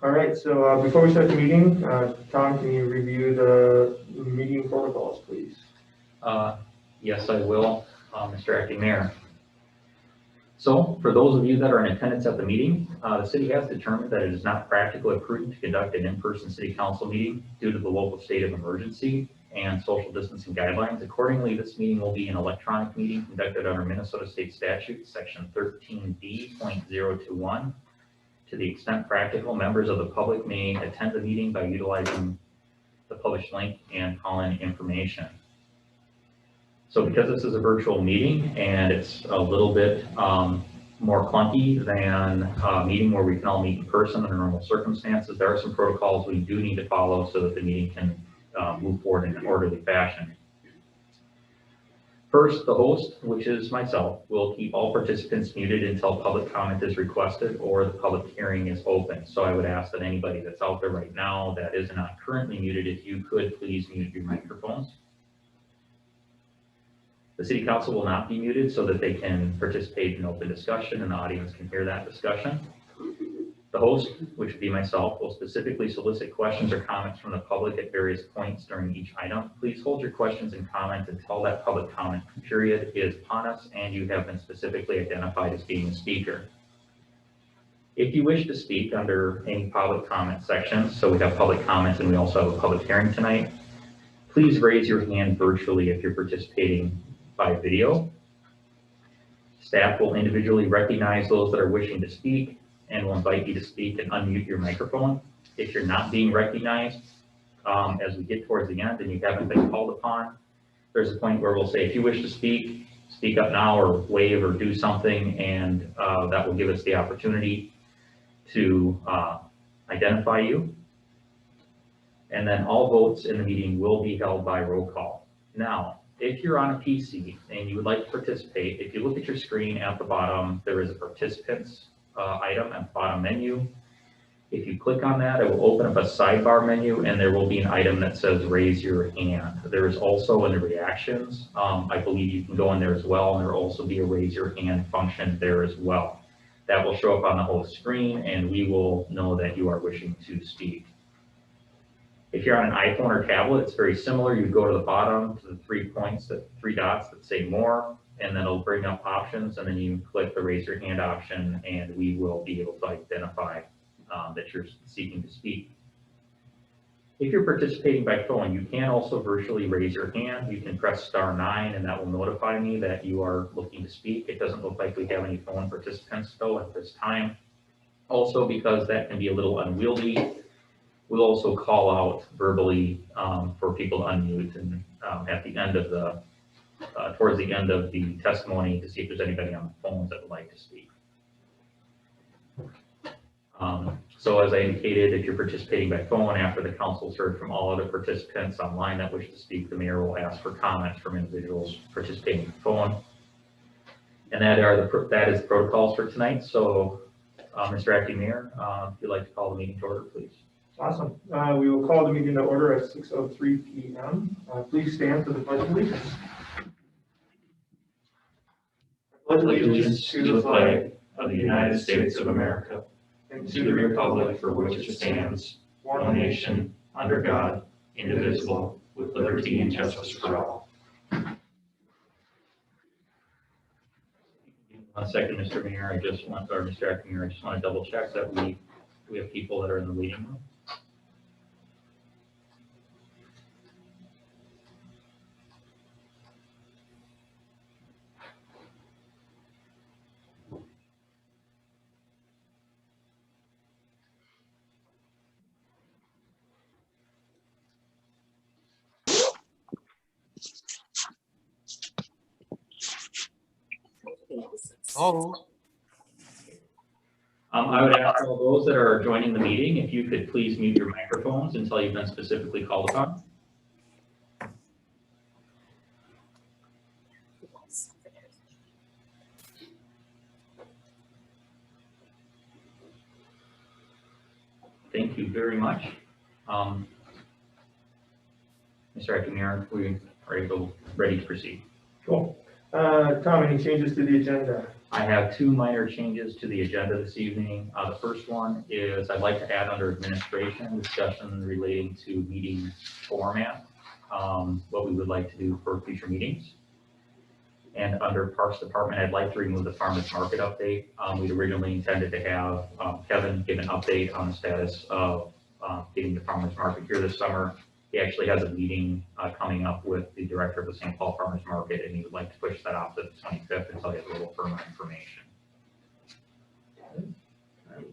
All right, so before we start the meeting, Tom, can you review the meeting protocols, please? Yes, I will, Mr. Acting Mayor. So for those of you that are in attendance at the meeting, the city has determined that it is not practical or prudent to conduct an in-person city council meeting due to the local state of emergency and social distancing guidelines. Accordingly, this meeting will be an electronic meeting conducted under Minnesota State Statute, Section 13D.021. To the extent practical, members of the public may attend the meeting by utilizing the published link and call-in information. So because this is a virtual meeting and it's a little bit more clunky than a meeting where we can all meet in person under normal circumstances, there are some protocols we do need to follow so that the meeting can move forward in an orderly fashion. First, the host, which is myself, will keep all participants muted until public comment is requested or the public hearing is open. So I would ask that anybody that's out there right now that is not currently muted, if you could please mute your microphones. The city council will not be muted so that they can participate in open discussion and the audience can hear that discussion. The host, which would be myself, will specifically solicit questions or comments from the public at various points during each item. Please hold your questions and comments until that public comment period is upon us and you have been specifically identified as being a speaker. If you wish to speak under any public comment sections, so we have public comments and we also have a public hearing tonight, please raise your hand virtually if you're participating by video. Staff will individually recognize those that are wishing to speak and will invite you to speak and unmute your microphone. If you're not being recognized, as we get towards the end and you haven't been called upon, there's a point where we'll say, if you wish to speak, speak up now or wave or do something, and that will give us the opportunity to identify you. And then all votes in the meeting will be held by roll call. Now, if you're on a PC and you would like to participate, if you look at your screen at the bottom, there is a participants item at the bottom menu. If you click on that, it will open up a sidebar menu and there will be an item that says raise your hand. There is also in the reactions, I believe you can go in there as well, and there will also be a raise your hand function there as well. That will show up on the host screen and we will know that you are wishing to speak. If you're on an iPhone or tablet, it's very similar. You go to the bottom to the 3 dots that say more, and then it'll bring up options, and then you click the raise your hand option, and we will be able to identify that you're seeking to speak. If you're participating by phone, you can also virtually raise your hand. You can press *9, and that will notify me that you are looking to speak. It doesn't look like we have any phone participants though at this time. Also, because that can be a little unwieldy, we'll also call out verbally for people to unmute and at the end of the, towards the end of the testimony to see if there's anybody on the phones that would like to speak. So as I indicated, if you're participating by phone, after the council's heard from all other participants online that wish to speak, the mayor will ask for comments from individuals participating by phone. And that is the protocols for tonight. So Mr. Acting Mayor, if you'd like to call the meeting to order, please. Awesome. We will call the meeting to order at 6:03 p.m. Please stand for the Pledge of Allegiance. Pledge allegiance to the flag of the United States of America and to the republic for which it stands, one nation, under God, indivisible, with liberty and justice for all. 1 second, Mr. Mayor. Mr. Acting Mayor, I just want to double check that we have people that are in the waiting room. Oh. I would ask all those that are joining the meeting, if you could please mute your microphones until you've been specifically called upon. Thank you very much. Mr. Acting Mayor, we are ready to proceed. Cool. Tom, any changes to the agenda? I have two minor changes to the agenda this evening. The first one is I'd like to add under administration discussion relating to meeting format, what we would like to do for future meetings. And under Parks Department, I'd like to remove the farmers market update. We'd originally intended to have Kevin give an update on the status of getting the farmers market here this summer. He actually has a meeting coming up with the director of the St. Paul Farmers Market, and he would like to push that off to the 25th until he has a little firmer information.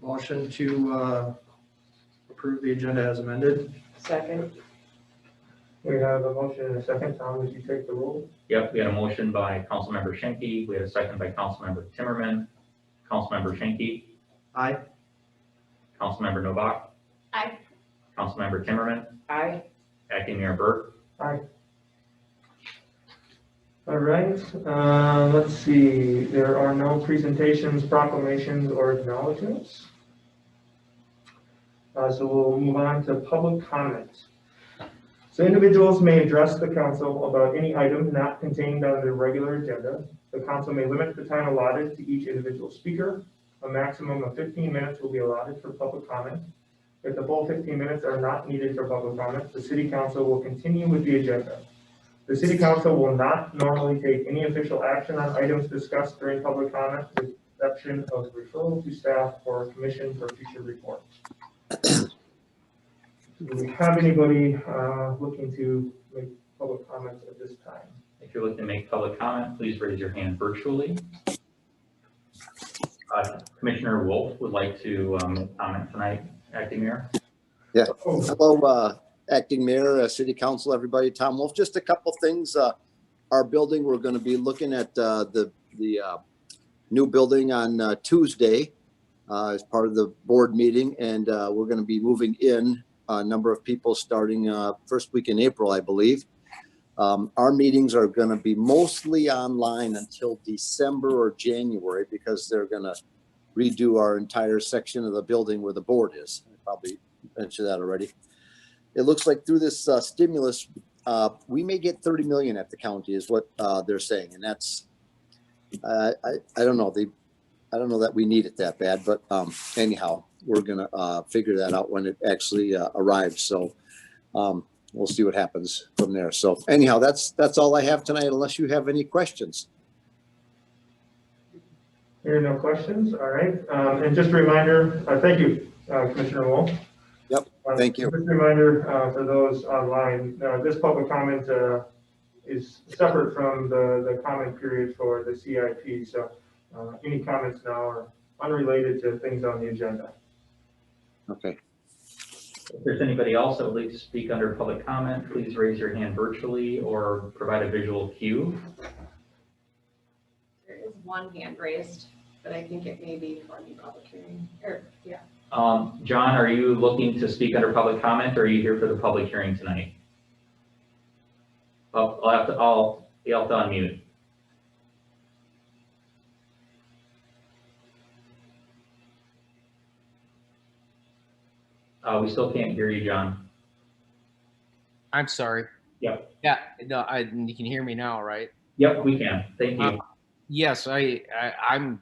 Motion to approve the agenda as amended. Second. We have a motion and a second. Tom, would you take the roll? Yep, we had a motion by Councilmember Schenke. We had a second by Councilmember Timmerman. Councilmember Schenke. Aye. Councilmember Novak. Aye. Councilmember Timmerman. Aye. Acting Mayor Burke. Aye. All right, let's see. There are no presentations, proclamations, or acknowledgements. So we'll move on to public comment. So individuals may address the council about any item not contained on the regular agenda. The council may limit the time allotted to each individual speaker. A maximum of 15 minutes will be allotted for public comment. If the full 15 minutes are not needed for public comment, the city council will continue with the agenda. The city council will not normally take any official action on items discussed during public comment, with the exception of referral to staff or commission for future reports. Do we have anybody looking to make public comments at this time? If you're looking to make public comment, please raise your hand virtually. Commissioner Wolf would like to make comment tonight, Acting Mayor. Yeah. Hello, Acting Mayor, City Council, everybody. Tom Wolf. Just a couple things. Our building, we're going to be looking at the new building on Tuesday as part of the board meeting, and we're going to be moving in a number of people starting first week in April, I believe. Our meetings are going to be mostly online until December or January because they're going to redo our entire section of the building where the board is. I probably mentioned that already. It looks like through this stimulus, we may get 30 million at the county is what they're saying. And that's, I don't know. I don't know that we need it that bad, but anyhow, we're going to figure that out when it actually arrives. So we'll see what happens from there. So anyhow, that's all I have tonight, unless you have any questions. There are no questions. All right. And just a reminder, thank you, Commissioner Wolf. Yep. Thank you. Just a reminder for those online, this public comment is separate from the comment period for the CIP. So any comments now are unrelated to things on the agenda. Okay. If there's anybody else that would like to speak under public comment, please raise your hand virtually or provide a visual cue. There is one hand raised, but I think it may be for the public hearing. Yeah. John, are you looking to speak under public comment, or are you here for the public hearing tonight? Oh, you'll have to unmute. We still can't hear you, John. I'm sorry. Yep. Yeah, no, you can hear me now, right? Yep, we can. Thank you. Yes, I'm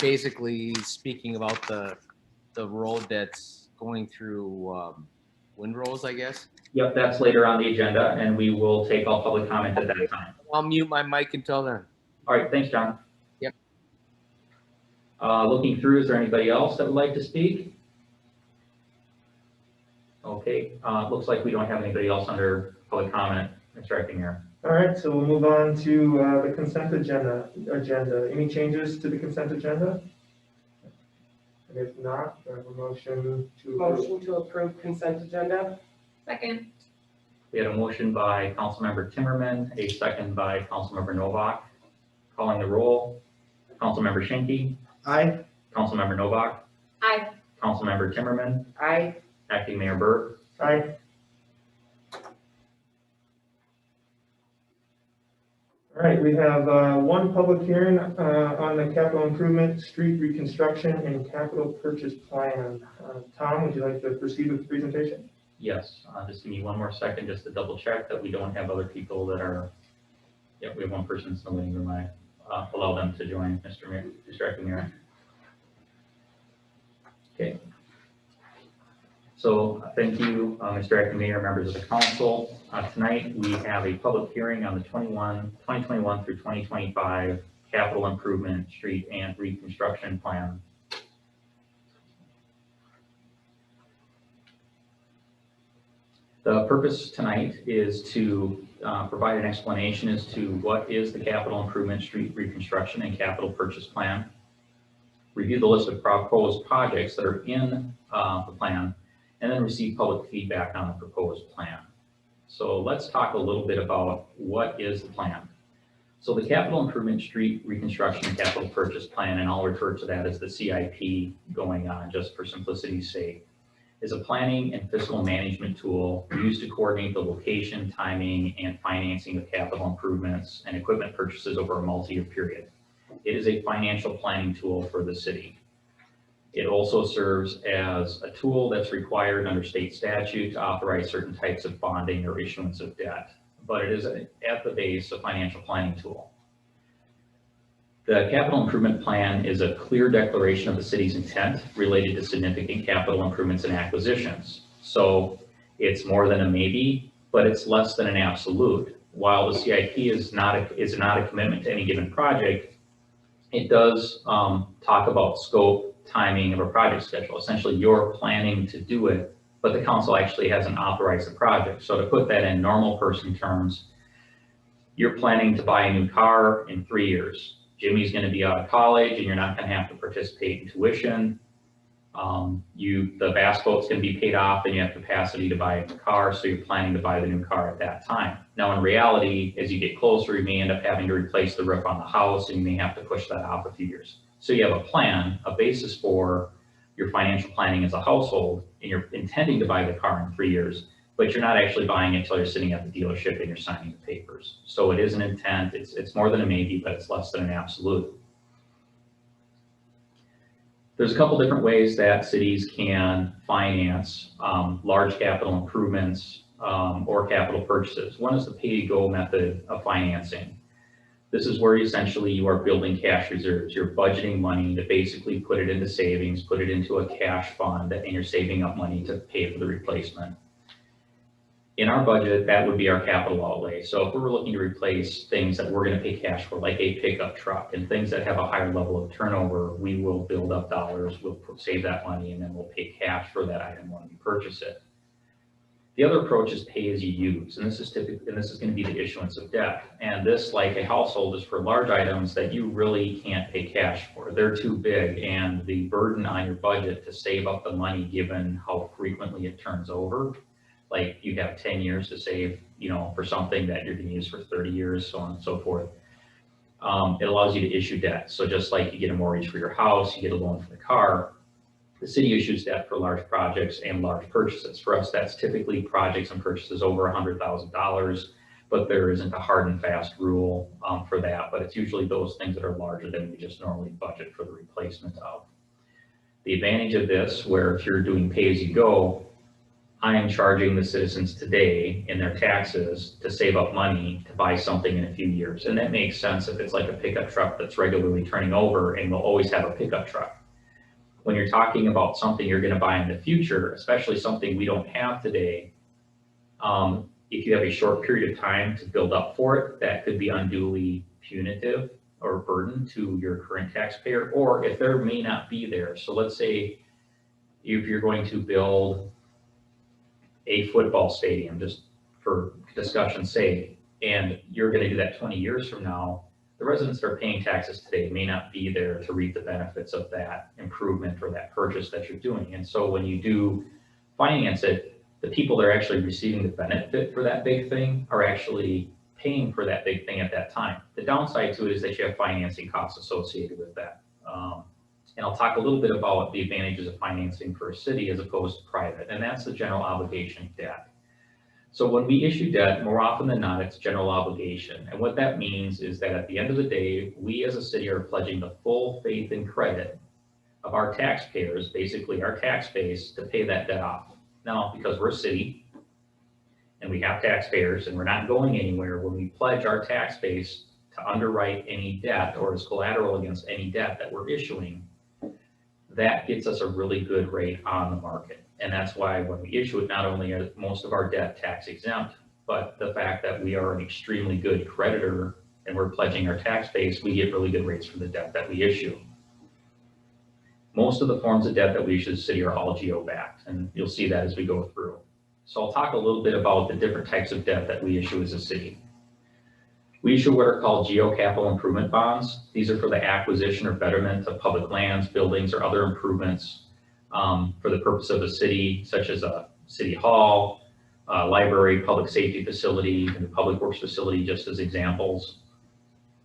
basically speaking about the road that's going through Windrose, I guess. Yep, that's later on the agenda, and we will take all public comment at that time. I'll mute my mic until then. All right, thanks, John. Yep. Looking through, is there anybody else that would like to speak? Okay, looks like we don't have anybody else under public comment, Mr. Acting Mayor. All right, so we'll move on to the consent agenda. Any changes to the consent agenda? And if not, I have a motion to approve. Motion to approve consent agenda. Second. We had a motion by Councilmember Timmerman, a second by Councilmember Novak. Calling the roll, Councilmember Schenke. Aye. Councilmember Novak. Aye. Councilmember Timmerman. Aye. Acting Mayor Burke. Aye. All right, we have one public hearing on the capital improvement, street reconstruction, and capital purchase plan. Tom, would you like to proceed with the presentation? Yes, just give me one more second just to double check that we don't have other people that are, yeah, we have one person in the waiting room. I allow them to join, Mr. Acting Mayor. Okay. So thank you, Mr. Acting Mayor, members of the council. Tonight, we have a public hearing on the 2021 through 2025 capital improvement, street and reconstruction plan. The purpose tonight is to provide an explanation as to what is the capital improvement, street reconstruction, and capital purchase plan. Review the list of proposed projects that are in the plan, and then receive public feedback on the proposed plan. So let's talk a little bit about what is the plan. So the capital improvement, street reconstruction, and capital purchase plan, and I'll refer to that as the CIP going on just for simplicity's sake, is a planning and fiscal management tool used to coordinate the location, timing, and financing of capital improvements and equipment purchases over a multi-year period. It is a financial planning tool for the city. It also serves as a tool that's required under state statute to authorize certain types of bonding or issuance of debt, but it is at the base a financial planning tool. The capital improvement plan is a clear declaration of the city's intent related to significant capital improvements and acquisitions. So it's more than a maybe, but it's less than an absolute. While the CIP is not a commitment to any given project, it does talk about scope, timing of a project schedule. Essentially, you're planning to do it, but the council actually hasn't authorized the project. So to put that in normal person terms, you're planning to buy a new car in 3 years. Jimmy's going to be out of college and you're not going to have to participate in tuition. The bass boat's going to be paid off and you have capacity to buy a car, so you're planning to buy the new car at that time. Now in reality, as you get closer, you may end up having to replace the roof on the house and you may have to push that off a few years. So you have a plan, a basis for your financial planning as a household, and you're intending to buy the car in 3 years, but you're not actually buying it until you're sitting at the dealership and you're signing the papers. So it is an intent, it's more than a maybe, but it's less than an absolute. There's a couple different ways that cities can finance large capital improvements or capital purchases. One is the pay-to-go method of financing. This is where essentially you are building cash reserves. You're budgeting money to basically put it into savings, put it into a cash fund, and you're saving up money to pay for the replacement. In our budget, that would be our capital outlay. So if we're looking to replace things that we're going to pay cash for, like a pickup truck and things that have a higher level of turnover, we will build up dollars, we'll save that money, and then we'll pay cash for that item when we purchase it. The other approach is pay as you use, and this is going to be the issuance of debt. And this, like a household, is for large items that you really can't pay cash for. They're too big, and the burden on your budget to save up the money, given how frequently it turns over, like you have 10 years to save, for something that you're going to use for 30 years, so on and so forth. It allows you to issue debt. So just like you get a mortgage for your house, you get a loan for the car, the city issues debt for large projects and large purchases. For us, that's typically projects and purchases over $100,000, but there isn't a hard and fast rule for that, but it's usually those things that are larger than we just normally budget for the replacement of. The advantage of this, where if you're doing pay-as-you-go, I am charging the citizens today in their taxes to save up money to buy something in a few years. And that makes sense if it's like a pickup truck that's regularly turning over and we'll always have a pickup truck. When you're talking about something you're going to buy in the future, especially something we don't have today, if you have a short period of time to build up for it, that could be unduly punitive or burden to your current taxpayer, or if there may not be there. So let's say if you're going to build a football stadium, just for discussion's sake, and you're going to do that 20 years from now, the residents that are paying taxes today may not be there to reap the benefits of that improvement or that purchase that you're doing. And so when you do finance it, the people that are actually receiving the benefit for that big thing are actually paying for that big thing at that time. The downside to it is that you have financing costs associated with that. And I'll talk a little bit about the advantages of financing for a city as opposed to private, and that's the general obligation debt. So when we issue debt, more often than not, it's general obligation. And what that means is that at the end of the day, we as a city are pledging the full faith and credit of our taxpayers, basically our tax base, to pay that debt off. Now, because we're a city and we have taxpayers and we're not going anywhere, when we pledge our tax base to underwrite any debt or as collateral against any debt that we're issuing, that gets us a really good rate on the market. And that's why when we issue it, not only are most of our debt tax exempt, but the fact that we are an extremely good creditor and we're pledging our tax base, we get really good rates for the debt that we issue. Most of the forms of debt that we issue as a city are all geo-backed, and you'll see that as we go through. So I'll talk a little bit about the different types of debt that we issue as a city. We issue what are called geo-capital improvement bonds. These are for the acquisition or betterment of public lands, buildings, or other improvements for the purpose of a city, such as a city hall, library, public safety facility, and public works facility, just as examples.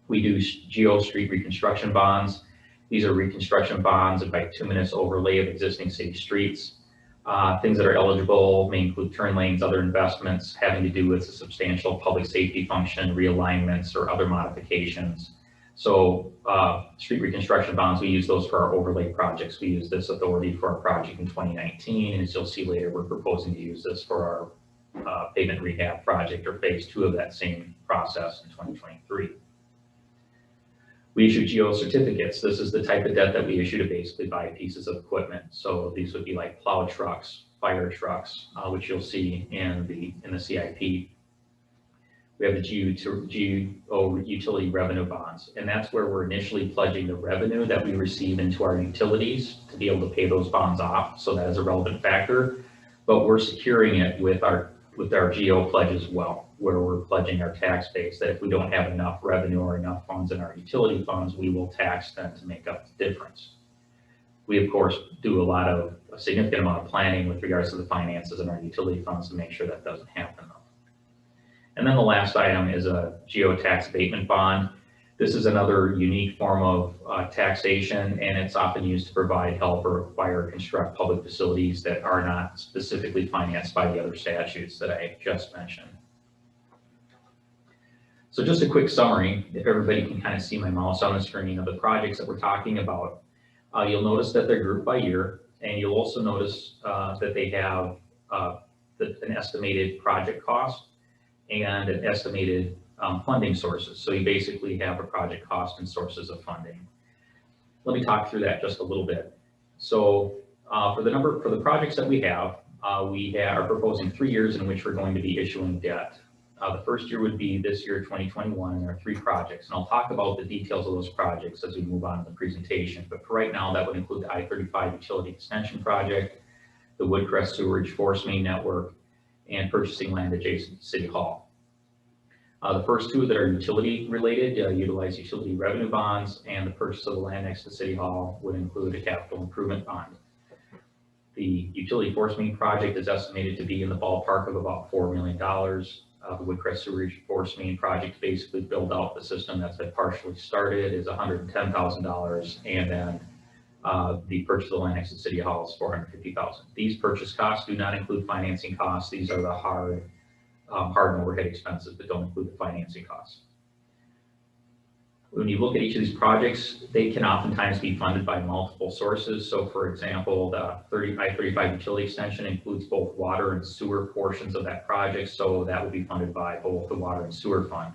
We do geo street reconstruction bonds. These are reconstruction bonds and bituminous overlay of existing city streets. Things that are eligible may include turn lanes, other investments having to do with a substantial public safety function, realignments, or other modifications. So street reconstruction bonds, we use those for our overlay projects. We use this authority for our project in 2019, and as you'll see later, we're proposing to use this for our pavement rehab project, or phase 2 of that same process in 2023. We issue geo certificates. This is the type of debt that we issue to basically buy pieces of equipment. So these would be like plow trucks, fire trucks, which you'll see in the CIP. We have the geo utility revenue bonds, and that's where we're initially pledging the revenue that we receive into our utilities to be able to pay those bonds off. So that is a relevant factor, but we're securing it with our geo pledge as well, where we're pledging our tax base that if we don't have enough revenue or enough funds in our utility funds, we will tax them to make up the difference. We, of course, do a significant amount of planning with regards to the finances in our utility funds to make sure that doesn't happen. And then the last item is a geo tax abatement bond. This is another unique form of taxation, and it's often used to provide help or acquire or construct public facilities that are not specifically financed by the other statutes that I just mentioned. So just a quick summary, if everybody can kind of see my mouse on the screen of the projects that we're talking about. You'll notice that they're grouped by year, and you'll also notice that they have an estimated project cost and an estimated funding sources. So you basically have a project cost and sources of funding. Let me talk through that just a little bit. So for the projects that we are proposing 3 years in which we're going to be issuing debt. The first year would be this year, 2021, and there are 3 projects. And I'll talk about the details of those projects as we move on in the presentation. But for right now, that would include the I-35 utility extension project, the Woodcrest Sewerage Force Main Network, and purchasing land adjacent to City Hall. The first 2 that are utility related utilize utility revenue bonds, and the purchase of the land next to City Hall would include a capital improvement bond. The utility force main project is estimated to be in the ballpark of about $4 million. The Woodcrest Sewerage Force Main project to basically build out the system that's been partially started is $110,000, and then the purchase of the land next to City Hall is $450,000. These purchase costs do not include financing costs. These are the hard and overhead expenses, but don't include the financing costs. When you look at each of these projects, they can oftentimes be funded by multiple sources. So for example, the I-35 utility extension includes both water and sewer portions of that project. So that would be funded by both the water and sewer fund.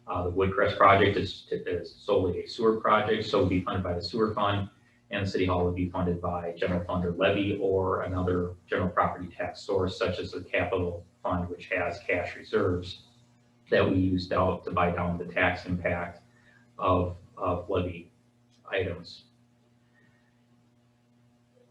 The Woodcrest project is solely a sewer project, so it would be funded by the sewer fund, and the City Hall would be funded by general fund or levy or another general property tax source, such as the capital fund, which has cash reserves that we used out to buy down the tax impact of levy items.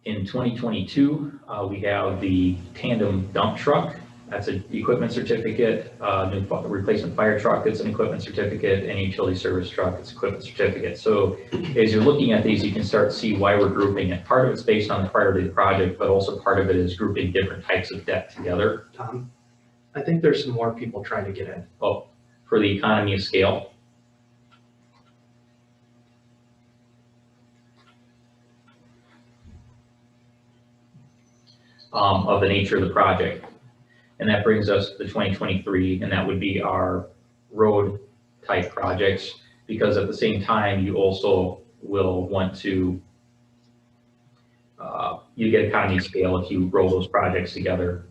In 2022, we have the tandem dump truck. That's an equipment certificate. New replacement fire truck, it's an equipment certificate, and utility service truck, it's equipment certificate. So as you're looking at these, you can start to see why we're grouping it. Part of it's based on the priority of the project, but also part of it is grouping different types of debt together. Tom, I think there's some more people trying to get in. Oh, for the economy of scale. Of the nature of the project. And that brings us to 2023, and that would be our road type projects, because at the same time, you also will want to, you get economy of scale if you roll those projects together.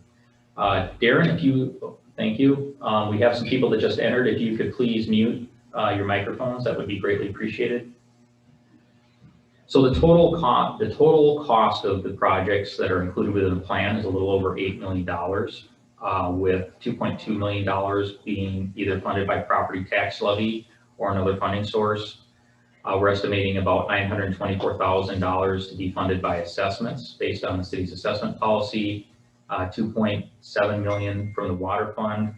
Darren, thank you. We have some people that just entered. If you could please mute your microphones, that would be greatly appreciated. So the total cost of the projects that are included within the plan is a little over $8 million, with $2.2 million being either funded by property tax levy or another funding source. We're estimating about $924,000 to be funded by assessments based on the city's assessment policy, $2.7 million from the water fund,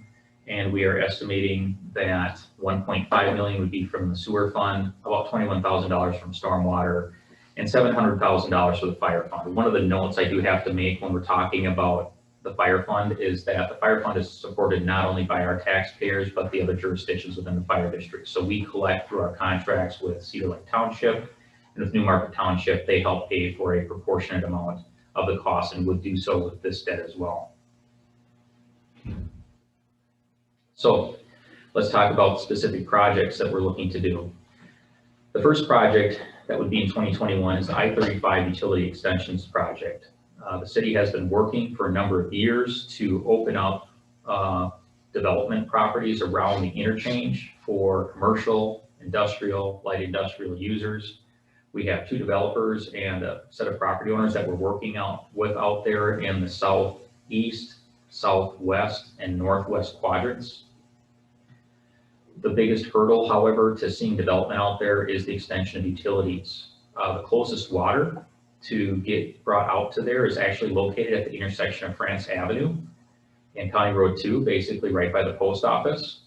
and we are estimating that $1.5 million would be from the sewer fund, about $21,000 from stormwater, and $700,000 for the fire fund. One of the notes I do have to make when we're talking about the fire fund is that the fire fund is supported not only by our taxpayers, but the other jurisdictions within the fire district. So we collect through our contracts with Cedar Lake Township and with Newmarket Township. They help pay for a proportionate amount of the cost and would do so with this debt as well. So let's talk about specific projects that we're looking to do. The first project that would be in 2021 is the I-35 Utility Extensions Project. The city has been working for a number of years to open up development properties around the interchange for commercial, industrial, light industrial users. We have 2 developers and a set of property owners that we're working out there in the southeast, southwest, and northwest quadrants. The biggest hurdle, however, to seeing development out there is the extension of utilities. The closest water to get brought out to there is actually located at the intersection of France Avenue and County Road 2, basically right by the post office.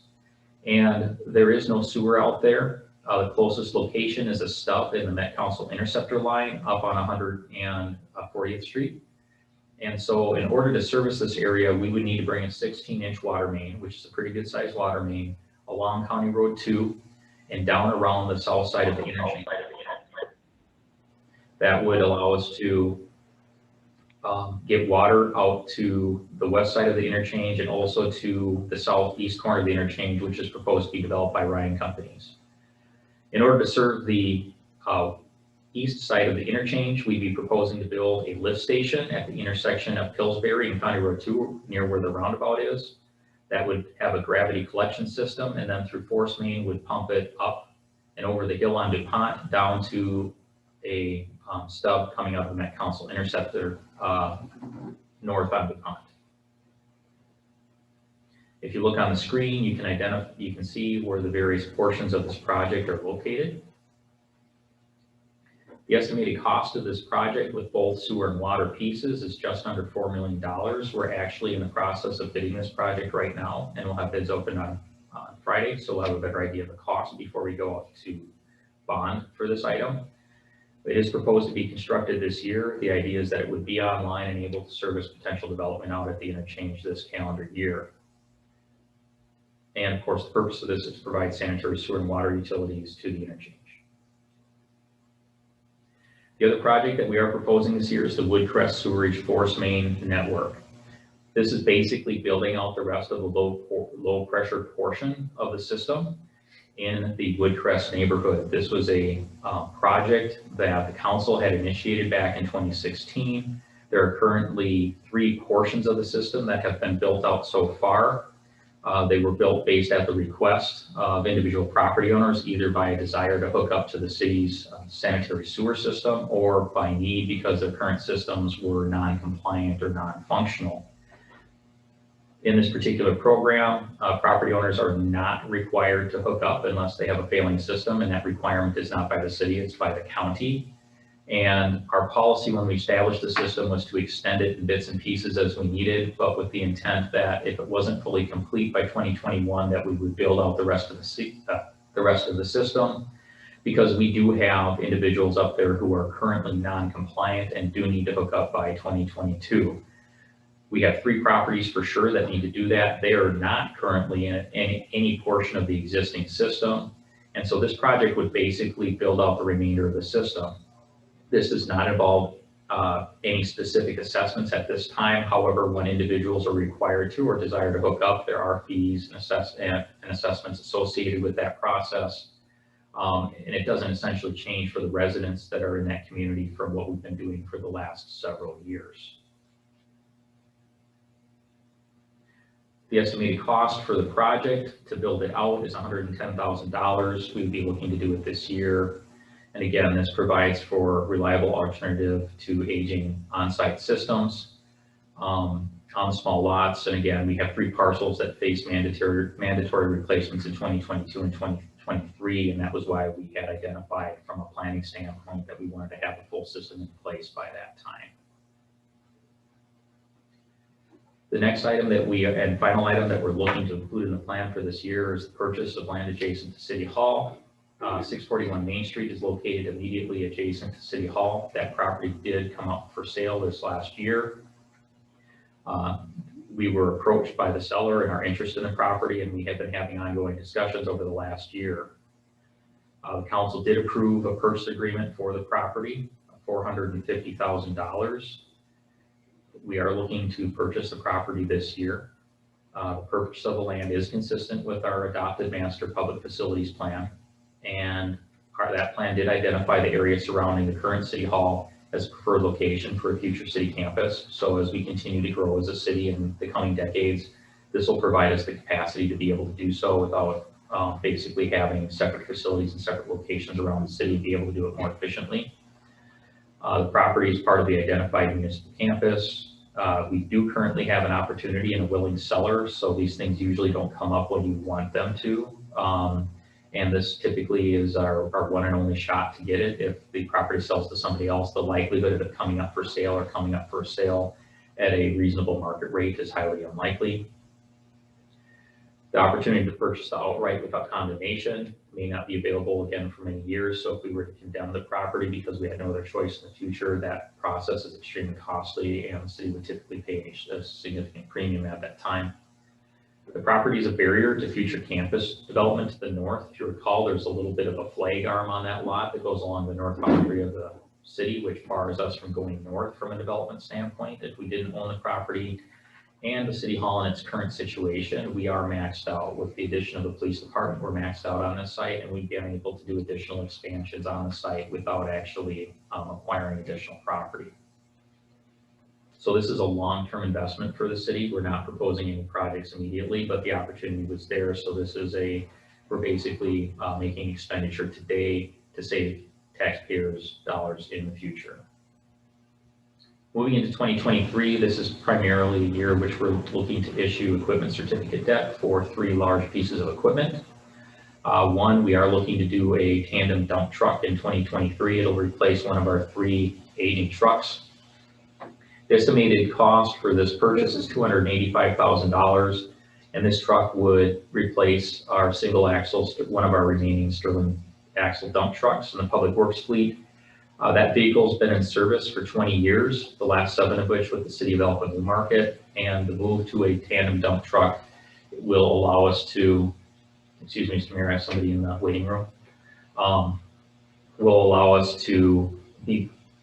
And there is no sewer out there. The closest location is a stub in the Met Council interceptor line up on 140th Street. And so in order to service this area, we would need to bring a 16-inch water main, which is a pretty good sized water main, along County Road 2 and down around the south side of the interchange. That would allow us to get water out to the west side of the interchange and also to the southeast corner of the interchange, which is proposed to be developed by Ryan Companies. In order to serve the east side of the interchange, we'd be proposing to build a lift station at the intersection of Pillsbury and County Road 2, near where the roundabout is. That would have a gravity collection system, and then through force main would pump it up and over the hill on DuPont down to a stub coming out of the Met Council interceptor north on DuPont. If you look on the screen, you can see where the various portions of this project are located. The estimated cost of this project with both sewer and water pieces is just under $4 million. We're actually in the process of bidding this project right now, and we'll have bids open on Friday, so we'll have a better idea of the cost before we go out to bond for this item. It is proposed to be constructed this year. The idea is that it would be online and able to service potential development out at the interchange this calendar year. And of course, the purpose of this is to provide sanitary sewer and water utilities to the interchange. The other project that we are proposing this year is the Woodcrest Sewerage Force Main Network. This is basically building out the rest of the low pressure portion of the system in the Woodcrest neighborhood. This was a project that the council had initiated back in 2016. There are currently 3 portions of the system that have been built out so far. They were built based at the request of individual property owners, either by a desire to hook up to the city's sanitary sewer system or by need because their current systems were non-compliant or non-functional. In this particular program, property owners are not required to hook up unless they have a failing system, and that requirement is not by the city, it's by the county. And our policy when we established the system was to extend it in bits and pieces as we needed, but with the intent that if it wasn't fully complete by 2021, that we would build out the rest of the system, because we do have individuals up there who are currently non-compliant and do need to hook up by 2022. We have 3 properties for sure that need to do that. They are not currently in any portion of the existing system. And so this project would basically build out the remainder of the system. This does not involve any specific assessments at this time. However, when individuals are required to or desire to hook up, there are fees and assessments associated with that process. And it doesn't essentially change for the residents that are in that community from what we've been doing for the last several years. The estimated cost for the project to build it out is $110,000. We'd be looking to do it this year. And again, this provides for reliable alternative to aging on-site systems on small lots. And again, we have 3 parcels that face mandatory replacements in 2022 and 2023. And that was why we had identified from a planning standpoint that we wanted to have a full system in place by that time. The next item and final item that we're looking to include in the plan for this year is the purchase of land adjacent to City Hall. 641 Main Street is located immediately adjacent to City Hall. That property did come up for sale this last year. We were approached by the seller and are interested in the property, and we have been having ongoing discussions over the last year. The council did approve a purchase agreement for the property of $450,000. We are looking to purchase the property this year. The purchase of the land is consistent with our adopted master public facilities plan. And that plan did identify the area surrounding the current City Hall as a preferred location for a future city campus. So as we continue to grow as a city in the coming decades, this will provide us the capacity to be able to do so without basically having separate facilities and separate locations around the city, be able to do it more efficiently. The property is part of the identified municipal campus. We do currently have an opportunity and a willing seller, so these things usually don't come up when you want them to. And this typically is our one and only shot to get it. If the property sells to somebody else, the likelihood of it coming up for sale or coming up for sale at a reasonable market rate is highly unlikely. The opportunity to purchase the outright without condemnation may not be available again for many years. So if we were to condemn the property because we had no other choice in the future, that process is extremely costly and the city would typically pay a significant premium at that time. The property is a barrier to future campus development to the north. If you recall, there's a little bit of a flag arm on that lot that goes along the north boundary of the city, which bars us from going north from a development standpoint. If we didn't own the property and the City Hall in its current situation, we are maxed out. With the addition of the police department, we're maxed out on this site, and we've been able to do additional expansions on the site without actually acquiring additional property. So this is a long-term investment for the city. We're not proposing any projects immediately, but the opportunity was there. So this is we're basically making expenditure today to save taxpayers dollars in the future. Moving into 2023, this is primarily a year which we're looking to issue equipment certificate debt for 3 large pieces of equipment. One, we are looking to do a tandem dump truck in 2023. It'll replace one of our 3 aging trucks. The estimated cost for this purchase is $285,000, and this truck would replace our single axles, one of our remaining Sterling axle dump trucks in the public works fleet. That vehicle's been in service for 20 years, the last 7 of which with the city of Elko New Market, and the move to a tandem dump truck will allow us to, excuse me, Mr. Mayor, I have somebody in the waiting room, will allow us to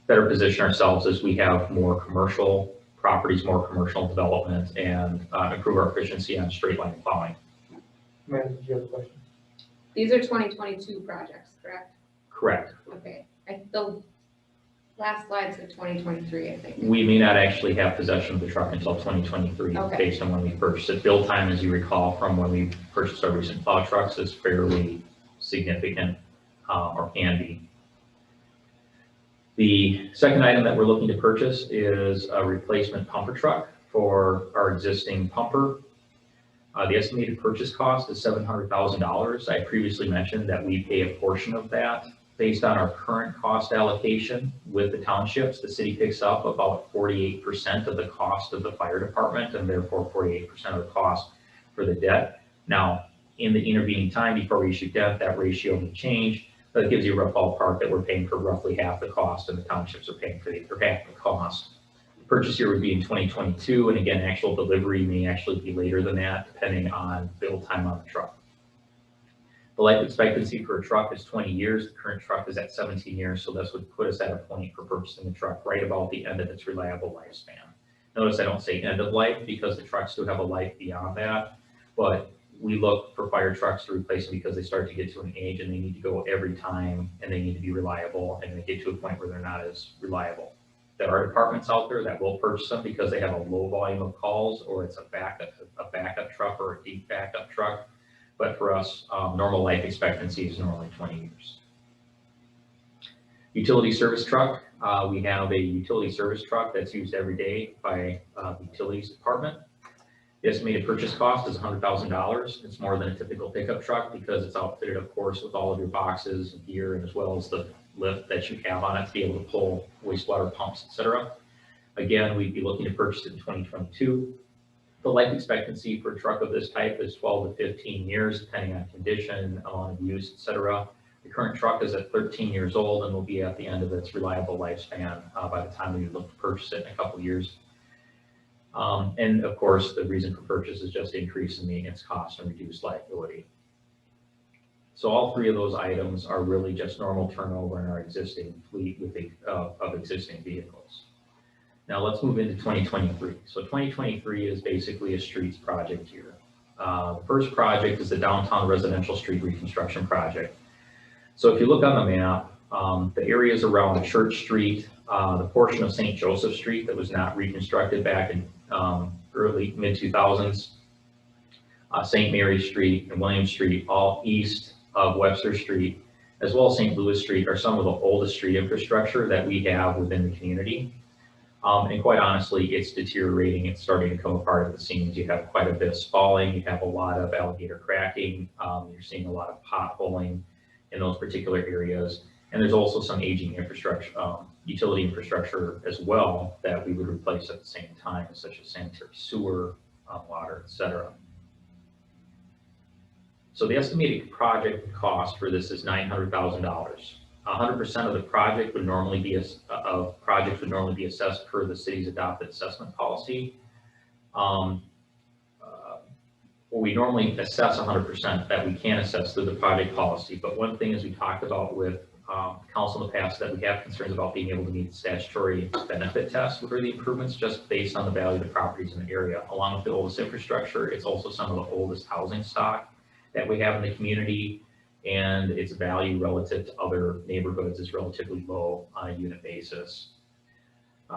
better position ourselves as we have more commercial properties, more commercial development, and improve our efficiency on straight line plowing. Amanda, did you have a question? These are 2022 projects, correct? Correct. Okay, the last slide said 2023, I think. We may not actually have possession of the truck until 2023, Okay. based on when we purchased it. Build time, as you recall, from when we purchased our recent plow trucks is fairly significant, or can be. The second item that we're looking to purchase is a replacement pumper truck for our existing pumper. The estimated purchase cost is $700,000. I previously mentioned that we pay a portion of that. Based on our current cost allocation with the townships, the city picks up about 48% of the cost of the fire department, and therefore 48% of the cost for the debt. Now, in the intervening time before we issue debt, that ratio may change, but it gives you a rough ballpark that we're paying for roughly half the cost, and the townships are paying for half the cost. The purchase year would be in 2022, and again, actual delivery may actually be later than that, depending on build time on the truck. The life expectancy for a truck is 20 years. The current truck is at 17 years, so this would put us at a point for purchasing the truck right about the end of its reliable lifespan. Notice I don't say end of life because the trucks do have a life beyond that, but we look for fire trucks to replace them because they start to get to an age and they need to go every time and they need to be reliable, and they get to a point where they're not as reliable. There are departments out there that will purchase them because they have a low volume of calls, or it's a backup truck or a deep backup truck. But for us, normal life expectancy is normally 20 years. Utility service truck. We have a utility service truck that's used every day by the utilities department. The estimated purchase cost is $100,000. It's more than a typical pickup truck because it's outfitted, of course, with all of your boxes and gear, and as well as the lift that you have on it to be able to pull wastewater pumps, etc. Again, we'd be looking to purchase it in 2022. The life expectancy for a truck of this type is 12 to 15 years, depending on condition, amount of use, etc. The current truck is at 13 years old and will be at the end of its reliable lifespan by the time we look to purchase it in a couple of years. And of course, the reason for purchase is just increase in maintenance costs and reduced liability. So all three of those items are really just normal turnover in our existing fleet of existing vehicles. Now let's move into 2023. So 2023 is basically a streets project year. The first project is the downtown residential street reconstruction project. So if you look on the map, the areas around Church Street, the portion of St. Joseph Street that was not reconstructed back in early mid-2000s, St. Mary Street and William Street, all east of Webster Street, as well as St. Louis Street, are some of the oldest street infrastructure that we have within the community. And quite honestly, it's deteriorating. It's starting to come apart at the seams. You have quite a bit of spalling. You have a lot of alligator cracking. You're seeing a lot of potholing in those particular areas. And there's also some aging infrastructure, utility infrastructure as well that we would replace at the same time, such as sanitary sewer, water, etc. So the estimated project cost for this is $900,000. 100% of the project would normally be projects would normally be assessed per the city's adopted assessment policy. We normally assess 100% that we can assess through the project policy. But one thing, as we talked about with council in the past, that we have concerns about being able to meet the statutory benefit test for the improvements just based on the value of the properties in the area. Along with the oldest infrastructure, it's also some of the oldest housing stock that we have in the community, and its value relative to other neighborhoods is relatively low on a unit basis.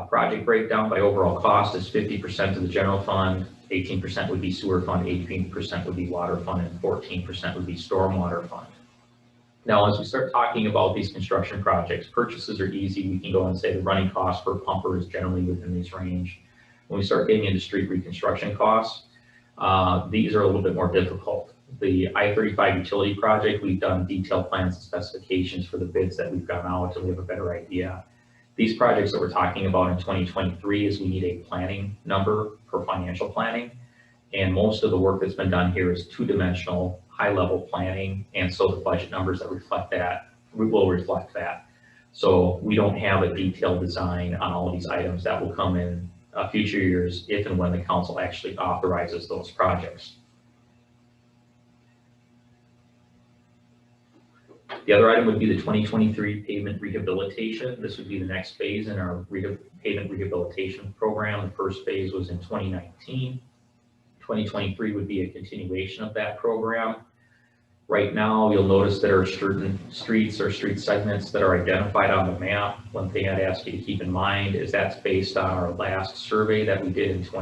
Project breakdown by overall cost is 50% to the general fund, 18% would be sewer fund, 18% would be water fund, and 14% would be stormwater fund. Now, as we start talking about these construction projects, purchases are easy. We can go and say the running cost per pumper is generally within this range. When we start getting into street reconstruction costs, these are a little bit more difficult. The I-35 utility project, we've done detailed plans and specifications for the bids that we've gone out, so we have a better idea. These projects that we're talking about in 2023 is we need a planning number for financial planning. And most of the work that's been done here is two-dimensional, high-level planning. And so the budget numbers that reflect that, we will reflect that. So we don't have a detailed design on all of these items that will come in future years if and when the council actually authorizes those projects. The other item would be the 2023 pavement rehabilitation. This would be the next phase in our pavement rehabilitation program. The first phase was in 2019. 2023 would be a continuation of that program. Right now, you'll notice there are certain streets or street segments that are identified on the map. One thing I'd ask you to keep in mind is that's based on our last survey that we did for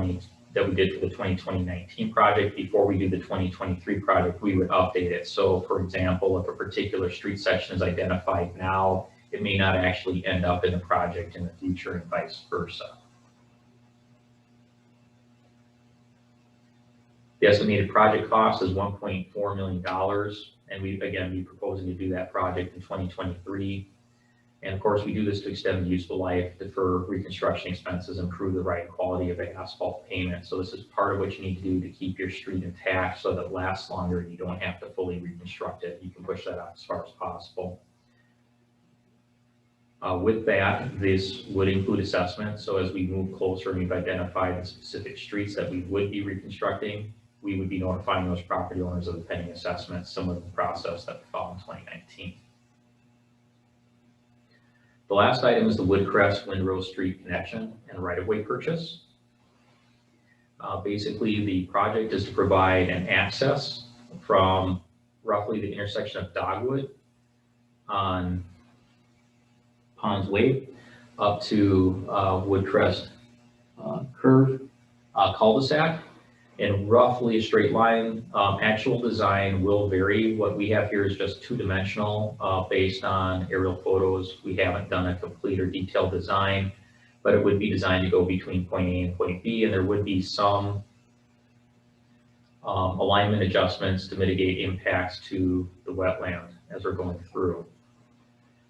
the 2019 project. Before we do the 2023 project, we would update it. So for example, if a particular street section is identified now, it may not actually end up in the project in the future and vice versa. The estimated project cost is $1.4 million, and we again be proposing to do that project in 2023. And of course, we do this to extend the useful life, defer reconstruction expenses, improve the right quality of asphalt pavement. So this is part of what you need to do to keep your street intact so that it lasts longer and you don't have to fully reconstruct it. You can push that out as far as possible. With that, this would include assessments. So as we move closer and we've identified the specific streets that we would be reconstructing, we would be notifying those property owners of the pending assessments, similar to the process that we followed in 2019. The last item is the Woodcrest Windrose Street connection and right-of-way purchase. Basically, the project is to provide an access from roughly the intersection of Dogwood on Ponds Way up to Woodcrest curve cul-de-sac in roughly a straight line. Actual design will vary. What we have here is just two-dimensional based on aerial photos. We haven't done a complete or detailed design, but it would be designed to go between point A and point B, and there would be some alignment adjustments to mitigate impacts to the wetland as we're going through.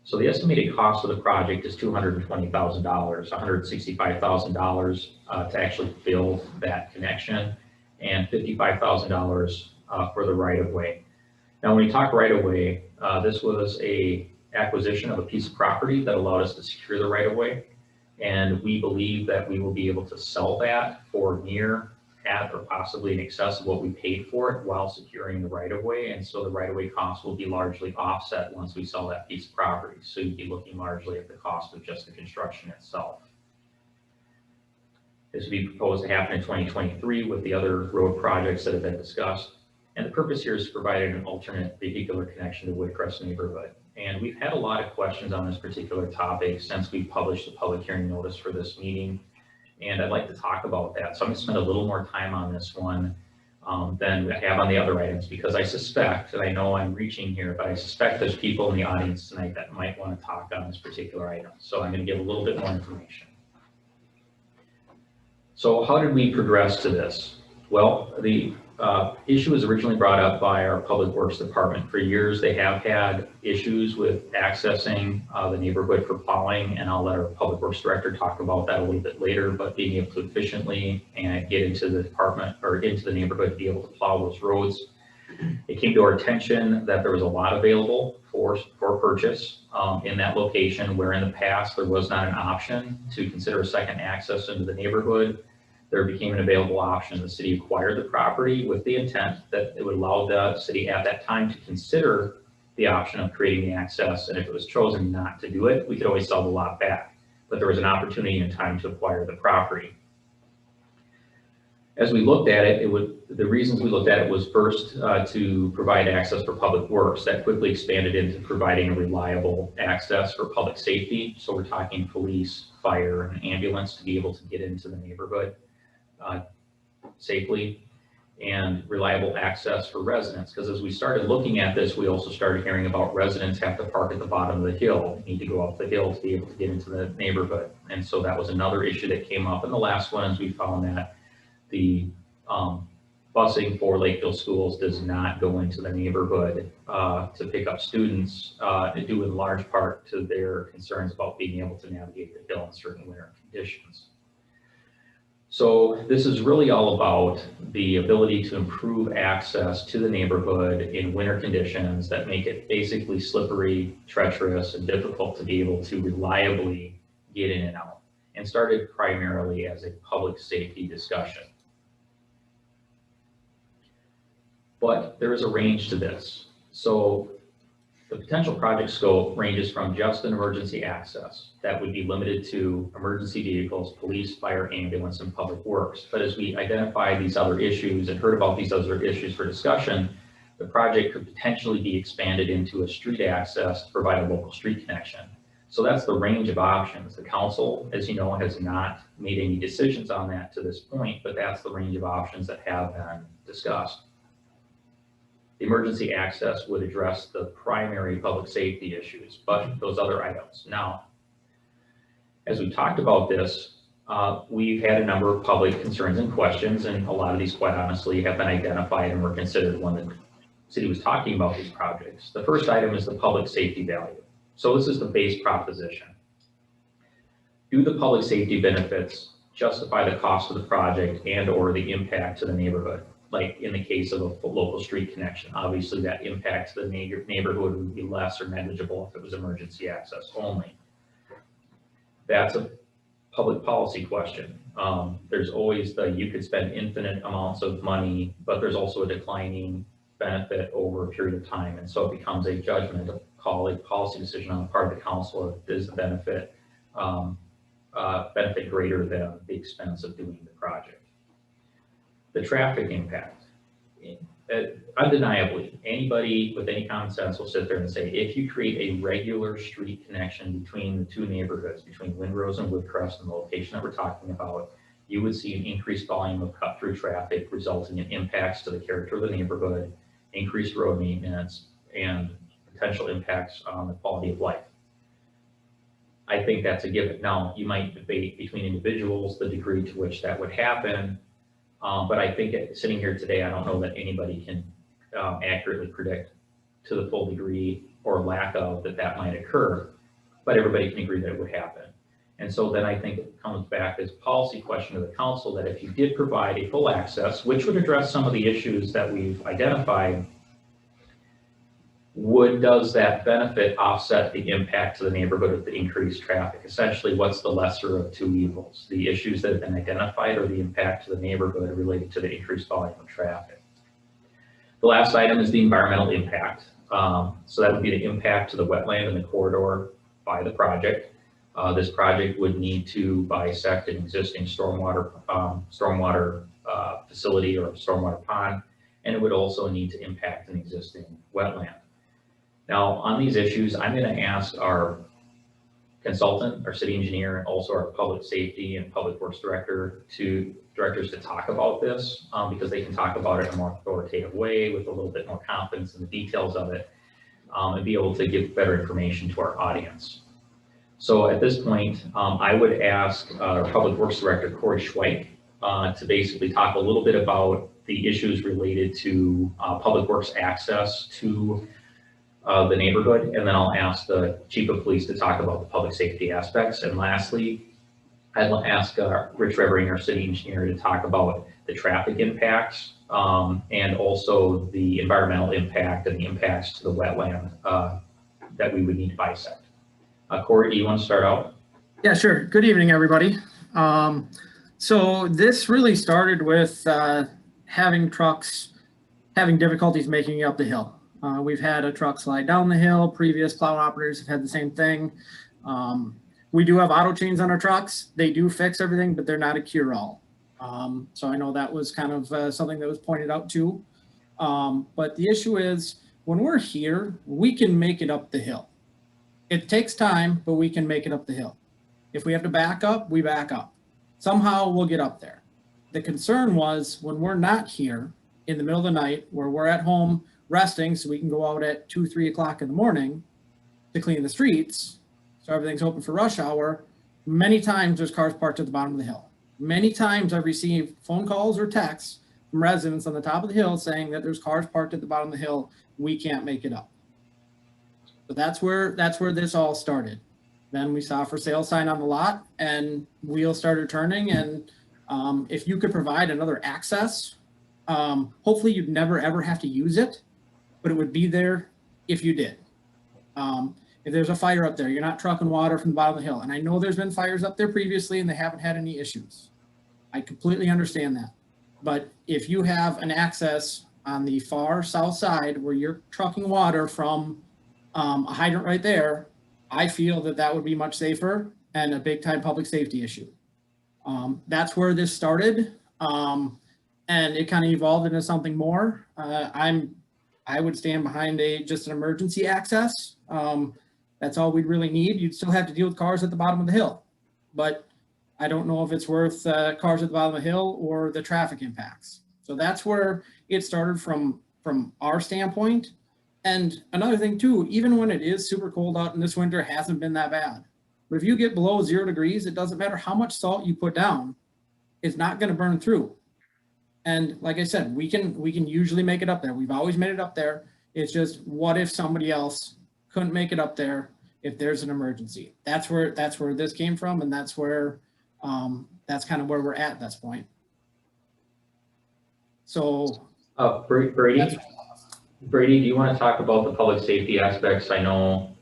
So the estimated cost of the project is $220,000, $165,000 to actually build that connection, and $55,000 for the right-of-way. Now, when we talk right-of-way, this was a acquisition of a piece of property that allowed us to secure the right-of-way, and we believe that we will be able to sell that for near, at, or possibly in excess of what we paid for it while securing the right-of-way, and so the right-of-way cost will be largely offset once we sell that piece of property. So you'd be looking largely at the cost of just the construction itself. This would be proposed to happen in 2023 with the other road projects that have been discussed. And the purpose here is to provide an alternate vehicular connection to Woodcrest neighborhood. And we've had a lot of questions on this particular topic since we published the public hearing notice for this meeting. And I'd like to talk about that. So I'm going to spend a little more time on this one than I have on the other items, because I suspect, and I know I'm reaching here, but I suspect there's people in the audience tonight that might want to talk on this particular item. So I'm going to give a little bit more information. So how did we progress to this? Well, the issue was originally brought up by our Public Works Department. For years, they have had issues with accessing the neighborhood for plowing, and I'll let our Public Works Director talk about that a little bit later, but being able to efficiently and get into the department or into the neighborhood to be able to plow those roads. It came to our attention that there was a lot available for purchase in that location, where in the past there was not an option to consider a second access into the neighborhood. There became an available option. The city acquired the property with the intent that it would allow the city at that time to consider the option of creating the access. And if it was chosen not to do it, we could always sell the lot back. But there was an opportunity and time to acquire the property. As we looked at it, the reasons we looked at it was first to provide access for public works. That quickly expanded into providing a reliable access for public safety. So we're talking police, fire, and ambulance to be able to get into the neighborhood safely, and reliable access for residents. Because as we started looking at this, we also started hearing about residents have to park at the bottom of the hill, need to go up the hill to be able to get into the neighborhood. And so that was another issue that came up. And the last one is we found that the busing for Lakeville schools does not go into the neighborhood to pick up students, due in large part to their concerns about being able to navigate the hill in certain winter conditions. So this is really all about the ability to improve access to the neighborhood in winter conditions that make it basically slippery, treacherous, and difficult to be able to reliably get in and out, and started primarily as a public safety discussion. But there is a range to this. So the potential project scope ranges from just an emergency access that would be limited to emergency vehicles, police, fire, ambulance, and public works. But as we identified these other issues and heard about these other issues for discussion, the project could potentially be expanded into a street access to provide a local street connection. So that's the range of options. The council, as you know, has not made any decisions on that to this point, but that's the range of options that have been discussed. The emergency access would address the primary public safety issues, but those other items. Now, as we talked about this, we've had a number of public concerns and questions, and a lot of these, quite honestly, have been identified and were considered when the city was talking about these projects. The first item is the public safety value. So this is the base proposition. Do the public safety benefits justify the cost of the project and or the impact to the neighborhood? Like in the case of a local street connection, obviously that impact to the neighborhood would be less or negligible if it was emergency access only. That's a public policy question. There's always you could spend infinite amounts of money, but there's also a declining benefit over a period of time. And so it becomes a judgment call, a policy decision on the part of the council of is the benefit greater than the expense of doing the project. The traffic impact. undeniably, anybody with any common sense will sit there and say, if you create a regular street connection between the two neighborhoods, between Windrose and Woodcrest and the location that we're talking about, you would see an increased volume of cut-through traffic resulting in impacts to the character of the neighborhood, increased road maintenance, and potential impacts on the quality of life. I think that's a given. Now, you might debate between individuals the degree to which that would happen, but I think sitting here today, I don't know that anybody can accurately predict to the full degree or lack of that might occur, but everybody can agree that it would happen. And so then I think it comes back as a policy question to the council that if you did provide a full access, which would address some of the issues that we've identified, does that benefit offset the impact to the neighborhood of the increased traffic? Essentially, what's the lesser of two evils? The issues that have been identified or the impact to the neighborhood related to the increased volume of traffic? The last item is the environmental impact. So that would be the impact to the wetland and the corridor by the project. This project would need to bisect an existing stormwater facility or stormwater pond, and it would also need to impact an existing wetland. Now, on these issues, I'm going to ask our consultant, our city engineer, and also our public safety and public works directors to talk about this because they can talk about it in a more authoritative way with a little bit more confidence in the details of it and be able to give better information to our audience. So at this point, I would ask our public works director, Corey Schweik, to basically talk a little bit about the issues related to public works access to the neighborhood, and then I'll ask the chief of police to talk about the public safety aspects. And lastly, I'd ask Rich Revering, our city engineer, to talk about the traffic impacts and also the environmental impact and the impacts to the wetland that we would need to bisect. Corey, do you want to start out? Yeah, sure. Good evening, everybody. So this really started with having trucks having difficulties making it up the hill. We've had a truck slide down the hill. Previous plow operators have had the same thing. We do have auto chains on our trucks. They do fix everything, but they're not a cure-all. So I know that was kind of something that was pointed out too. But the issue is when we're here, we can make it up the hill. It takes time, but we can make it up the hill. If we have to back up, we back up. Somehow we'll get up there. The concern was when we're not here in the middle of the night, where we're at home resting so we can go out at 2, 3 o'clock in the morning to clean the streets, so everything's open for rush hour, many times there's cars parked at the bottom of the hill. Many times I've received phone calls or texts from residents on the top of the hill saying that there's cars parked at the bottom of the hill, we can't make it up. So that's where this all started. Then we saw a for sale sign on the lot and wheels started turning. And if you could provide another access, hopefully you'd never ever have to use it, but it would be there if you did. If there's a fire up there, you're not trucking water from the bottom of the hill. And I know there's been fires up there previously and they haven't had any issues. I completely understand that. But if you have an access on the far south side where you're trucking water from a hydrant right there, I feel that that would be much safer and a big time public safety issue. That's where this started. And it kind of evolved into something more. I would stand behind just an emergency access. That's all we'd really need. You'd still have to deal with cars at the bottom of the hill, but I don't know if it's worth cars at the bottom of the hill or the traffic impacts. So that's where it started from our standpoint. And another thing too, even when it is super cold out and this winter hasn't been that bad, but if you get below 0 degrees, it doesn't matter how much salt you put down, it's not going to burn through. And like I said, we can usually make it up there. We've always made it up there. It's just, what if somebody else couldn't make it up there if there's an emergency? That's where this came from. And that's where, that's kind of where we're at this point. So. Brady, do you want to talk about the public safety aspects? I know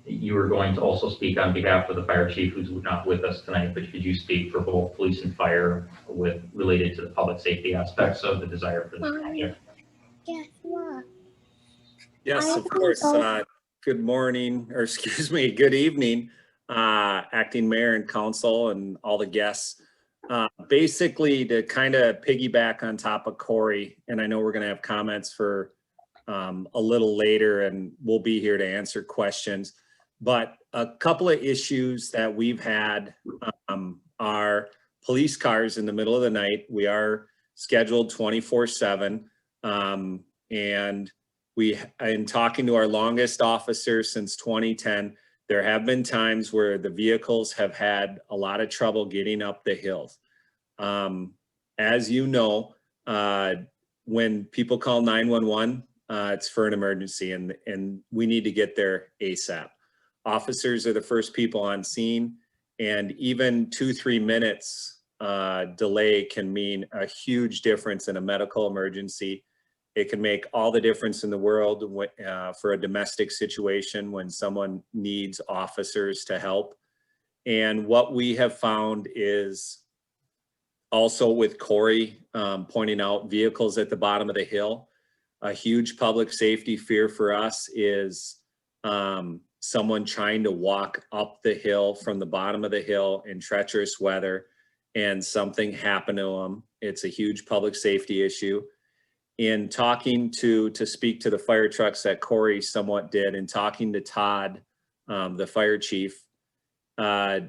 you were going to also speak on behalf of the fire chief, who's not with us tonight, but could you speak for both police and fire related to the public safety aspects of the desire for this project? Yes, of course. Good morning, or excuse me, good evening, acting mayor and council and all the guests. Basically, to kind of piggyback on top of Corey, and I know we're going to have comments for a little later, and we'll be here to answer questions. But a couple of issues that we've had are police cars in the middle of the night. We are scheduled 24/7. And in talking to our longest officer since 2010, there have been times where the vehicles have had a lot of trouble getting up the hills. As you know, when people call 911, it's for an emergency, and we need to get there ASAP. Officers are the first people on scene, and even 2-3 minutes delay can mean a huge difference in a medical emergency. It can make all the difference in the world for a domestic situation when someone needs officers to help. And what we have found is also with Corey pointing out vehicles at the bottom of the hill, a huge public safety fear for us is someone trying to walk up the hill from the bottom of the hill in treacherous weather and something happened to them. It's a huge public safety issue. In talking to speak to the fire trucks that Corey somewhat did, and talking to Todd, the fire chief, tire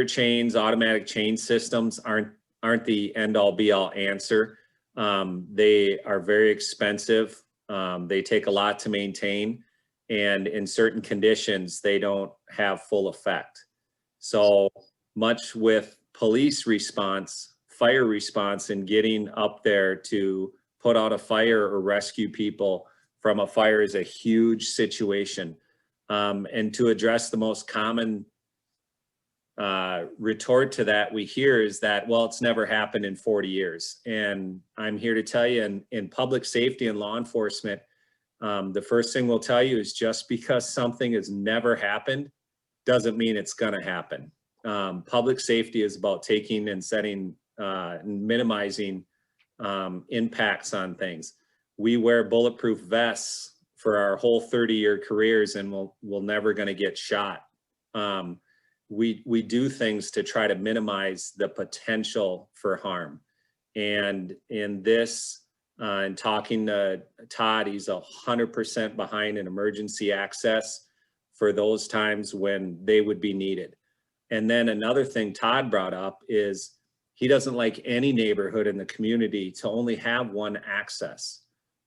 chains, automatic chain systems aren't the end all be all answer. They are very expensive. They take a lot to maintain, and in certain conditions, they don't have full effect. So much with police response, fire response, and getting up there to put out a fire or rescue people from a fire is a huge situation. And to address the most common retort to that we hear is that, well, it's never happened in 40 years. And I'm here to tell you, in public safety and law enforcement, the first thing we'll tell you is just because something has never happened doesn't mean it's going to happen. Public safety is about taking and setting minimizing impacts on things. We wear bulletproof vests for our whole 30-year careers, and we're never going to get shot. We do things to try to minimize the potential for harm. And in this, in talking to Todd, he's 100% behind an emergency access for those times when they would be needed. And then another thing Todd brought up is he doesn't like any neighborhood in the community to only have one access.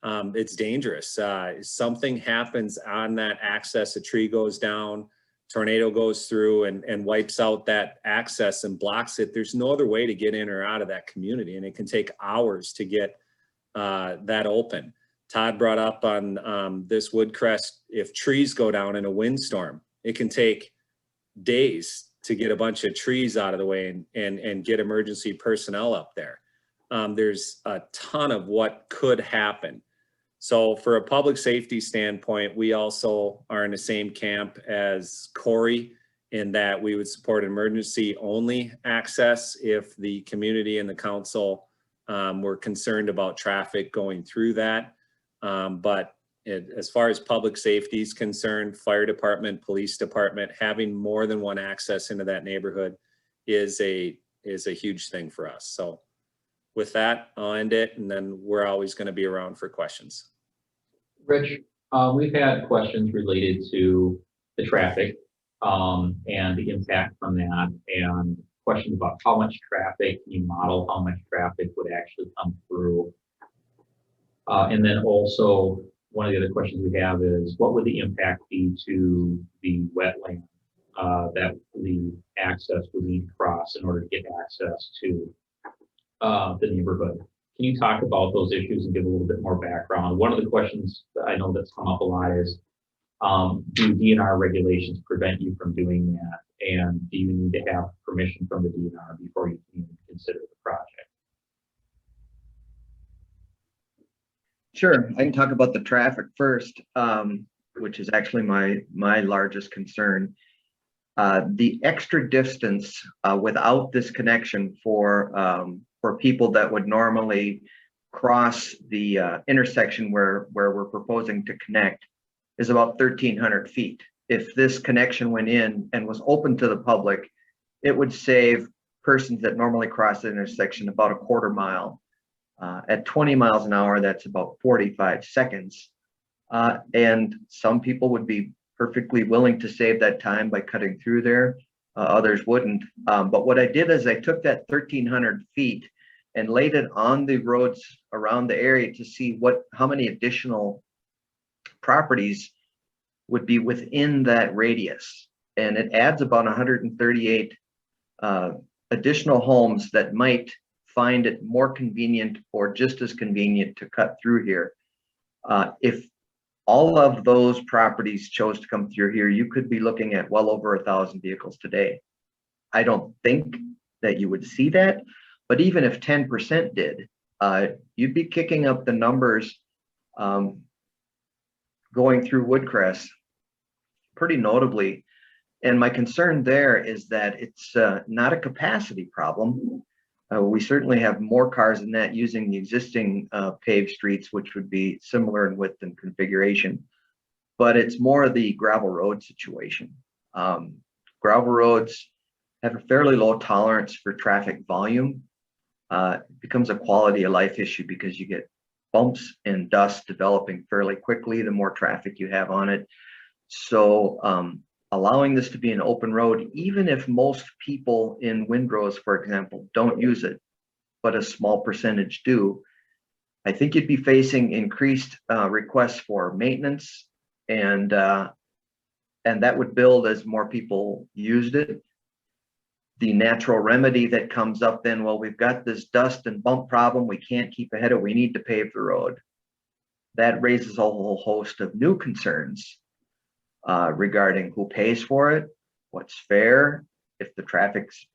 It's dangerous. Something happens on that access, a tree goes down, tornado goes through and wipes out that access and blocks it. There's no other way to get in or out of that community, and it can take hours to get that open. Todd brought up on this Woodcrest, if trees go down in a windstorm, it can take days to get a bunch of trees out of the way and get emergency personnel up there. There's a ton of what could happen. So for a public safety standpoint, we also are in the same camp as Corey in that we would support emergency only access if the community and the council were concerned about traffic going through that. But as far as public safety is concerned, fire department, police department, having more than one access into that neighborhood is a huge thing for us. So with that, I'll end it, and then we're always going to be around for questions. Rich, we've had questions related to the traffic and the impact from that, and questions about how much traffic, you model how much traffic would actually come through. And then also, one of the other questions we have is, what would the impact be to the wetland that the access would need to cross in order to get access to the neighborhood? Can you talk about those issues and give a little bit more background? One of the questions that I know that's come up a lot is, do DNR regulations prevent you from doing that? And do you need to have permission from the DNR before you can even consider the project? Sure, I can talk about the traffic first, which is actually my largest concern. The extra distance without this connection for people that would normally cross the intersection where we're proposing to connect is about 1,300 feet. If this connection went in and was open to the public, it would save persons that normally cross the intersection about a quarter mile. At 20 miles an hour, that's about 45 seconds. And some people would be perfectly willing to save that time by cutting through there. Others wouldn't. But what I did is I took that 1,300 feet and laid it on the roads around the area to see how many additional properties would be within that radius. And it adds about 138 additional homes that might find it more convenient or just as convenient to cut through here. If all of those properties chose to come through here, you could be looking at well over 1,000 vehicles today. I don't think that you would see that, but even if 10% did, you'd be kicking up the numbers going through Woodcrest pretty notably. And my concern there is that it's not a capacity problem. We certainly have more cars than that using the existing paved streets, which would be similar in width and configuration, but it's more the gravel road situation. Gravel roads have a fairly low tolerance for traffic volume. It becomes a quality of life issue because you get bumps and dust developing fairly quickly the more traffic you have on it. So allowing this to be an open road, even if most people in windrows, for example, don't use it, but a small percentage do, I think you'd be facing increased requests for maintenance, and that would build as more people used it. The natural remedy that comes up then, well, we've got this dust and bump problem, we can't keep ahead of it, we need to pave the road. That raises a whole host of new concerns regarding who pays for it, what's fair, if the traffic's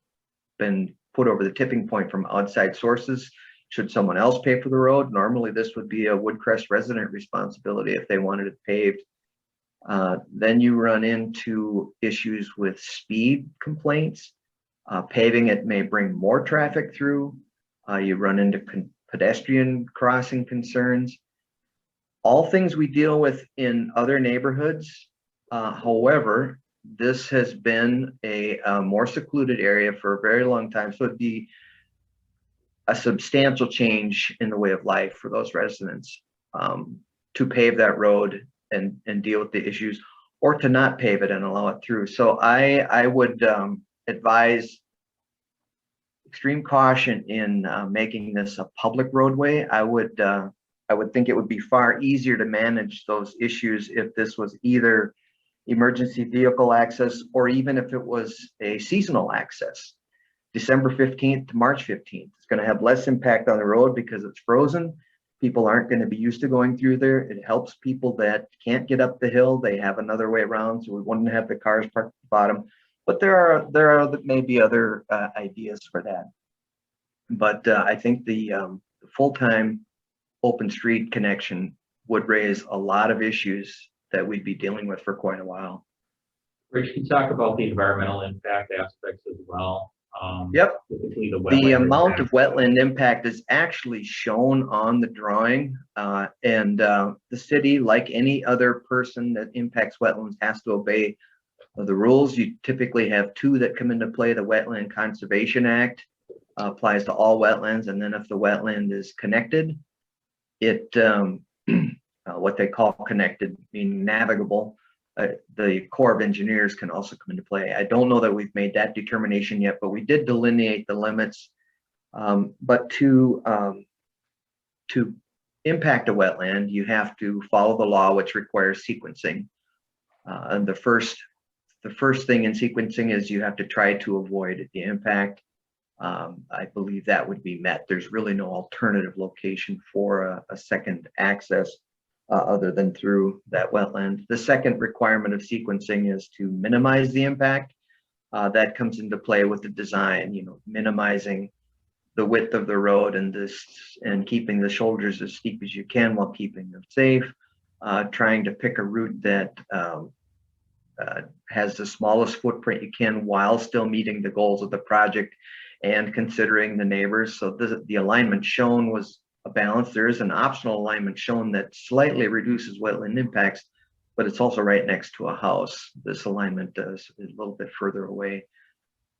been put over the tipping point from outside sources, should someone else pay for the road? Normally this would be a Woodcrest resident responsibility if they wanted it paved. Then you run into issues with speed complaints. Paving it may bring more traffic through. You run into pedestrian crossing concerns. All things we deal with in other neighborhoods. However, this has been a more secluded area for a very long time. So it'd be a substantial change in the way of life for those residents to pave that road and deal with the issues, or to not pave it and allow it through. So I would advise extreme caution in making this a public roadway. I would think it would be far easier to manage those issues if this was either emergency vehicle access, or even if it was a seasonal access, December 15th to March 15th. It's going to have less impact on the road because it's frozen. People aren't going to be used to going through there. It helps people that can't get up the hill. They have another way around, so we wouldn't have the cars parked at the bottom. But there are maybe other ideas for that. But I think the full-time open street connection would raise a lot of issues that we'd be dealing with for quite a while. Rich, can you talk about the environmental impact aspects as well? Yep. Specifically The amount impact. of wetland impact is actually shown on the drawing, and the city, like any other person that impacts wetlands, has to obey the rules. You typically have two that come into play. The Wetland Conservation Act applies to all wetlands, and then if the wetland is connected, it what they call connected, meaning navigable, the Corps of Engineers can also come into play. I don't know that we've made that determination yet, but we did delineate the limits. But to impact a wetland, you have to follow the law, which requires sequencing. And the first thing in sequencing is you have to try to avoid the impact. I believe that would be met. There's really no alternative location for a second access other than through that wetland. The second requirement of sequencing is to minimize the impact. That comes into play with the design, minimizing the width of the road and keeping the shoulders as steep as you can while keeping them safe. Trying to pick a route that has the smallest footprint you can while still meeting the goals of the project and considering the neighbors. So the alignment shown was a balance. There is an optional alignment shown that slightly reduces wetland impacts, but it's also right next to a house. This alignment is a little bit further away.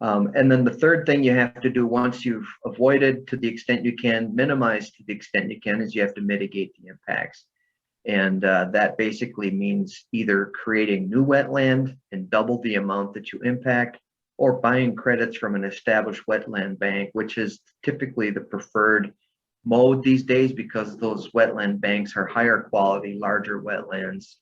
And then the third thing you have to do once you've avoided to the extent you can, minimize to the extent you can, is you have to mitigate the impacts. And that basically means either creating new wetland and double the amount that you impact, or buying credits from an established wetland bank, which is typically the preferred mode these days because those wetland banks are higher quality, larger wetlands,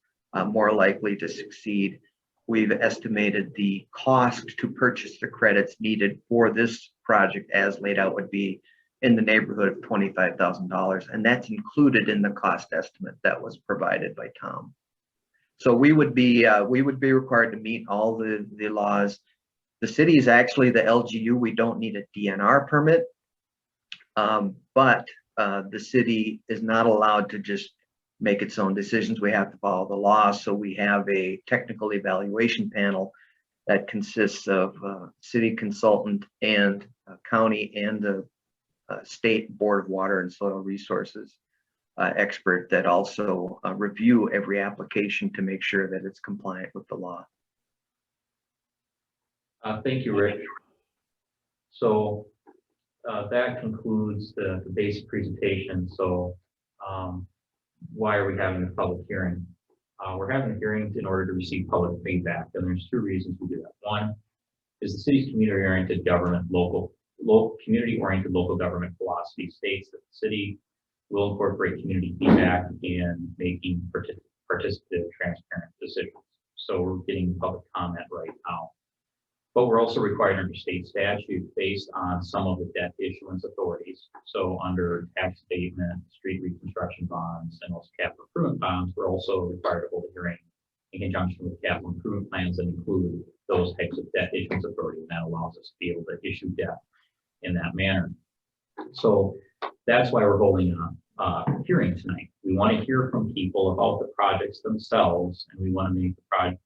more likely to succeed. We've estimated the cost to purchase the credits needed for this project as laid out would be in the neighborhood of $25,000, and that's included in the cost estimate that was provided by Tom. So we would be required to meet all the laws. The city is actually the LGU. We don't need a DNR permit, but the city is not allowed to just make its own decisions. We have to follow the law. So we have a technical evaluation panel that consists of city consultant and county and the State Board of Water and Soil Resources expert that also review every application to make sure that it's compliant with the law. Thank you, Rick. So that concludes the basic presentation. So why are we having a public hearing? We're having a hearing in order to receive public feedback, and there's two reasons we do that. One is the city's community-oriented government, community-oriented local government philosophy states that the city will incorporate community feedback in making participative, transparent decisions. So we're getting public comment right now. But we're also required under state statute based on some of the debt issuance authorities. So under tax abatement, street reconstruction bonds, and also capital improvement bonds, we're also required to hold a hearing in conjunction with capital improvement plans that include those types of debt issuance authority, and that allows us to be able to issue debt in that manner. So that's why we're holding a hearing tonight. We want to hear from people about the projects themselves, and we want to make the project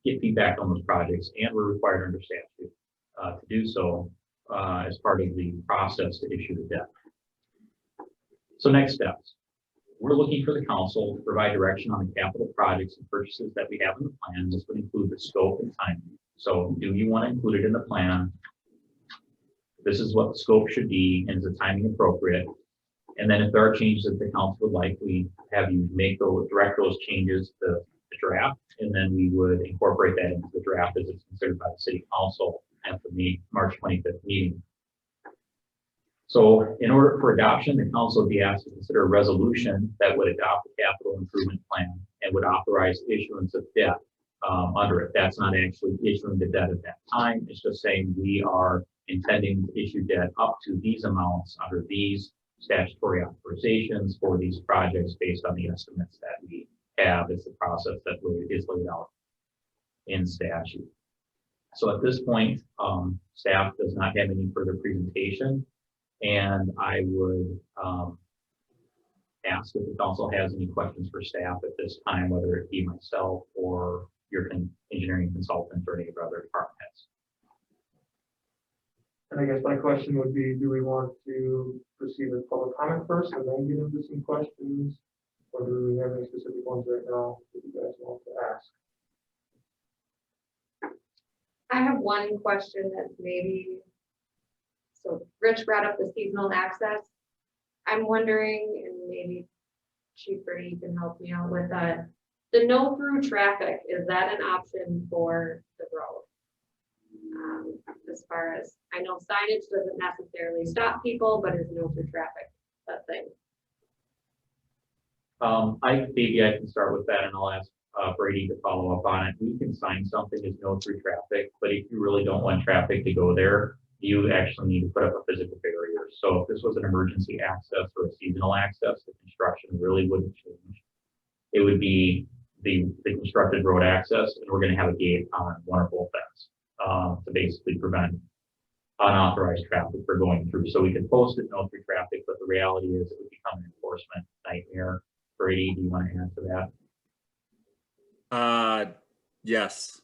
get feedback on those projects, and we're required under statute to do so as part of the process to issue the debt. So next steps. We're looking for the council to provide direction on the capital projects and purchases that we have in the plan. This would include the scope and timing. So do you want to include it in the plan? This is what the scope should be, and is the timing appropriate? And then if there are changes that the council would like, we have you make those, direct those changes to the draft, and then we would incorporate that into the draft as it's considered by the city council at the March 25th meeting. So in order for adoption, the council would be asked to consider a resolution that would adopt the capital improvement plan and would authorize issuance of debt under it. That's not actually issuing the debt at that time. It's just saying we are intending to issue debt up to these amounts under these statutory authorizations for these projects based on the estimates that we have. It's the process that is laid out in statute. So at this point, staff does not have any further presentation, and I would ask if the council has any questions for staff at this time, whether it be myself or your engineering consultant or any of our other department heads. And I guess my question would be, do we want to proceed with public comment first and then get into some questions? Or do we have any specific ones right now that you guys want to ask? I have one question that's maybe, so Rich brought up the seasonal access. I'm wondering, and maybe Chief Brady, you can help me out with that. The no through traffic, is that an option for the road? As far as, I know signage doesn't necessarily stop people, but is no through traffic a thing? Maybe I can start with that, and I'll ask Brady to follow up on it. We can sign something as no through traffic, but if you really don't want traffic to go there, you actually need to put up a physical barrier. So if this was an emergency access or a seasonal access, the construction really wouldn't change. It would be the constructed road access, and we're going to have a gate on one or both ends to basically prevent unauthorized traffic from going through. So we could post it no through traffic, but the reality is it would become an enforcement nightmare. Brady, do you want to add to that? Yes.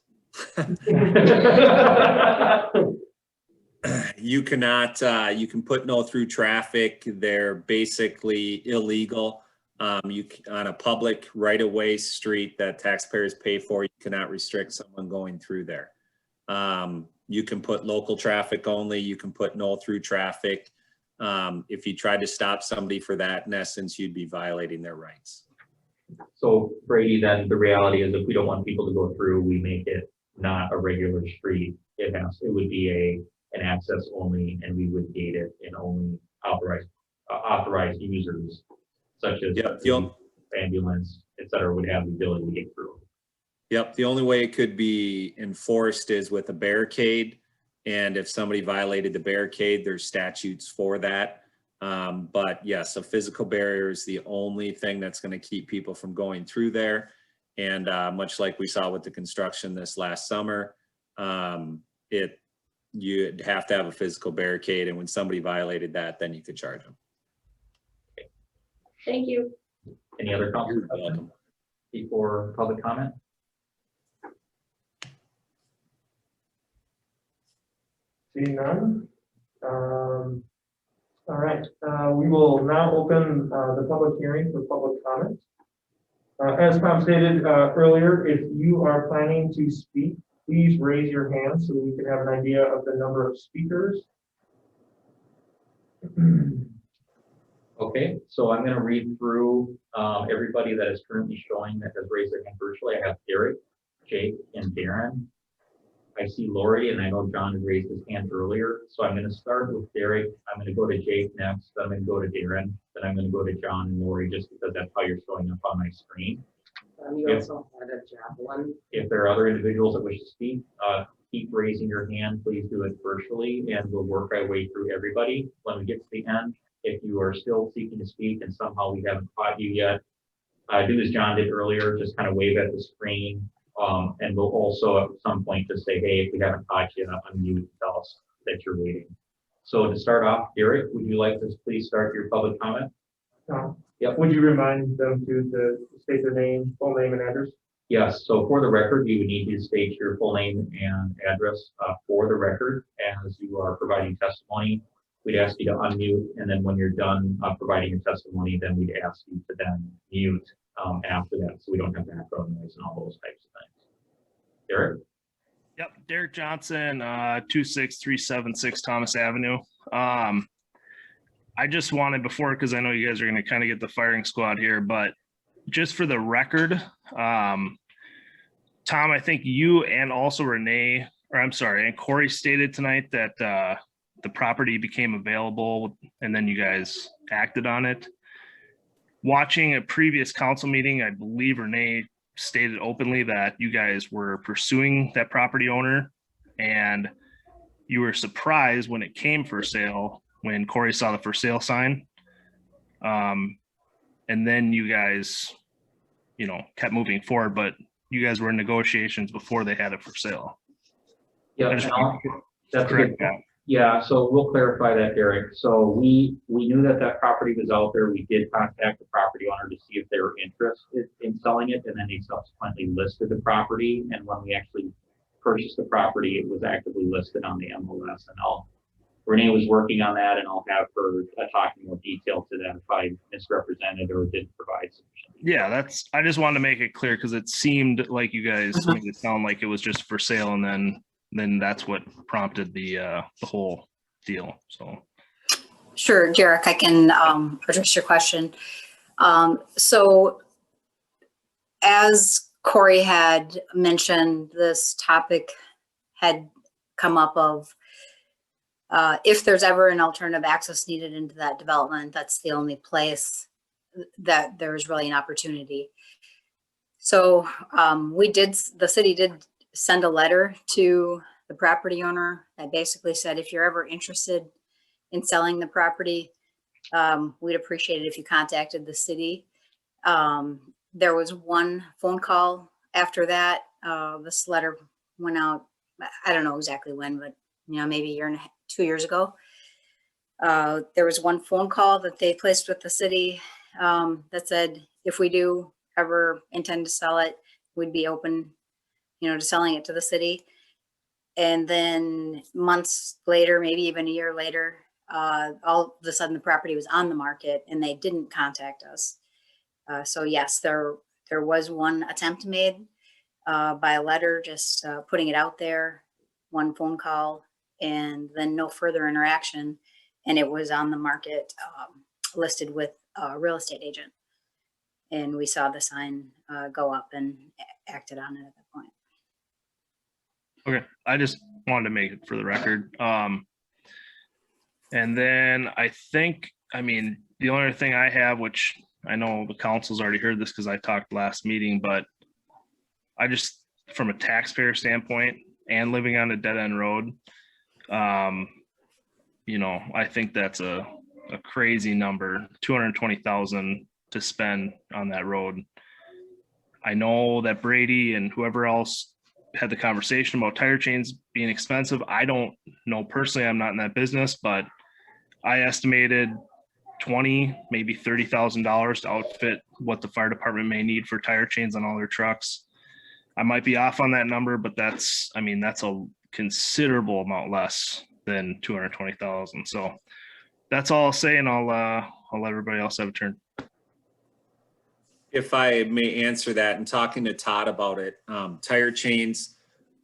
You cannot, you can put no through traffic. They're basically illegal. On a public right-of-way street that taxpayers pay for, you cannot restrict someone going through there. You can put local traffic only, you can put no through traffic. If you tried to stop somebody for that, in essence, you'd be violating their rights. So Brady, then the reality is if we don't want people to go through, we make it not a regular street. It would be an access only, and we would gate it and only authorized users such as Yep, ambulance, et cetera, would have the ability to get through. Yep, the only way it could be enforced is with a barricade. And if somebody violated the barricade, there's statutes for that. But yes, a physical barrier is the only thing that's going to keep people from going through there. And much like we saw with the construction this last summer, you'd have to have a physical barricade. And when somebody violated that, then you could charge them. Thank you. Any other comments You're welcome. before public comment? Seeing none. All right, we will now open the public hearing for public comment. As Tom stated earlier, if you are planning to speak, please raise your hand so we can have an idea of the number of speakers. Okay, so I'm going to read through everybody that is currently showing that has raised their hand virtually. I have Derek, Jake, and Darren. I see Lori, and I know John had raised his hand earlier. So I'm going to start with Derek. I'm going to go to Jake next. Then I'm going to go to Darren. Then I'm going to go to John and Lori, just because that's how you're showing up on my screen. You also had a javelin. If there are other individuals that wish to speak, keep raising your hand. Please do it virtually, and we'll work our way through everybody. When we get to the end, if you are still seeking to speak and somehow we haven't caught you yet, do as John did earlier, just kind of wave at the screen. And we'll also at some point just say, hey, if we haven't caught you, unmute and tell us that you're waiting. So to start off, Derek, would you like to please start your public comment? Yep. Would you remind them to state their name, full name, and address? Yes. So for the record, you would need to state your full name and address for the record as you are providing testimony. We'd ask you to unmute, and then when you're done providing your testimony, then we'd ask you to then mute after that, so we don't have background noise and all those types of things. Derek? Yep, Derek Johnson, 26376 Thomas Avenue. I just wanted before, because I know you guys are going to kind of get the firing squad here, but just for the record, Tom, I think you and also Renee, or I'm sorry, and Corey stated tonight that the property became available and then you guys acted on it. Watching a previous council meeting, I believe Renee stated openly that you guys were pursuing that property owner and you were surprised when it came for sale, when Corey saw the for sale sign. And then you guys, kept moving forward, but you guys were in negotiations before they had it for sale. Yeah, that's correct. Yeah, so we'll clarify that, Derek. So we knew that property was out there. We did contact the property owner to see if they were interested in selling it, and then they subsequently listed the property. And when we actually purchased the property, it was actively listed on the MLS. And Renee was working on that, and I'll have her talk in more detail to that if I misrepresented or didn't provide sufficient. Yeah, I just wanted to make it clear because it seemed like you guys made it sound like it was just for sale, and then that's what prompted the whole deal. So Sure, Derek, I can address your question. So as Corey had mentioned, this topic had come up of if there's ever an alternative access needed into that development, that's the only place that there's really an opportunity. So the city did send a letter to the property owner that basically said, if you're ever interested in selling the property, we'd appreciate it if you contacted the city. There was one phone call after that. This letter went out, I don't know exactly when, but maybe a year and 2 years ago. There was one phone call that they placed with the city that said, if we do ever intend to sell it, we'd be open to selling it to the city. And then months later, maybe even a year later, all of a sudden the property was on the market and they didn't contact us. So yes, there was one attempt made by a letter, just putting it out there. one phone call, and then no further interaction. And it was on the market, listed with a real estate agent. And we saw the sign go up and acted on it at that point. Okay, I just wanted to make it for the record. And then I think, I mean, the only other thing I have, which I know the council's already heard this because I talked last meeting, but I just, from a taxpayer standpoint and living on a dead end road, you know, I think that's a crazy number, 220,000 to spend on that road. I know that Brady and whoever else had the conversation about tire chains being expensive. I don't know personally, I'm not in that business, but I estimated $20,000, maybe $30,000 to outfit what the fire department may need for tire chains on all their trucks. I might be off on that number, but that's, I mean, that's a considerable amount less than 220,000. So that's all I'll say, and I'll let everybody else have a turn. If I may answer that, and talking to Todd about it, tire chains,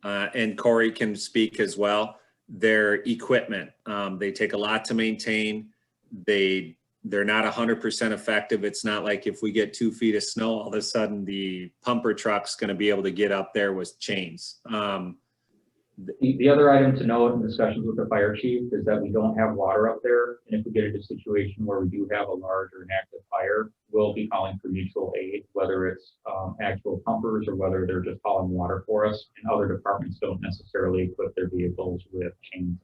and Corey can speak as well, their equipment, they take a lot to maintain. They're not 100% effective. It's not like if we get 2 feet of snow, all of a sudden the pumper truck's going to be able to get up there with chains. The other item to note in discussions with the fire chief is that we don't have water up there. And if we get into a situation where we do have a large or an active fire, we'll be calling for mutual aid, whether it's actual pumpers or whether they're just hauling water for us. And other departments don't necessarily equip their vehicles with chains,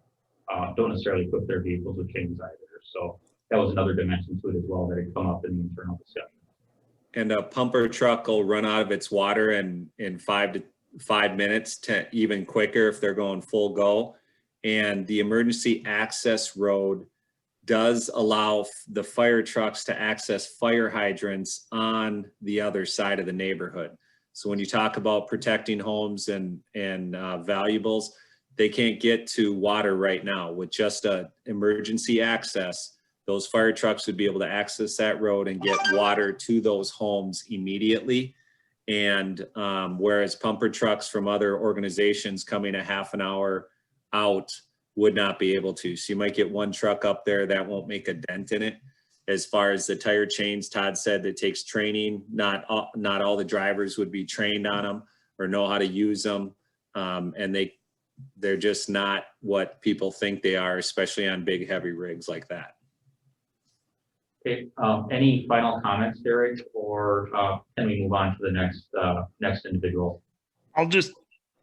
either. So that was another dimension to it as well that had come up in the internal discussion. And a pumper truck will run out of its water in 5 minutes to even quicker if they're going full go. And the emergency access road does allow the fire trucks to access fire hydrants on the other side of the neighborhood. So when you talk about protecting homes and valuables, they can't get to water right now. With just a emergency access, those fire trucks would be able to access that road and get water to those homes immediately. And whereas pumper trucks from other organizations coming a half an hour out would not be able to. So you might get one truck up there that won't make a dent in it. As far as the tire chains, Todd said it takes training. Not all the drivers would be trained on them or know how to use them. And they're just not what people think they are, especially on big heavy rigs like that. Okay, any final comments, Derek, or can we move on to the next individual? I'll just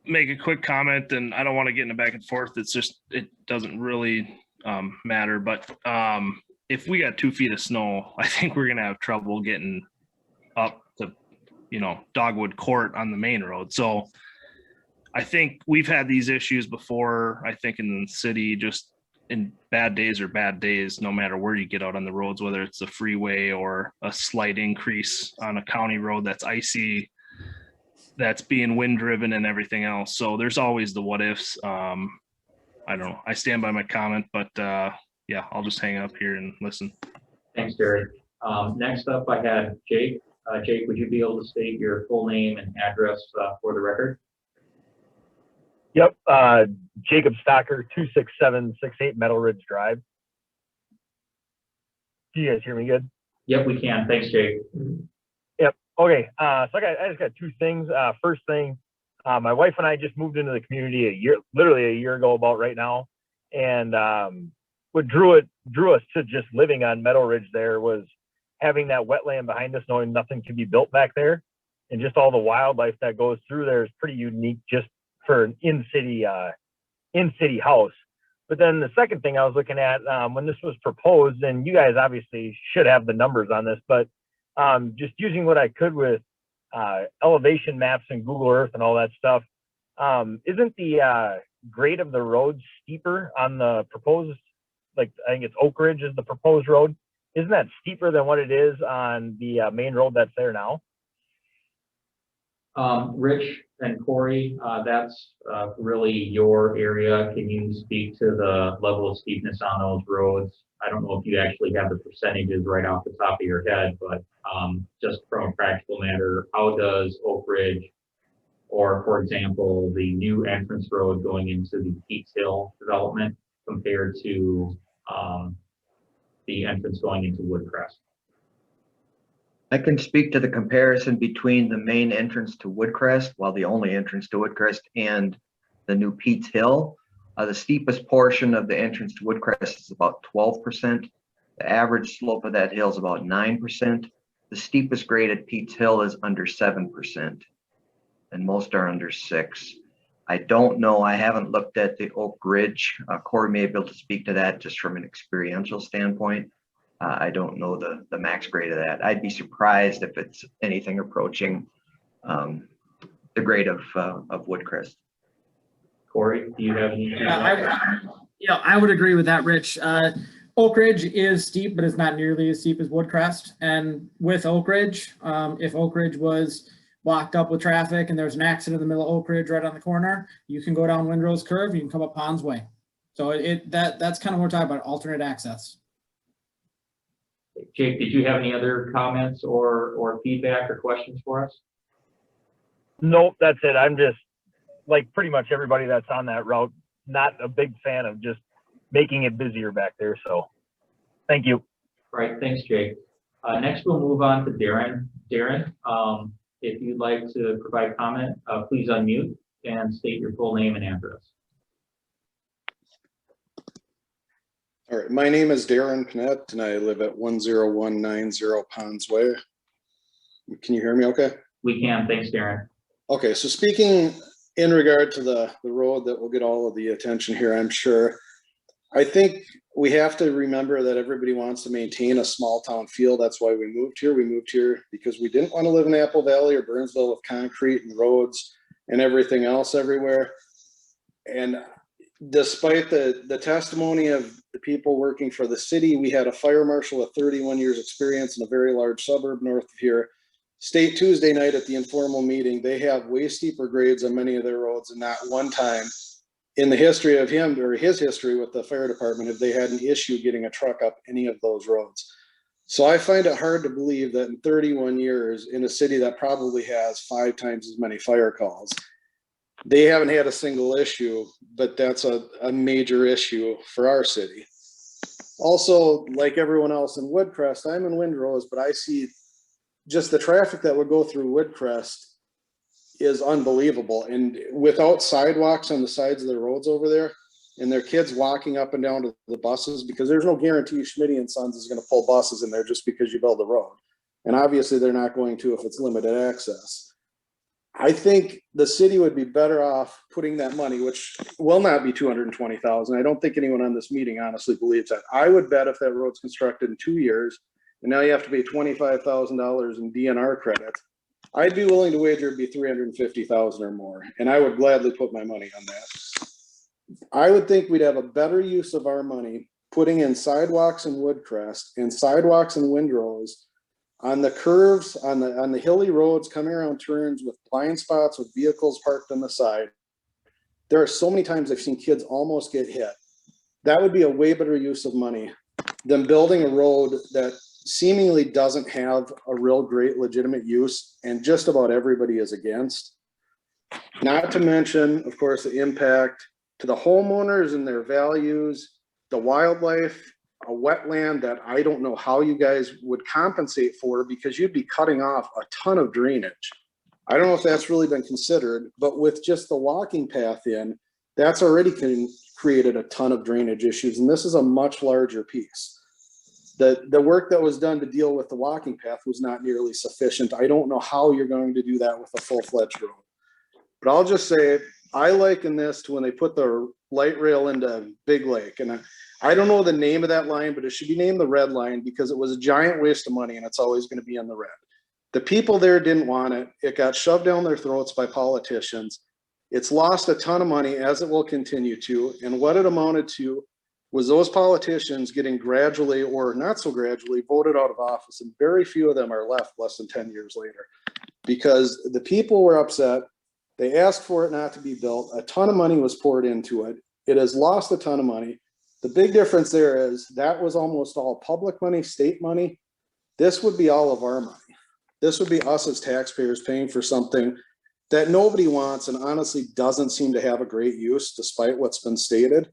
make a quick comment, and I don't want to get in a back and forth. It's just, it doesn't really matter. But if we got 2 feet of snow, I think we're going to have trouble getting up to, Dogwood Court on the main road. So I think we've had these issues before, I think in the city, just in bad days or bad days, no matter where you get out on the roads, whether it's a freeway or a slight increase on a county road that's icy, that's being wind driven and everything else. So there's always the what ifs. I don't know. I stand by my comment, but yeah, I'll just hang up here and listen. Thanks, Derek. Next up, I had Jake. Jake, would you be able to state your full name and address for the record? Yep, Jacob Stocker, 26768 Meadow Ridge Drive. Do you guys hear me good? Yep, we can. Thanks, Jake. Yep. Okay. So I just got two things. First thing, my wife and I just moved into the community literally a year ago, about right now, and what drew us to just living on Meadow Ridge there was having that wetland behind us, knowing nothing can be built back there, and just all the wildlife that goes through there is pretty unique, just for an in-city house. But then the second thing I was looking at when this was proposed, and you guys obviously should have the numbers on this, but just using what I could with elevation maps and Google Earth and all that stuff, isn't the grade of the road steeper on the proposed, like I think it's Oak Ridge is the proposed road? Isn't that steeper than what it is on the main road that's there now? Rich and Corey, that's really your area. Can you speak to the level of steepness on those roads? I don't know if you actually have the percentages right off the top of your head, but just from a practical matter, how does Oak Ridge Or for example, the new entrance road going into the Pete's Hill development compared to the entrance going into Woodcrest. I can speak to the comparison between the main entrance to Woodcrest, well, the only entrance to Woodcrest, and the new Pete's Hill. The steepest portion of the entrance to Woodcrest is about 12%. The average slope of that hill is about 9%. The steepest grade at Pete's Hill is under 7%, and most are under 6%. I don't know, I haven't looked at the Oak Ridge. Corey may be able to speak to that just from an experiential standpoint. I don't know the max grade of that. I'd be surprised if it's anything approaching the grade of Woodcrest. Corey, do you have any? I would agree with that, Rich. Oak Ridge is steep, but it's not nearly as steep as Woodcrest. And with Oak Ridge, if Oak Ridge was blocked up with traffic and there's an accident in the middle of Oak Ridge right on the corner, you can go down Windrose Curve, you can come up Ponds Way. So that's kind of what we're talking about, alternate access. Jake, did you have any other comments or feedback or questions for us? Nope, that's it. I'm just like pretty much everybody that's on that route, not a big fan of just making it busier back there. So thank you. All right, thanks, Jake. Next, we'll move on to Darren. Darren, if you'd like to provide comment, please unmute and state your full name and address. All right, my name is Darren Panett and I live at 10190 Ponds Way. Can you hear me okay? We can, thanks, Darren. Okay, so speaking in regard to the road that will get all of the attention here, I'm sure. I think we have to remember that everybody wants to maintain a small town feel. That's why we moved here. We moved here because we didn't want to live in Apple Valley or Burnsville with concrete and roads and everything else everywhere. And despite the testimony of the people working for the city, we had a fire marshal with 31 years experience in a very large suburb north of here. State Tuesday night at the informal meeting, they have way steeper grades on many of their roads, and not one time in the history of him or his history with the fire department have they had an issue getting a truck up any of those roads. So I find it hard to believe that in 31 years in a city that probably has 5 times as many fire calls, they haven't had a single issue, but that's a major issue for our city. Also, like everyone else in Woodcrest, I'm in Windrose, but I see just the traffic that would go through Woodcrest is unbelievable. And without sidewalks on the sides of the roads over there, and their kids walking up and down to the buses, because there's no guarantee Schmitty and Sons is going to pull buses in there just because you build a road. And obviously they're not going to if it's limited access. I think the city would be better off putting that money, which will not be $220,000. I don't think anyone on this meeting honestly believes that. I would bet if that road's constructed in 2 years, and now you have to pay $25,000 in DNR credits, I'd be willing to wager it'd be $350,000 or more, and I would gladly put my money on that. I would think we'd have a better use of our money putting in sidewalks in Woodcrest and sidewalks in Windrose on the curves, on the hilly roads coming around turns with blind spots with vehicles parked on the side. There are so many times I've seen kids almost get hit. That would be a way better use of money than building a road that seemingly doesn't have a real great legitimate use and just about everybody is against. Not to mention, of course, the impact to the homeowners and their values, the wildlife, a wetland that I don't know how you guys would compensate for because you'd be cutting off a ton of drainage. I don't know if that's really been considered, but with just the walking path in, that's already created a ton of drainage issues. And this is a much larger piece. The work that was done to deal with the walking path was not nearly sufficient. I don't know how you're going to do that with a full-fledged road. But I'll just say, I liken this to when they put the light rail into Big Lake. And I don't know the name of that line, but it should be named the red line because it was a giant waste of money and it's always going to be in the red. The people there didn't want it. It got shoved down their throats by politicians. It's lost a ton of money, as it will continue to. And what it amounted to was those politicians getting gradually or not so gradually voted out of office. And very few of them are left less than 10 years later because the people were upset. They asked for it not to be built. A ton of money was poured into it. It has lost a ton of money. The big difference there is that was almost all public money, state money. This would be all of our money. This would be us as taxpayers paying for something that nobody wants and honestly doesn't seem to have a great use despite what's been stated.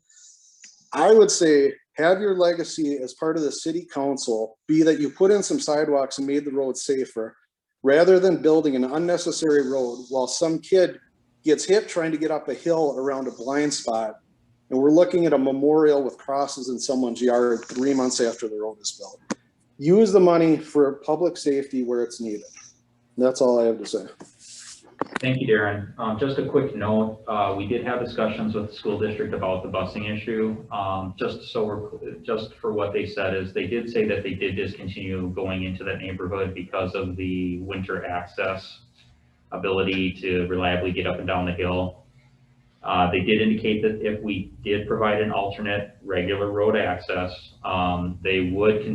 I would say have your legacy as part of the city council be that you put in some sidewalks and made the road safer rather than building an unnecessary road while some kid gets hit trying to get up a hill around a blind spot. And we're looking at a memorial with crosses in someone's yard 3 months after the road is built. Use the money for public safety where it's needed. That's all I have to say. Thank you, Darren. Just a quick note, we did have discussions with the school district about the busing issue. Just for what they said is they did say that they did discontinue going into that neighborhood because of the winter access ability to reliably get up and down the hill. They did indicate that if we did provide an alternate regular road access, they would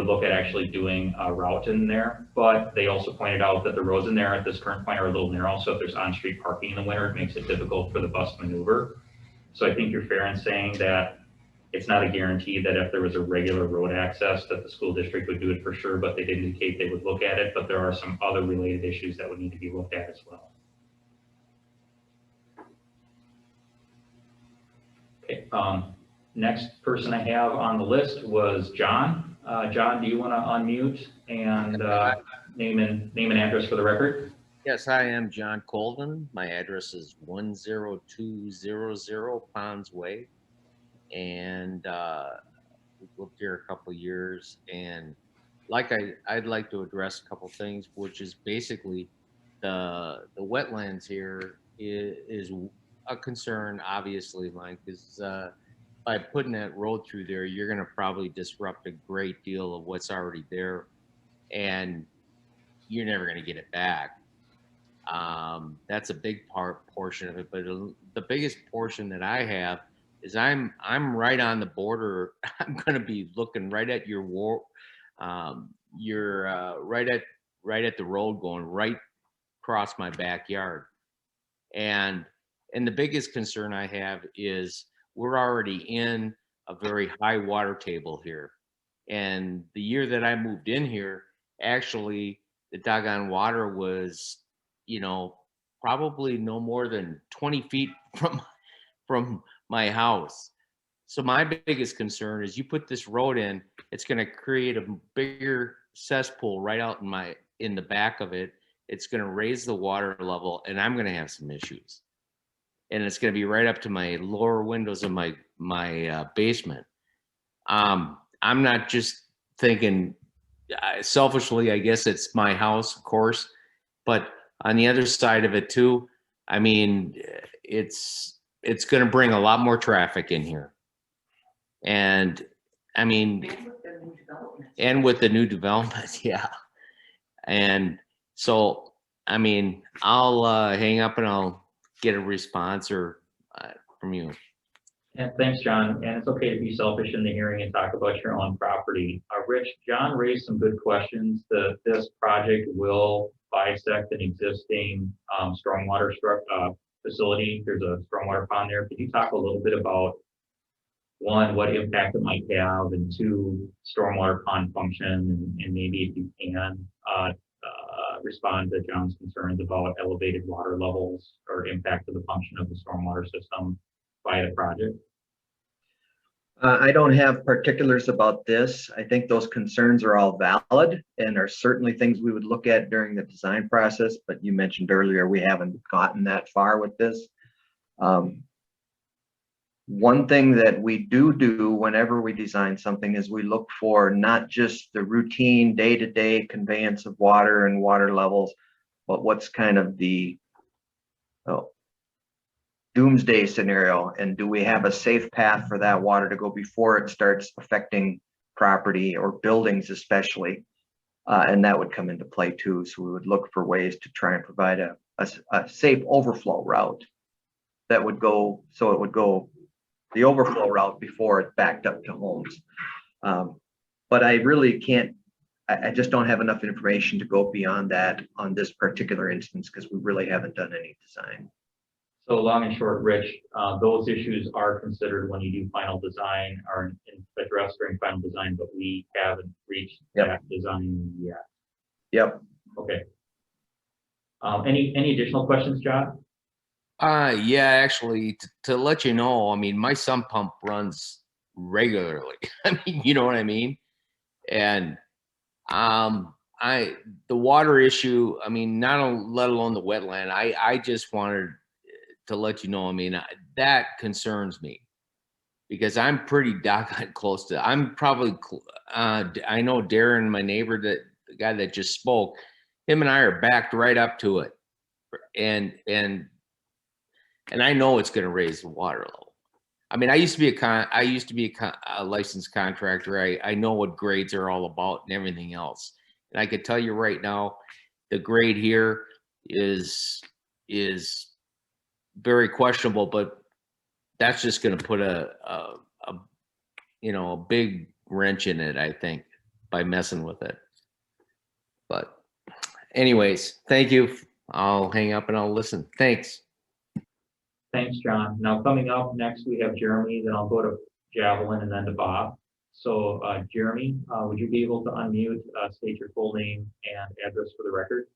look at actually doing a route in there. But they also pointed out that the roads in there at this current point are a little narrow. So if there's on-street parking in the winter, it makes it difficult for the bus to maneuver. So I think you're fair in saying that it's not a guarantee that if there was a regular road access that the school district would do it for sure, but they did indicate they would look at it. But there are some other related issues that would need to be looked at as well. Okay, next person I have on the list was John. John, do you want to unmute and name and address for the record? Yes, I am John Colvin. My address is 10200 Ponds Way. And we've lived here a couple of years. And I'd like to address a couple things, which is basically the wetlands here is a concern, obviously, Mike, because by putting that road through there, you're going to probably disrupt a great deal of what's already there, and you're never going to get it back. That's a big portion of it, but the biggest portion that I have is I'm right on the border. I'm going to be looking right at your right at the road going right across my backyard, and the biggest concern I have is we're already in a very high water table here. And the year that I moved in here, actually the doggone water was, probably no more than 20 feet from my house. So my biggest concern is you put this road in, it's going to create a bigger cesspool right out in the back of it. It's going to raise the water level, and I'm going to have some issues. And it's going to be right up to my lower windows of my basement. I'm not just thinking selfishly, I guess it's my house, of course, but on the other side of it too, I mean, it's going to bring a lot more traffic in here. And I mean, and with the new development, yeah. And so, I mean, I'll hang up and I'll get a response from you. And thanks, John. And it's okay to be selfish in the hearing and talk about your own property. Rich, John raised some good questions. This project will bisect an existing stormwater facility. There's a stormwater pond there. Could you talk a little bit about, one, what impact it might have, and two, stormwater pond function, and maybe if you can respond to John's concerns about elevated water levels or impact to the function of the stormwater system by the project? I don't have particulars about this. I think those concerns are all valid and are certainly things we would look at during the design process, but you mentioned earlier we haven't gotten that far with this. One thing that we do whenever we design something is we look for not just the routine day-to-day conveyance of water and water levels, but what's kind of the doomsday scenario, and do we have a safe path for that water to go before it starts affecting property or buildings especially, and that would come into play too. So we would look for ways to try and provide a safe overflow route that would go, so it would go the overflow route before it backed up to homes. But I really can't, I just don't have enough information to go beyond that on this particular instance because we really haven't done any design. So long and short, Rich, those issues are considered when you do final design, are addressed during final design, but we haven't reached that design yet. Yep. Okay. Any additional questions, John? Yeah, actually, to let you know, I mean, my sump pump runs regularly. I mean, you know what I mean? And the water issue, I mean, let alone the wetland, I just wanted to let you know, I mean, that concerns me because I'm pretty doggone close to, I'm probably, I know Darren, my neighbor, the guy that just spoke, him and I are backed right up to it. And I know it's going to raise the water level. I mean, I used to be a licensed contractor. I know what grades are all about and everything else. And I could tell you right now, the grade here is very questionable, but that's just going to put a big wrench in it, I think, by messing with it. But anyways, thank you. I'll hang up and I'll listen. Thanks. Thanks, John. Now coming up next, we have Jeremy, then I'll go to Javelin and then to Bob. So Jeremy, would you be able to unmute, state your full name and address for the record?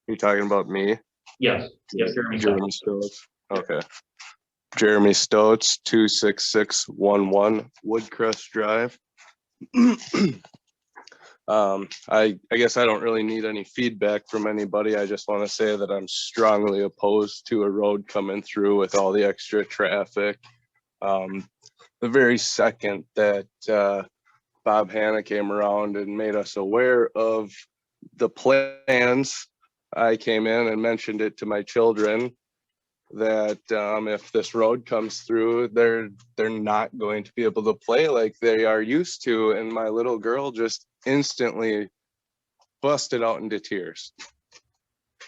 You talking about me? Yes, Jeremy. Jeremy Stotz. Okay. Jeremy Stotz, 26611 Woodcrest Drive. I guess I don't really need any feedback from anybody. I just want to say that I'm strongly opposed to a road coming through with all the extra traffic. The very second that Bob Hanna came around and made us aware of the plans, I came in and mentioned it to my children that if this road comes through, they're not going to be able to play like they are used to. And my little girl just instantly busted out into tears.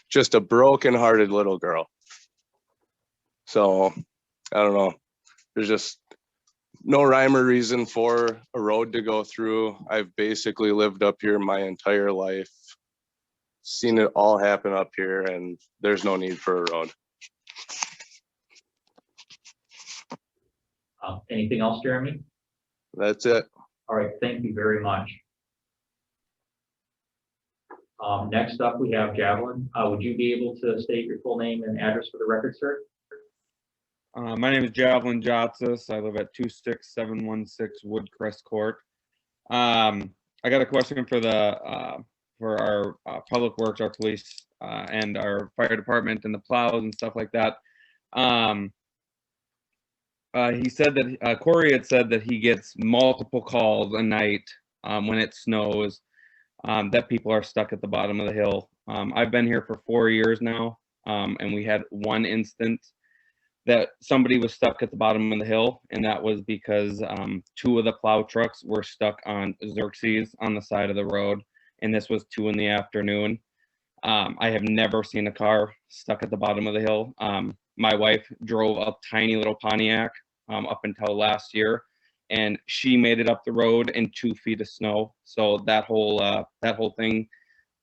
Just a broken-hearted little girl. So I don't know. There's just no rhyme or reason for a road to go through. I've basically lived up here my entire life, seen it all happen up here, and there's no need for a road. Anything else, Jeremy? That's it. All right, thank you very much. Next up, we have Javelin. Would you be able to state your full name and address for the record, sir? My name is Javelin Jotsis. I live at 26716 Woodcrest Court. I got a question for our public works, our police, and our fire department and the plows and stuff like that. He said that Corey had said that he gets multiple calls a night when it snows, that people are stuck at the bottom of the hill. I've been here for 4 years now, and we had one instance that somebody was stuck at the bottom of the hill, and that was because 2 of the plow trucks were stuck on Xerxes on the side of the road, and this was 2 in the afternoon. I have never seen a car stuck at the bottom of the hill. My wife drove a tiny little Pontiac up until last year, and she made it up the road in 2 feet of snow. So that whole thing,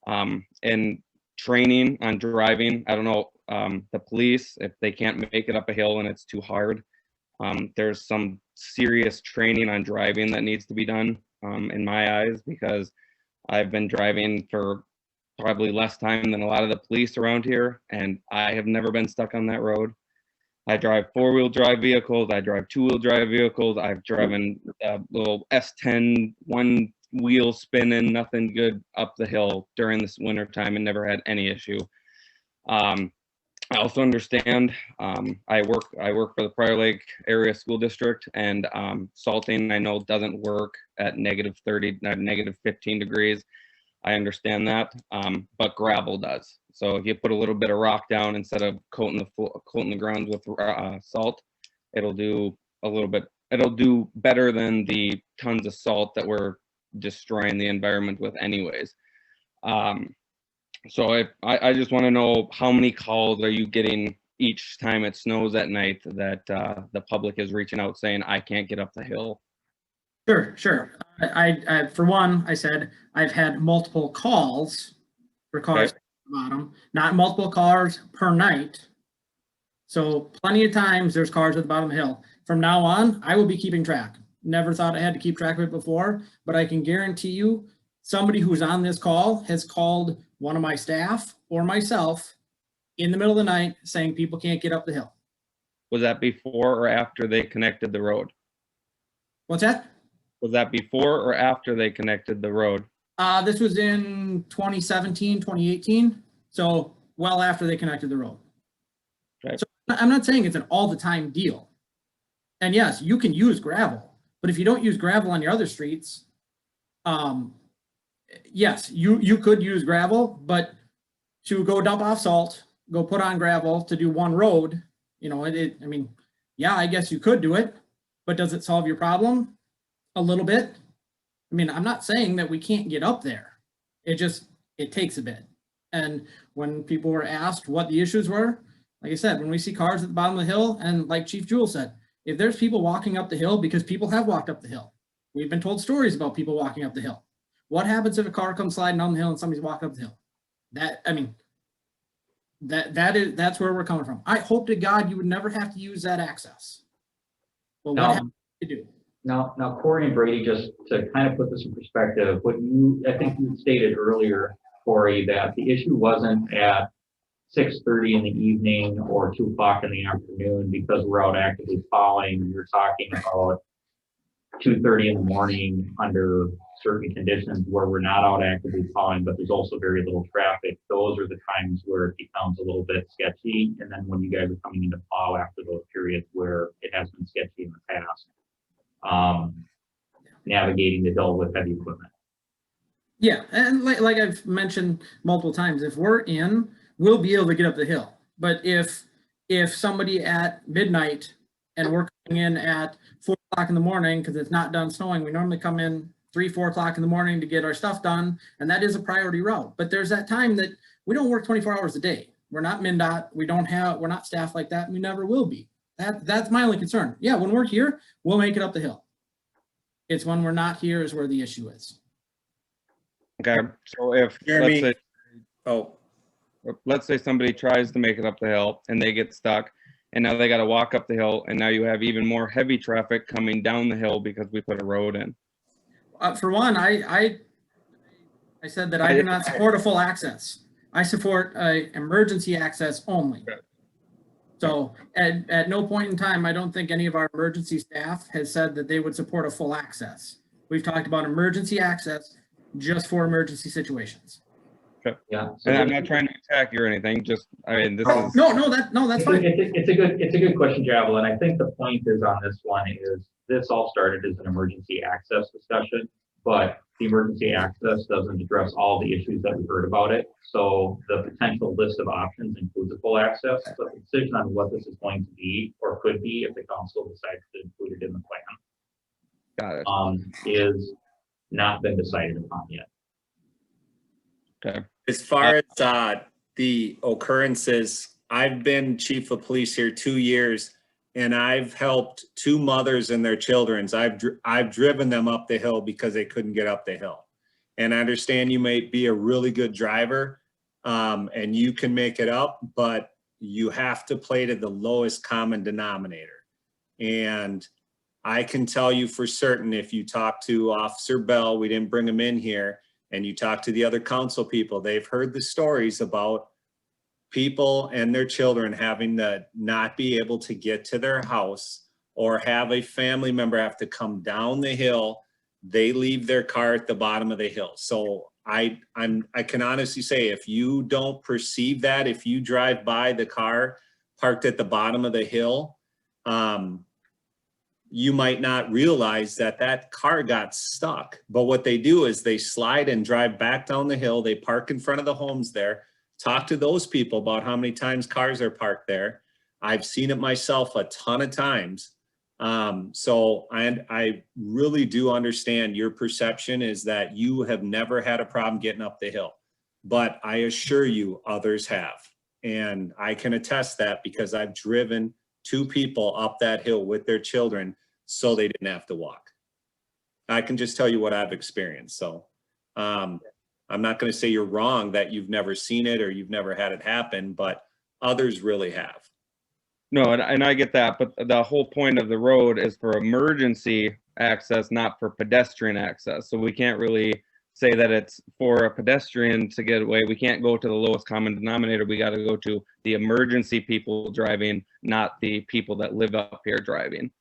and training on driving, I don't know, the police, if they can't make it up a hill and it's too hard, there's some serious training on driving that needs to be done, in my eyes, because I've been driving for probably less time than a lot of the police around here, and I have never been stuck on that road. I drive 4-wheel drive vehicles. I drive 2-wheel drive vehicles. I've driven a little S10 one wheel spinning, nothing good up the hill during this winter time, and never had any issue. I also understand, I work for the Prior Lake Area School District, and salting I know doesn't work at -30, -15 degrees. I understand that, but gravel does. So if you put a little bit of rock down instead of coating the grounds with salt, it'll do a little bit. It'll do better than the tons of salt that we're destroying the environment with, anyways. So I just want to know, how many calls are you getting each time it snows at night that the public is reaching out saying, I can't get up the hill? Sure. I for one, I said I've had multiple calls for cars at the bottom, not multiple cars per night. So plenty of times there's cars at the bottom of the hill. From now on, I will be keeping track. Never thought I had to keep track of it before, but I can guarantee you, somebody who's on this call has called one of my staff or myself in the middle of the night saying people can't get up the hill. Was that before or after they connected the road? What's that? Was that before or after they connected the road? This was in 2017, 2018. So well after they connected the road. Okay. So I'm not saying it's an all the time deal. And yes, you can use gravel, but if you don't use gravel on your other streets, yes, you could use gravel, but to go dump off salt, go put on gravel to do one road, you know, I mean, yeah, I guess you could do it, but does it solve your problem? A little bit. I mean, I'm not saying that we can't get up there. It takes a bit. And when people were asked what the issues were, like I said, when we see cars at the bottom of the hill, and like Chief Jewell said, if there's people walking up the hill, because people have walked up the hill, we've been told stories about people walking up the hill. What happens if a car comes sliding down the hill and somebody's walking up the hill? That's where we're coming from. I hope to God you would never have to use that access. But what happens to do? Now, Corey and Brady, just to kind of put this in perspective, I think you stated earlier, Corey, that the issue wasn't at 6:30 in the evening or 2 o'clock in the afternoon because we're out actively plowing. You're talking about 2:30 in the morning under certain conditions where we're not out actively plowing, but there's also very little traffic. Those are the times where it becomes a little bit sketchy. And then when you guys are coming into plow after those periods where it has been sketchy in the past, navigating the hill with heavy equipment. Yeah, and like I've mentioned multiple times, if we're in, we'll be able to get up the hill. But if somebody at midnight and we're coming in at 4 o'clock in the morning because it's not done snowing, we normally come in 3, 4 o'clock in the morning to get our stuff done, and that is a priority route. But there's that time that we don't work 24 hours a day. We're not MnDOT. We're not staffed like that, and we never will be. That's my only concern. Yeah, when we're here, we'll make it up the hill. It's when we're not here is where the issue is. Okay, so if Jeremy, let's say somebody tries to make it up the hill and they get stuck, and now they got to walk up the hill, and now you have even more heavy traffic coming down the hill because we put a road in. For one, I said that I do not support a full access. I support emergency access only. Okay. So at no point in time, I don't think any of our emergency staff has said that they would support a full access. We've talked about emergency access just for emergency situations. Okay. Yeah. So and I'm not trying to attack you or anything. Just, I mean, this is that's fine. It's a good question, Javel. And I think the point is on this one is this all started as an emergency access discussion, but the emergency access doesn't address all the issues that we heard about it. So the potential list of options includes a full access, but the decision on what this is going to be or could be if the council decides to include it in the plan. Got it. Is not been decided upon yet. Okay. As far as the occurrences, I've been chief of police here 2 years, and I've helped 2 mothers and their children. I've driven them up the hill because they couldn't get up the hill. And I understand you may be a really good driver, and you can make it up, but you have to play to the lowest common denominator. And I can tell you for certain, if you talk to Officer Bell, we didn't bring him in here, and you talk to the other council people, they've heard the stories about people and their children having to not be able to get to their house or have a family member have to come down the hill. They leave their car at the bottom of the hill. So I can honestly say, if you don't perceive that, if you drive by the car parked at the bottom of the hill, you might not realize that that car got stuck. But what they do is they slide and drive back down the hill. They park in front of the homes there. Talk to those people about how many times cars are parked there. I've seen it myself a ton of times. So I really do understand your perception is that you have never had a problem getting up the hill, but I assure you others have. And I can attest that because I've driven 2 people up that hill with their children so they didn't have to walk. I can just tell you what I've experienced. So I'm not going to say you're wrong that you've never seen it or you've never had it happen, but others really have. No, and I get that, but the whole point of the road is for emergency access, not for pedestrian access. So we can't really say that it's for a pedestrian to get away. We can't go to the lowest common denominator. We got to go to the emergency people driving, not the people that live up here driving.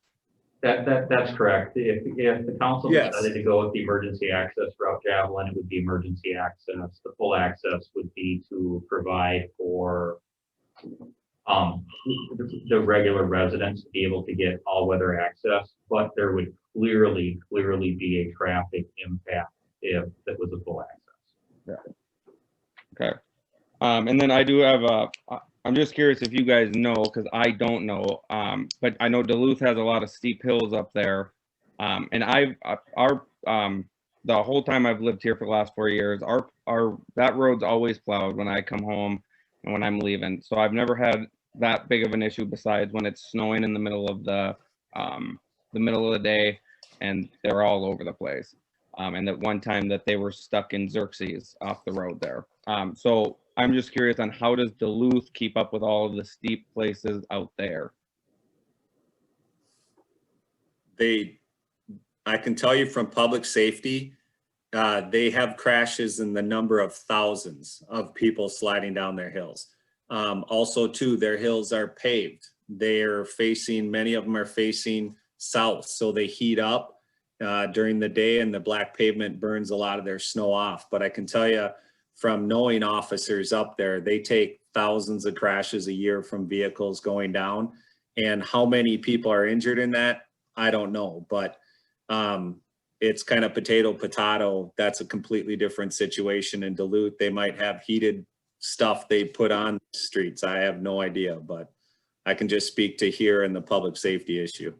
That's correct. If the council Yes. decided to go with the emergency access route, Javelin, it would be emergency access. The full access would be to provide for the regular residents to be able to get all weather access, but there would clearly be a traffic impact if it was a full access. Yeah. Okay. And then I do have I'm just curious if you guys know, because I don't know, but I know Duluth has a lot of steep hills up there. And the whole time I've lived here for the last 4 years, that road's always plowed when I come home and when I'm leaving. So I've never had that big of an issue besides when it's snowing in the middle of the day and they're all over the place. And that one time that they were stuck in Xerxes off the road there. So I'm just curious on how does Duluth keep up with all of the steep places out there? I can tell you from public safety, they have crashes in the number of thousands of people sliding down their hills. Also too, their hills are paved. Many of them are facing south, so they heat up during the day and the black pavement burns a lot of their snow off. But I can tell you from knowing officers up there, they take thousands of crashes a year from vehicles going down. And how many people are injured in that, I don't know. But it's kind of potato. That's a completely different situation in Duluth. They might have heated stuff they put on the streets. I have no idea, but I can just speak to here in the public safety issue.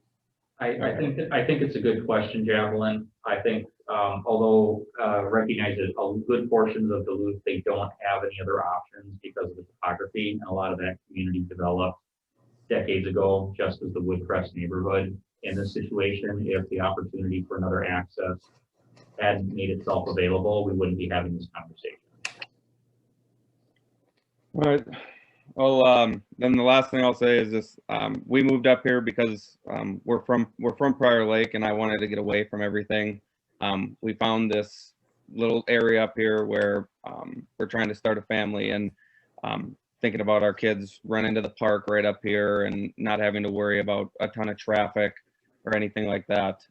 I think it's a good question, Javelin. I think although recognizes a good portions of Duluth, they don't have any other options because of the topography, and a lot of that community developed decades ago, just as the Woodcrest neighborhood. In this situation, if the opportunity for another access hadn't made itself available, we wouldn't be having this conversation. All right. Well, then the last thing I'll say is this: we moved up here because we're from Prior Lake, and I wanted to get away from everything. We found this little area up here where we're trying to start a family, and thinking about our kids running to the park right up here and not having to worry about a ton of traffic or anything like that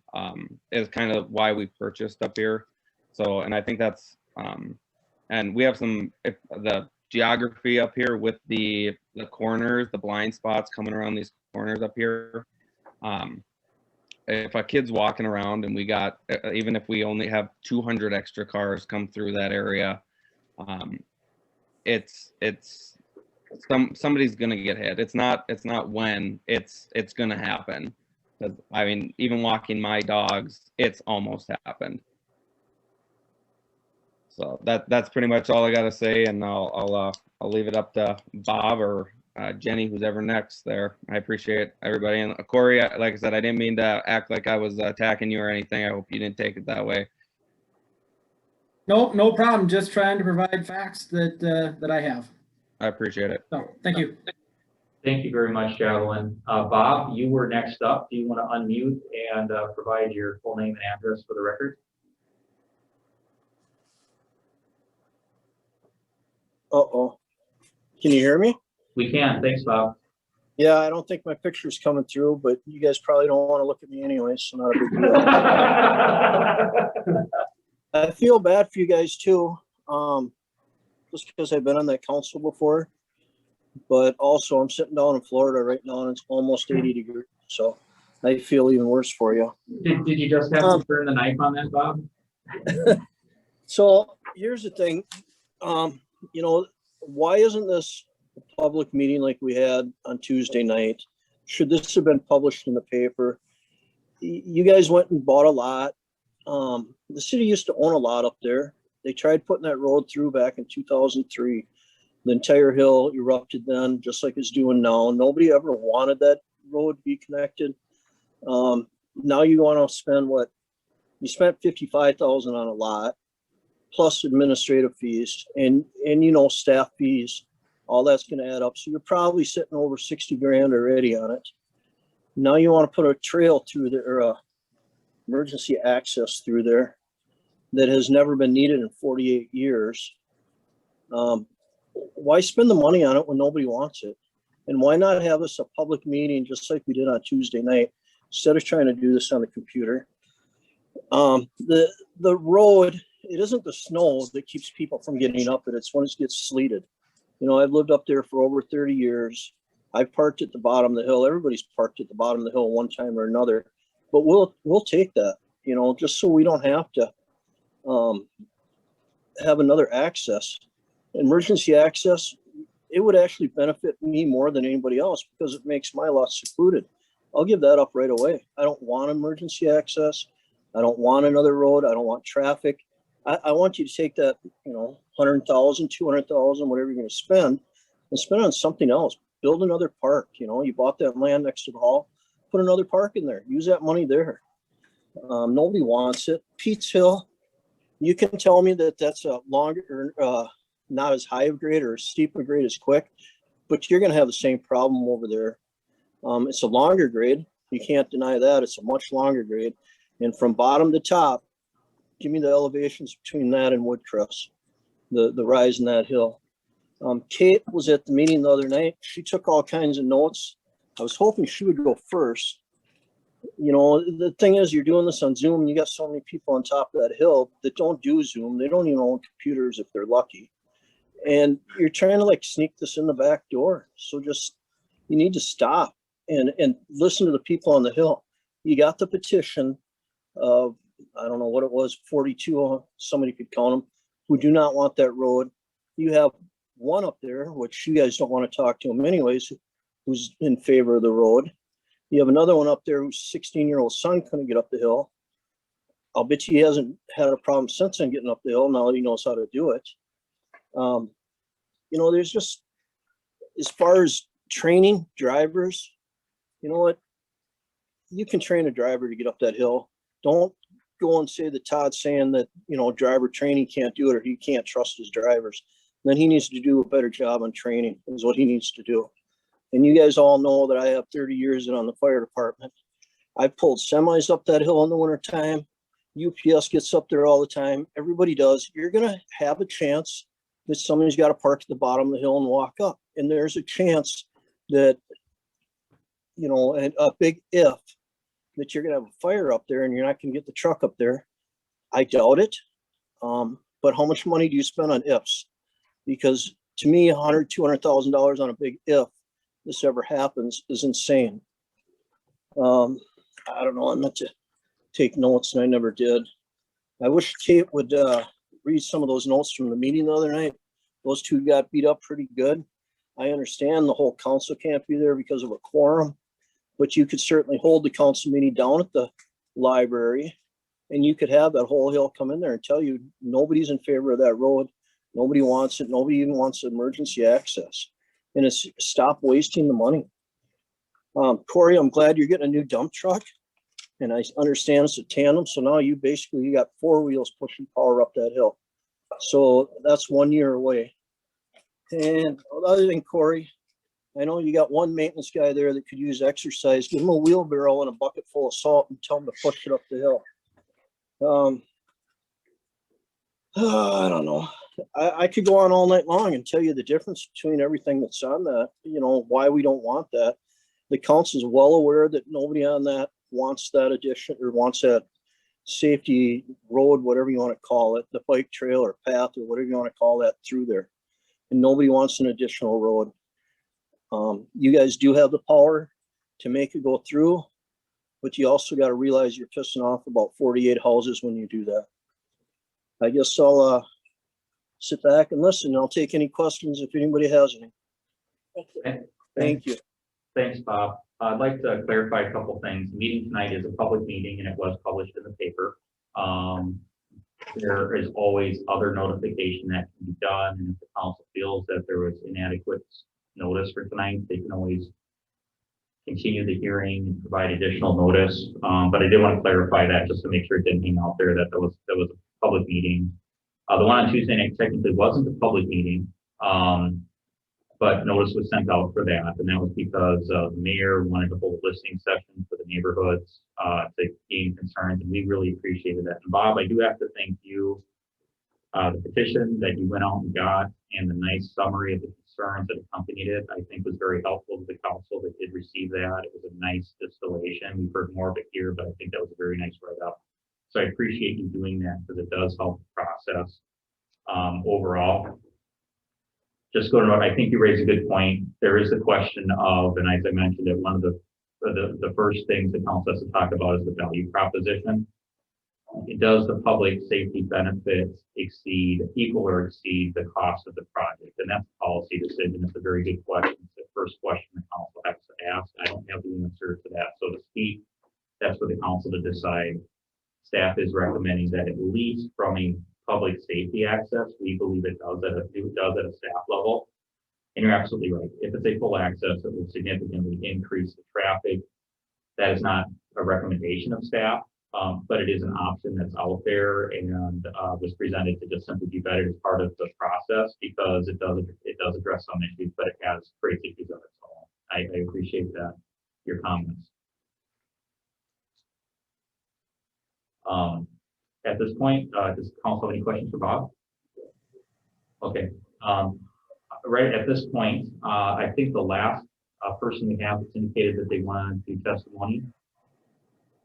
is kind of why we purchased up here. So, and I think that's and we have the geography up here with the corners, the blind spots coming around these corners up here. If a kid's walking around and we got, even if we only have 200 extra cars come through that area, somebody's gonna get hit. It's not when, it's gonna happen. I mean, even walking my dogs, it's almost happened. So that's pretty much all I got to say, and I'll leave it up to Bob or Jenny, who's ever next there. I appreciate everybody. And Corey, like I said, I didn't mean to act like I was attacking you or anything. I hope you didn't take it that way. No problem. Just trying to provide facts that I have. I appreciate it. So thank you. Thank you very much, Javelin. Bob, you were next up. Do you want to unmute and provide your full name and address for the record? Uh-oh. Can you hear me? We can. Thanks, Bob. Yeah, I don't think my picture's coming through, but you guys probably don't want to look at me anyway, so not a big deal. I feel bad for you guys too, just because I've been on that council before, but also I'm sitting down in Florida right now and it's almost 80 degrees, so I feel even worse for you. Did you just have to turn the knife on that, Bob? So here's the thing. You know, why isn't this a public meeting like we had on Tuesday night? Should this have been published in the paper? You guys went and bought a lot. The city used to own a lot up there. They tried putting that road through back in 2003. The entire hill erupted then, just like it's doing now. Nobody ever wanted that road to be connected. Now you want to spend what? You spent $55,000 on a lot, plus administrative fees and you know, staff fees, all that's going to add up. So you're probably sitting over 60 grand already on it. Now you want to put a trail through there, emergency access through there that has never been needed in 48 years. Why spend the money on it when nobody wants it? And why not have us a public meeting just like we did on Tuesday night, instead of trying to do this on the computer? The road, it isn't the snow that keeps people from getting up it. It's when it gets sleeted. You know, I've lived up there for over 30 years. I've parked at the bottom of the hill. Everybody's parked at the bottom of the hill one time or another, but we'll take that, you know, just so we don't have to have another access. Emergency access, it would actually benefit me more than anybody else because it makes my lot secluded. I'll give that up right away. I don't want emergency access. I don't want another road. I don't want traffic. I want you to take that, you know, 100,000, 200,000, whatever you're going to spend, and spend on something else. Build another park. You know, you bought that land next to the hall, put another park in there. Use that money there. Nobody wants it. Pete's Hill, you can tell me that that's a longer, not as high of grade or as steep a grade as Quick, but you're going to have the same problem over there. It's a longer grade. You can't deny that. It's a much longer grade. And from bottom to top, give me the elevations between that and Woodcrest, the rise in that hill. Kate was at the meeting the other night. She took all kinds of notes. I was hoping she would go first. You know, the thing is, you're doing this on Zoom. You got so many people on top of that hill that don't do Zoom. They don't even own computers if they're lucky. And you're trying to like sneak this in the back door. So just, you need to stop and listen to the people on the hill. You got the petition of, I don't know what it was, 42, somebody could count them, who do not want that road. You have one up there, which you guys don't want to talk to him anyways, who's in favor of the road. You have another one up there whose 16-year-old son couldn't get up the hill. I'll bet you he hasn't had a problem since then getting up the hill now that he knows how to do it. You know, there's just, as far as training drivers, you know what? You can train a driver to get up that hill. Don't go and say that Todd's saying that, you know, driver training can't do it or he can't trust his drivers. Then he needs to do a better job on training is what he needs to do. And you guys all know that I have 30 years on the fire department. I've pulled semis up that hill in the wintertime. UPS gets up there all the time. Everybody does. You're going to have a chance that somebody's got to park at the bottom of the hill and walk up. And there's a chance that, you know, and a big if, that you're going to have a fire up there and you're not going to get the truck up there. I doubt it. But how much money do you spend on ifs? Because to me, $100,000, $200,000 on a big if this ever happens is insane. I don't know. I meant to take notes and I never did. I wish Kate would read some of those notes from the meeting the other night. Those two got beat up pretty good. I understand the whole council can't be there because of a quorum, but you could certainly hold the council meeting down at the library and you could have that whole hill come in there and tell you nobody's in favor of that road. Nobody wants it. Nobody even wants emergency access. And it's stop wasting the money. Corey, I'm glad you're getting a new dump truck. And I understand it's a tandem. So now you got 4 wheels pushing power up that hill. So that's 1 year away. And other than Corey, I know you got one maintenance guy there that could use exercise. Give him a wheelbarrow and a bucket full of salt and tell him to push it up the hill. I don't know. I could go on all night long and tell you the difference between everything that's on that, you know, why we don't want that. The council is well aware that nobody on that wants that addition or wants that safety road, whatever you want to call it, the bike trail or path or whatever you want to call that through there. And nobody wants an additional road. You guys do have the power to make it go through, but you also got to realize you're pissing off about 48 houses when you do that. I guess I'll sit back and listen. I'll take any questions if anybody has any. Thank you. Okay. Thank you. Thanks, Bob. I'd like to clarify a couple things. The meeting tonight is a public meeting and it was published in the paper. There is always other notification that can be done. And if the council feels that there was inadequate notice for tonight, they can always continue the hearing and provide additional notice. But I did want to clarify that just to make sure it didn't hang out there that there was a public meeting. The one on Tuesday night technically wasn't a public meeting. But notice was sent out for that, and that was because the mayor wanted to hold listening sessions for the neighborhoods to gain concerns, and we really appreciated that. And Bob, I do have to thank you. The petition that you went out and got and the nice summary of the concerns that accompanied it, I think was very helpful to the council that did receive that. It was a nice distillation. We've heard more of it here, but I think that was a very nice write-up. So I appreciate you doing that because it does help the process overall. Just going on, I think you raised a good point. There is the question of, and as I mentioned, that one of the first things the council has to talk about is the value proposition. Does the public safety benefits equal or exceed the cost of the project? And that's a policy decision. It's a very good question. It's the first question the council has to ask. I don't have the answer to that, so to speak. That's for the council to decide. Staff is recommending that at least from a public safety access, we believe it does at a staff level. And you're absolutely right. If it's a full access, it will significantly increase the traffic. That is not a recommendation of staff, but it is an option that's out there and was presented to just simply be vetted as part of the process because it does address some issues, but it has great issues of its own. I appreciate that, your comments. At this point, does council have any questions for Bob? Okay. Right at this point, I think the last person we have that's indicated that they want to do testimony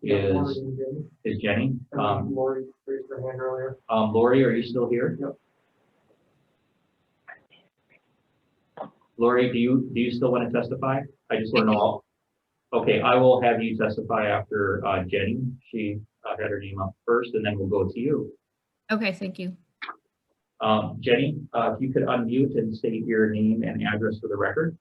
is Jenny. Lori raised her hand earlier. Lori, are you still here? Yep. Lori, do you still want to testify? I just want to know. Okay, I will have you testify after Jenny. She had her name up first, and then we'll go to you. Okay, thank you. Jenny, if you could unmute and state your name and address for the record.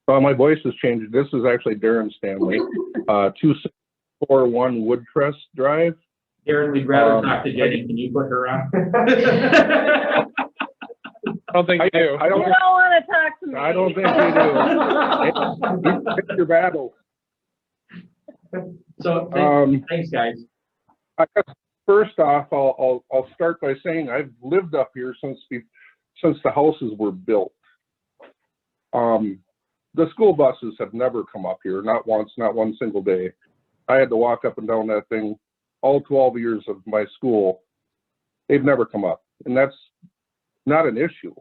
My voice has changed. This is actually Darren Stanley, 2641 Woodcrest Drive. Darren, we'd rather talk to Jenny. Can you put her on? I don't think you do. I don't want to talk to me. I don't think you do. Pick your battle. So thanks, guys. I guess first off, I'll start by saying I've lived up here since the houses were built. The school buses have never come up here, not once, not one single day. I had to walk up and down that thing all 12 years of my school. They've never come up, and that's not an issue.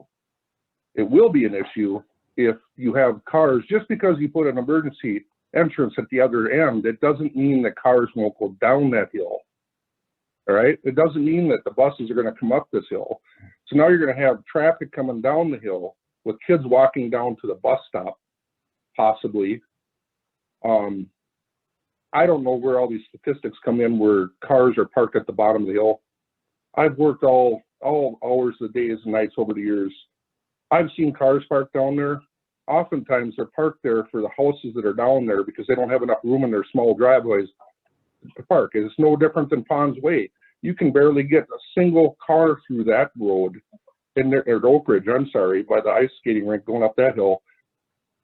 It will be an issue if you have cars. Just because you put an emergency entrance at the other end, it doesn't mean that cars won't go down that hill. All right, it doesn't mean that the buses are going to come up this hill. So now you're going to have traffic coming down the hill with kids walking down to the bus stop, possibly. I don't know where all these statistics come in where cars are parked at the bottom of the hill. I've worked all hours of the days and nights over the years. I've seen cars parked down there. Oftentimes they're parked there for the houses that are down there because they don't have enough room in their small driveways to park. It's no different than Pond's Way. You can barely get a single car through that road in there at Oak Ridge, I'm sorry, by the ice skating rink going up that hill.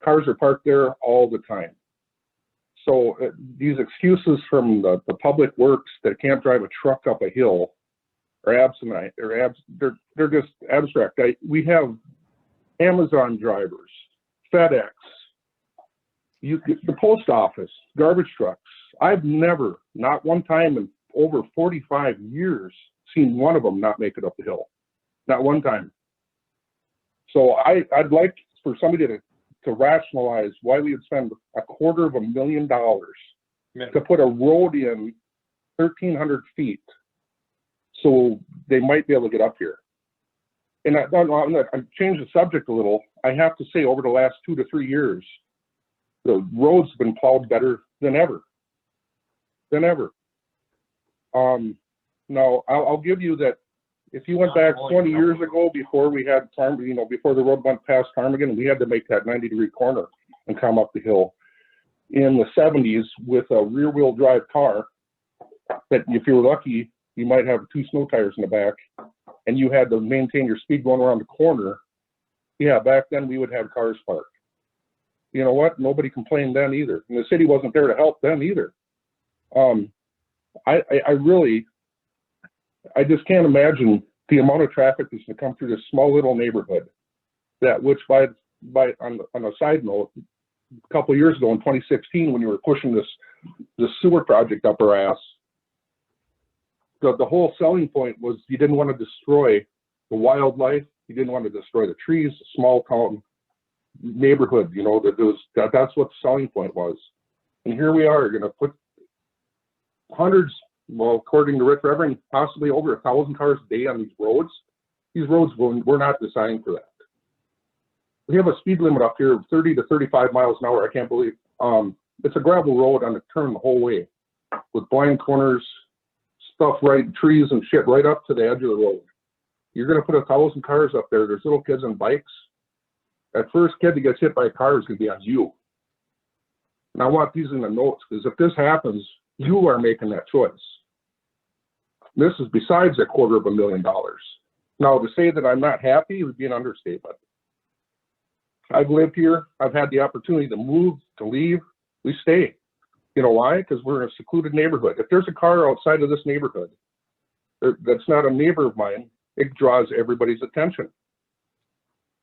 Cars are parked there all the time. So these excuses from the public works that can't drive a truck up a hill are absent. They're just abstract. We have Amazon drivers, FedEx, the post office, garbage trucks. I've never, not one time in over 45 years, seen one of them not make it up the hill. Not one time. So I'd like for somebody to rationalize why we would spend $250,000 to put a road in 1,300 feet so they might be able to get up here. And I've changed the subject a little. I have to say over the last 2 to 3 years, the roads have been plowed better than ever. Now I'll give you that if you went back 20 years ago before we had before the road went past Ptarmigan, we had to make that 90-degree corner and come up the hill. In the 70s with a rear wheel drive car that if you were lucky, you might have 2 snow tires in the back and you had to maintain your speed going around the corner. Yeah, back then we would have cars parked. You know what? Nobody complained then either. And the city wasn't there to help them either. I just can't imagine the amount of traffic that's going to come through this small little neighborhood that, which on a side note, a couple of years ago in 2016, when you were pushing this sewer project up our ass, the whole selling point was you didn't want to destroy the wildlife, you didn't want to destroy the trees, the small town neighborhood, you know, that's what the selling point was. And here we are going to put hundreds, well, according to Rick Reverend, possibly over 1,000 cars a day on these roads. These roads were not designed for that. We have a speed limit up here of 30 to 35 miles an hour. I can't believe it's a gravel road on the turn the whole way with blind corners, stuff right, trees and shit right up to the edge of the road. You're going to put 1,000 cars up there. There's little kids on bikes. That first kid that gets hit by a car is going to be on you. And I want these in the notes, because if this happens, you are making that choice. This is besides that $250,000. Now, to say that I'm not happy would be an understatement. I've lived here. I've had the opportunity to move, to leave. We stay. You know why? Because we're in a secluded neighborhood. If there's a car outside of this neighborhood that's not a neighbor of mine, it draws everybody's attention.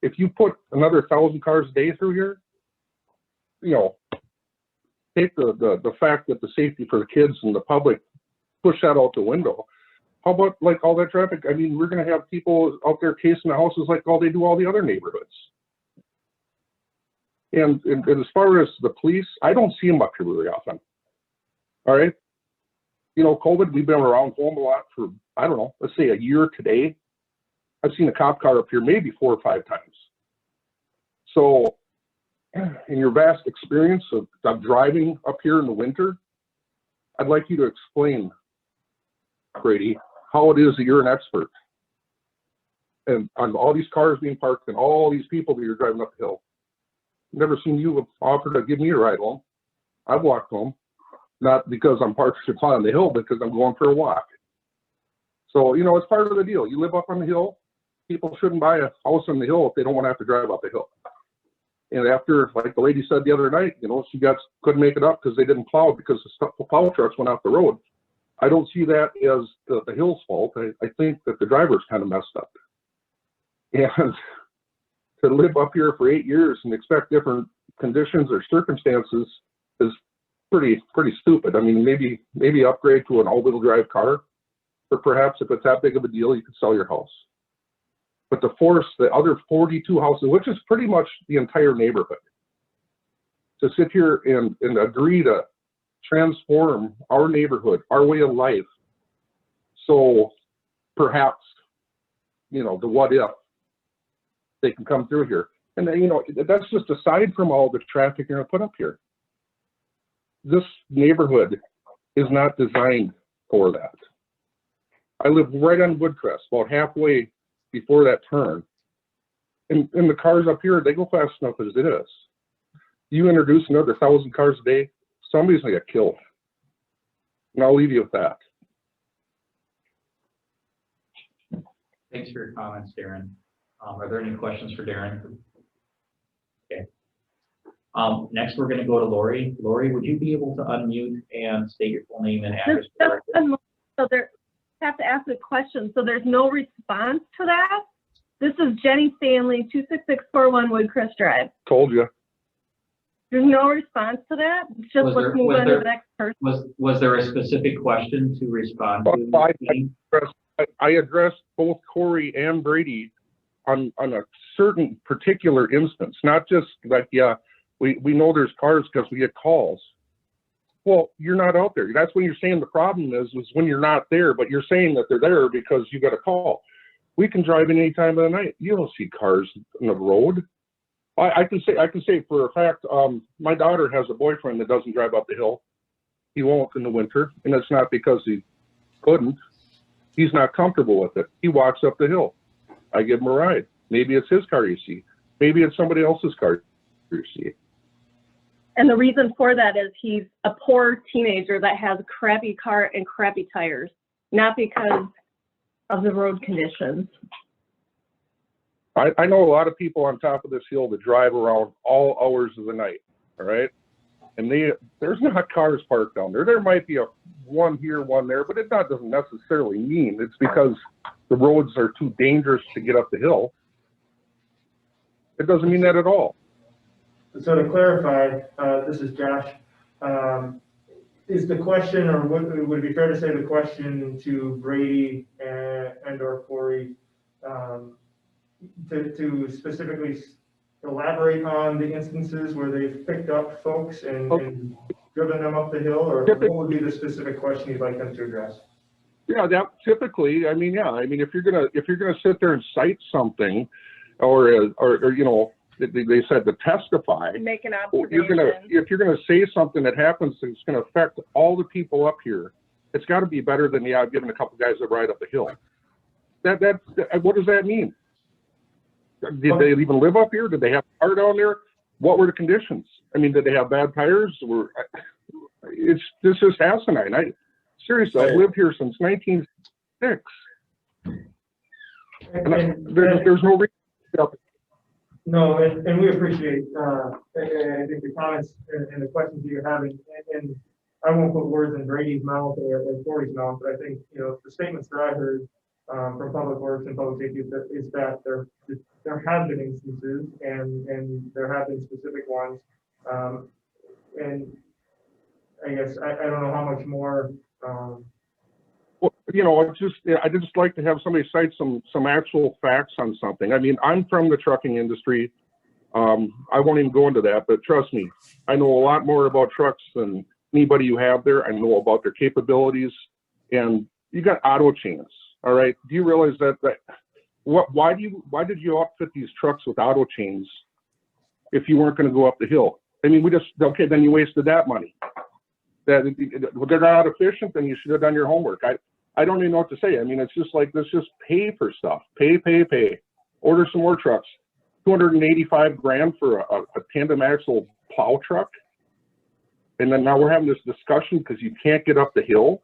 If you put another 1,000 cars a day through here, you know, take the fact that the safety for the kids and the public, push that out the window. How about like all that traffic? I mean, we're going to have people out there casing the houses like all they do all the other neighborhoods. And as far as the police, I don't see them up here very often. All right. You know, COVID, we've been around home a lot for, I don't know, let's say a year today. I've seen a cop car up here maybe 4 or 5 times. So in your vast experience of driving up here in the winter, I'd like you to explain, Brady, how it is that you're an expert and on all these cars being parked and all these people that you're driving up the hill. Never seen you offer to give me a ride home. I've walked home, not because I'm parked on the hill, because I'm going for a walk. So, you know, it's part of the deal. You live up on the hill. People shouldn't buy a house on the hill if they don't want to have to drive up the hill. And after, like the lady said the other night, you know, she couldn't make it up because they didn't plow because the plow trucks went off the road. I don't see that as the hill's fault. I think that the driver's kind of messed up. And to live up here for 8 years and expect different conditions or circumstances is pretty stupid. I mean, maybe upgrade to an all-wheel drive car, or perhaps if it's that big of a deal, you could sell your house. But to force the other 42 houses, which is pretty much the entire neighborhood, to sit here and agree to transform our neighborhood, our way of life, so perhaps, you know, the what if they can come through here. And then, you know, that's just aside from all the traffic you're going to put up here. This neighborhood is not designed for that. I live right on Woodcrest, about halfway before that turn. And the cars up here, they go fast enough as it is. You introduce another 1,000 cars a day, somebody's going to get killed. And I'll leave you with that. Thanks for your comments, Darren. Are there any questions for Darren? Okay. Next, we're going to go to Lori. Lori, would you be able to unmute and state your full name and address? So there, have to ask a question. So there's no response to that? This is Jenny Stanley, 26641 Woodcrest Drive. Told you. There's no response to that? It's just let's move on to the next person. Was there a specific question to respond to? I addressed both Corey and Brady on a certain particular instance, not just like, yeah, we know there's cars because we get calls. Well, you're not out there. That's when you're saying the problem is when you're not there, but you're saying that they're there because you got a call. We can drive in any time of the night. You don't see cars on the road. I can say for a fact, my daughter has a boyfriend that doesn't drive up the hill. He won't in the winter, and it's not because he couldn't. He's not comfortable with it. He walks up the hill. I give him a ride. Maybe it's his car you see. Maybe it's somebody else's car you see. And the reason for that is he's a poor teenager that has a crappy car and crappy tires, not because of the road conditions. I know a lot of people on top of this hill that drive around all hours of the night, all right? And there's not cars parked down there. There might be one here, one there, but doesn't necessarily mean it's because the roads are too dangerous to get up the hill. It doesn't mean that at all. So to clarify, this is Josh. Is the question, or would it be fair to say the question to Brady and or Corey, to specifically elaborate on the instances where they've picked up folks and driven them up the hill, or what would be the specific question you'd like them to address? Yeah, that typically, I mean, if you're gonna sit there and cite something, or you know, they said to testify, Make an if you're gonna say something that happens that's gonna affect all the people up here, it's got to be better than giving a couple guys a ride up the hill. That what does that mean? Did they even live up here? Did they have a car down there? What were the conditions? I mean, did they have bad tires? This is asinine. Seriously, I've lived here since 1906. And there's no reason. No, and we appreciate, I think the comments and the questions that you're having, and I won't put words in Brady's mouth or Corey's mouth, but I think, you know, the statements that I heard from Public Works and Public Safety is that there have been instances and there have been specific ones. And I guess, I don't know how much more. Well, you know, I just like to have somebody cite some actual facts on something. I mean, I'm from the trucking industry. I won't even go into that, but trust me, I know a lot more about trucks than anybody you have there. I know about their capabilities, and you got auto chains. All right. Do you realize that why did you outfit these trucks with auto chains if you weren't going to go up the hill? I mean, then you wasted that money. That they're not efficient, then you should have done your homework. I don't even know what to say. I mean, it's just like, let's just pay for stuff. Pay. Order some more trucks. 285 grand for a tandem axle plow truck. And then now we're having this discussion because you can't get up the hill.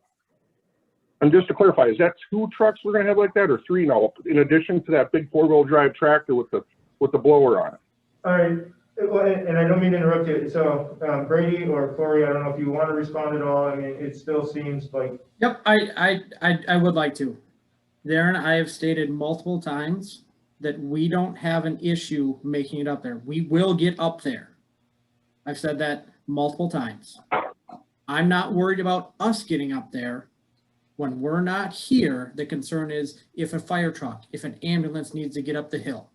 And just to clarify, is that 2 trucks we're going to have like that, or 3 now, in addition to that big 4-wheel drive tractor with the blower on it? All right. Well, and I don't mean to interrupt you. So Brady or Corey, I don't know if you want to respond at all. I mean, it still seems like. Yep, I would like to. Darren, I have stated multiple times that we don't have an issue making it up there. We will get up there. I've said that multiple times. I'm not worried about us getting up there. When we're not here, the concern is if a fire truck, if an ambulance needs to get up the hill.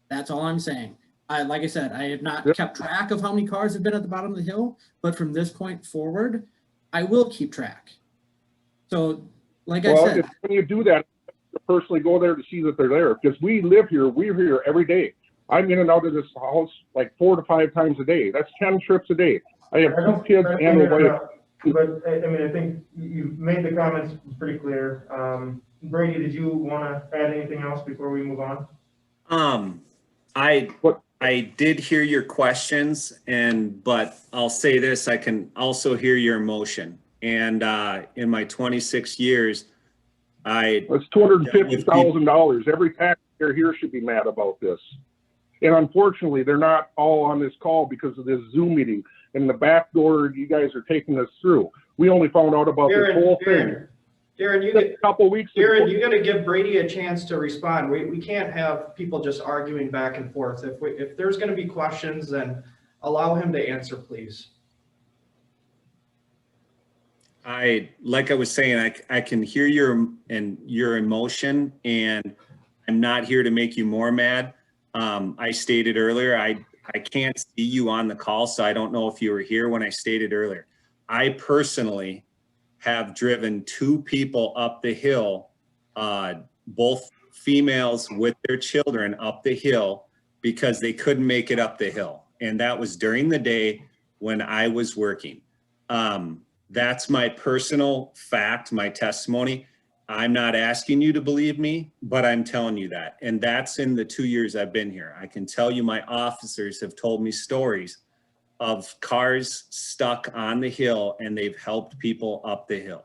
That's all I'm saying. Like I said, I have not kept track of how many cars have been at the bottom of the hill, but from this point forward, I will keep track. So, like I said, when you do that, you personally go there to see that they're there, because we live here. We're here every day. I'm in and out of this house like 4 to 5 times a day. That's 10 trips a day. I have 2 kids and a wife. But I mean, I think you've made the comments pretty clear. Brady, did you want to add anything else before we move on? I did hear your questions, but I'll say this, I can also hear your emotion. And in my 26 years, That's $250,000. Every taxpayer here should be mad about this. And unfortunately, they're not all on this call because of this Zoom meeting. And the back door you guys are taking us through. We only found out about this whole thing. Darren, a couple weeks Darren, you got to give Brady a chance to respond. We can't have people just arguing back and forth. If there's going to be questions, then allow him to answer, please. Like I was saying, I can hear your emotion, and I'm not here to make you more mad. I stated earlier, I can't see you on the call, so I don't know if you were here when I stated earlier. I personally have driven 2 people up the hill, both females with their children up the hill because they couldn't make it up the hill. And that was during the day when I was working. That's my personal fact, my testimony. I'm not asking you to believe me, but I'm telling you that. And that's in the 2 years I've been here. I can tell you my officers have told me stories of cars stuck on the hill, and they've helped people up the hill.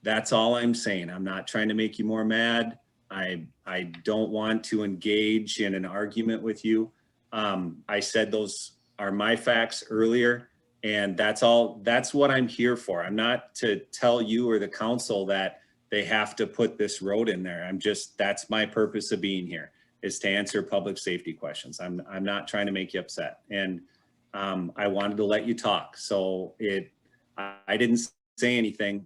That's all I'm saying. I'm not trying to make you more mad. I don't want to engage in an argument with you. I said those are my facts earlier, and that's what I'm here for. I'm not to tell you or the council that they have to put this road in there. That's my purpose of being here. is to answer public safety questions. I'm not trying to make you upset. And I wanted to let you talk. So I didn't say anything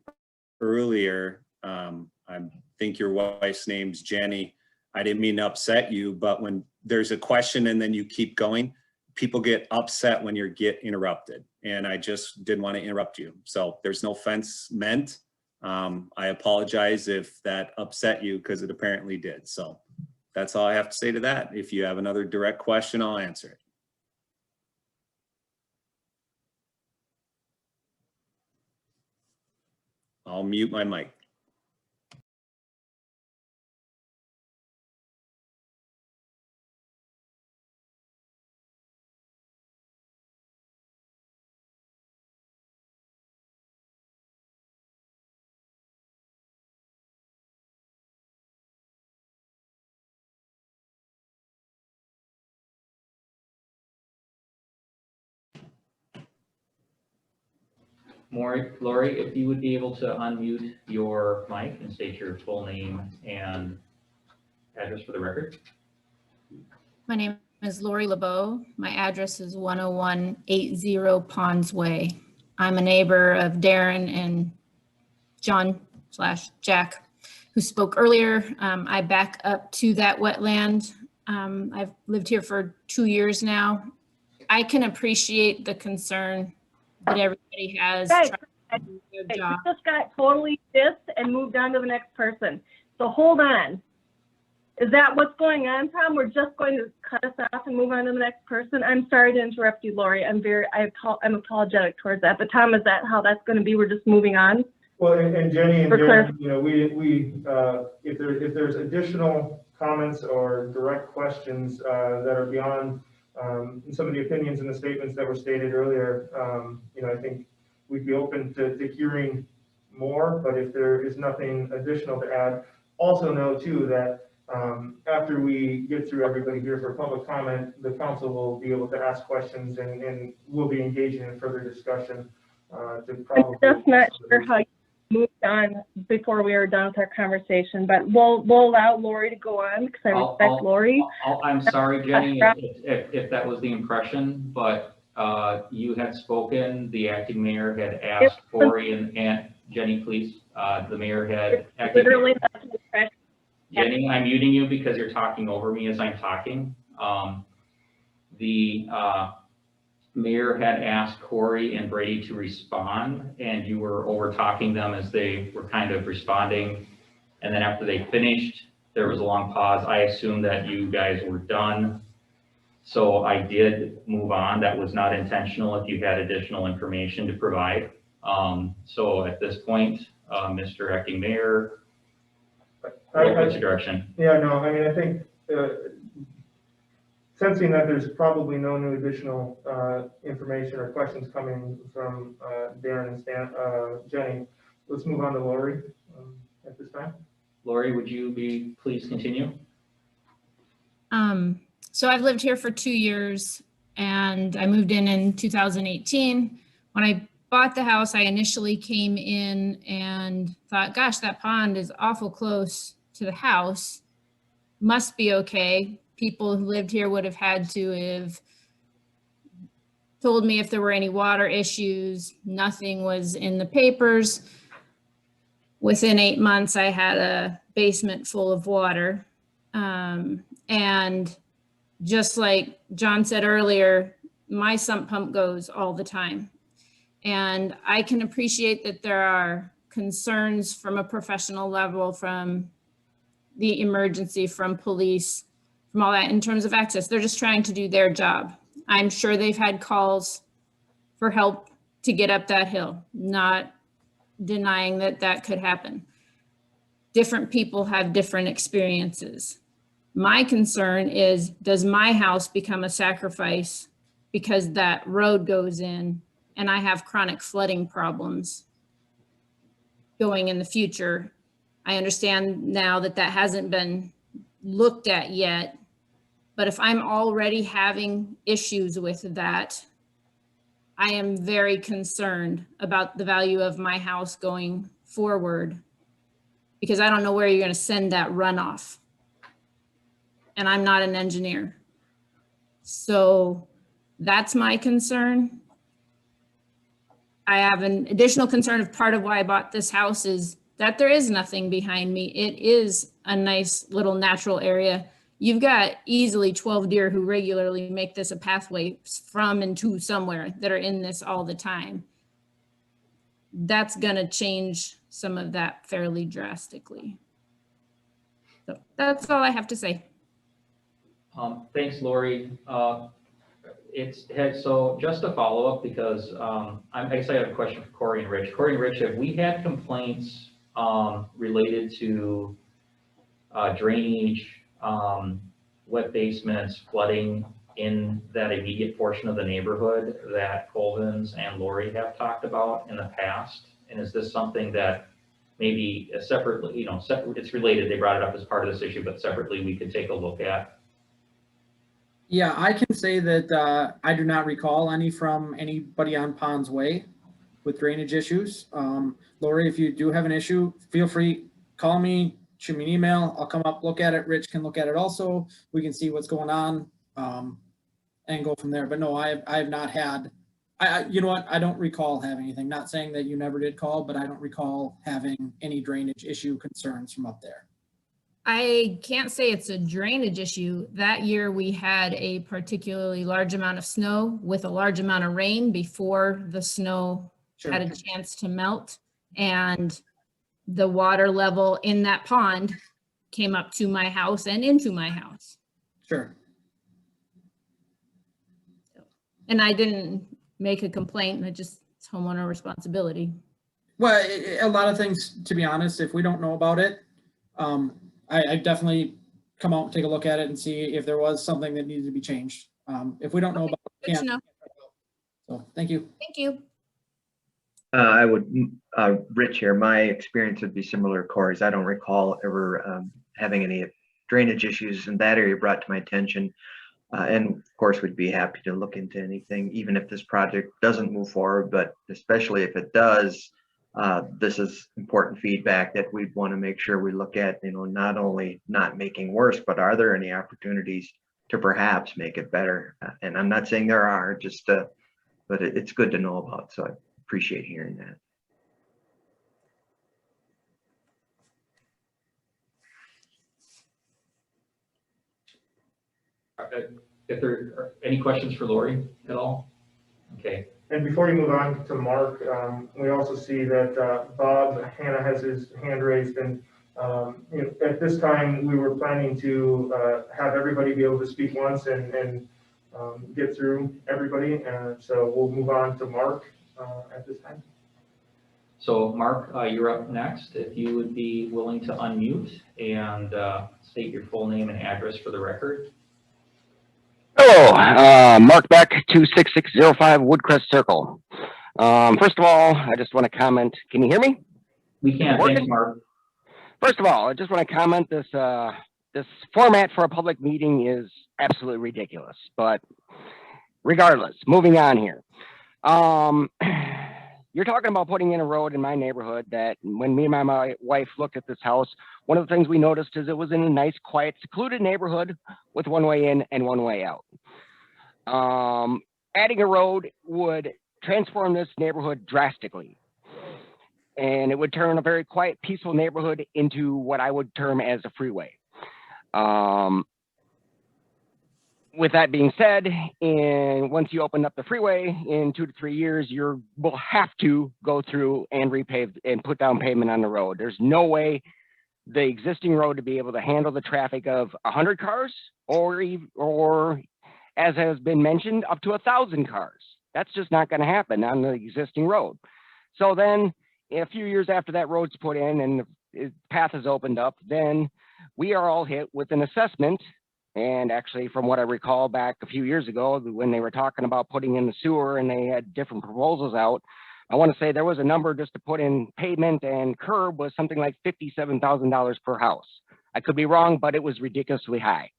earlier. I think your wife's name's Jenny. I didn't mean to upset you, but when there's a question and then you keep going, people get upset when you get interrupted. And I just didn't want to interrupt you. So there's no offense meant. I apologize if that upset you because it apparently did. So that's all I have to say to that. If you have another direct question, I'll answer it. I'll mute my mic. Lori, if you would be able to unmute your mic and state your full name and address for the record. My name is Lori LeBeau. My address is 10180 Ponds Way. I'm a neighbor of Darren and John/Jack, who spoke earlier. I back up to that wetland. I've lived here for 2 years now. I can appreciate the concern that everybody has. Guys, trying to do their you job. just got totally dissed and moved on to the next person. So hold on. Is that what's going on, Tom? We're just going to cut us off and move on to the next person? I'm sorry to interrupt you, Lori. I'm apologetic towards that. But Tom, is that how that's going to be? We're just moving on? Well, and Jenny and Darren, you know, if there's additional comments or direct questions that are beyond some of the opinions and the statements that were stated earlier, you know, I think we'd be open to hearing more, but if there is nothing additional to add, also know too that after we get through everybody here for public comment, the council will be able to ask questions and we'll be engaging in further discussion to probably. I'm just not sure how you moved on before we were done with our conversation, but we'll allow Lori to go on because I respect Lori. I'm sorry, Jenny, if that was the impression, but you had spoken, the acting mayor had asked Corey and Jenny, please, the mayor had. Literally. Jenny, I'm muting you because you're talking over me as I'm talking. The mayor had asked Corey and Brady to respond, and you were over talking them as they were kind of responding. And then after they finished, there was a long pause. I assumed that you guys were done. So I did move on. That was not intentional if you had additional information to provide. So at this point, Mr. Acting Mayor, what's your direction? Yeah, no, I mean, I think sensing that there's probably no new additional information or questions coming from Darren and Jenny, let's move on to Lori at this time. Lori, would you please continue? So I've lived here for 2 years and I moved in 2018. When I bought the house, I initially came in and thought, gosh, that pond is awful close to the house. Must be okay. People who lived here would have had to have told me if there were any water issues. Nothing was in the papers. Within 8 months, I had a basement full of water. And just like John said earlier, my sump pump goes all the time. And I can appreciate that there are concerns from a professional level, from the emergency, from police, from all that in terms of access. They're just trying to do their job. I'm sure they've had calls for help to get up that hill, not denying that that could happen. Different people have different experiences. My concern is, does my house become a sacrifice because that road goes in and I have chronic flooding problems going in the future? I understand now that that hasn't been looked at yet, but if I'm already having issues with that, I am very concerned about the value of my house going forward because I don't know where you're going to send that runoff. and I'm not an engineer. So that's my concern. I have an additional concern of part of why I bought this house is that there is nothing behind me. It is a nice little natural area. You've got easily 12 deer who regularly make this a pathway from and to somewhere that are in this all the time. That's gonna change some of that fairly drastically. So that's all I have to say. Thanks, Lori. So just to follow up, because I guess I have a question for Corey and Rich. Corey and Rich, have we had complaints related to drainage, wet basements, flooding in that immediate portion of the neighborhood that Colvins and Lori have talked about in the past? And is this something that maybe separately, it's related, they brought it up as part of this issue, but separately we could take a look at? Yeah, I can say that I do not recall any from anybody on Ponds Way with drainage issues. Lori, if you do have an issue, feel free, call me, shoot me an email. I'll come up, look at it. Rich can look at it also. We can see what's going on and go from there. But no, I have not had, you know what? I don't recall having anything. Not saying that you never did call, but I don't recall having any drainage issue concerns from up there. I can't say it's a drainage issue. That year we had a particularly large amount of snow with a large amount of rain before the snow had a chance to melt. And the water level in that pond came up to my house and into my house. Sure. And I didn't make a complaint. It's homeowner responsibility. Well, a lot of things, to be honest, if we don't know about it, I definitely come out and take a look at it and see if there was something that needed to be changed. If we don't know about it, Good to know. So thank you. Thank you. I would, Rich here, my experience would be similar to Corey's. I don't recall ever having any drainage issues in that area brought to my attention. And of course, we'd be happy to look into anything, even if this project doesn't move forward, but especially if it does, this is important feedback that we'd want to make sure we look at, not only not making worse, but are there any opportunities to perhaps make it better? And I'm not saying there are, just, but it's good to know about. So I appreciate hearing that. If there are any questions for Lori at all? Okay. And before you move on to Mark, we also see that Bob Hanna has his hand raised, and at this time we were planning to have everybody be able to speak once and get through everybody, and so we'll move on to Mark at this time. So Mark, you're up next. If you would be willing to unmute and state your full name and address for the record. Hello, Mark Beck, 26605 Woodcrest Circle. First of all, I just want to comment. Can you hear me? We can. Thanks, Mark. First of all, I just want to comment this this format for a public meeting is absolutely ridiculous. But regardless, moving on here. You're talking about putting in a road in my neighborhood that when me and my wife looked at this house, one of the things we noticed is it was in a nice, quiet, secluded neighborhood with one way in and one way out. Adding a road would transform this neighborhood drastically. And it would turn a very quiet, peaceful neighborhood into what I would term as a freeway. With that being said, and once you open up the freeway in 2 to 3 years, you will have to go through and repave and put down pavement on the road. There's no way the existing road to be able to handle the traffic of 100 cars or as has been mentioned, up to 1,000 cars. That's just not going to happen on the existing road. So then a few years after that road's put in and the path is opened up, then we are all hit with an assessment. And actually, from what I recall back a few years ago, when they were talking about putting in the sewer and they had different proposals out, I want to say there was a number just to put in pavement and curb was something like $57,000 per house. I could be wrong, but it was ridiculously high.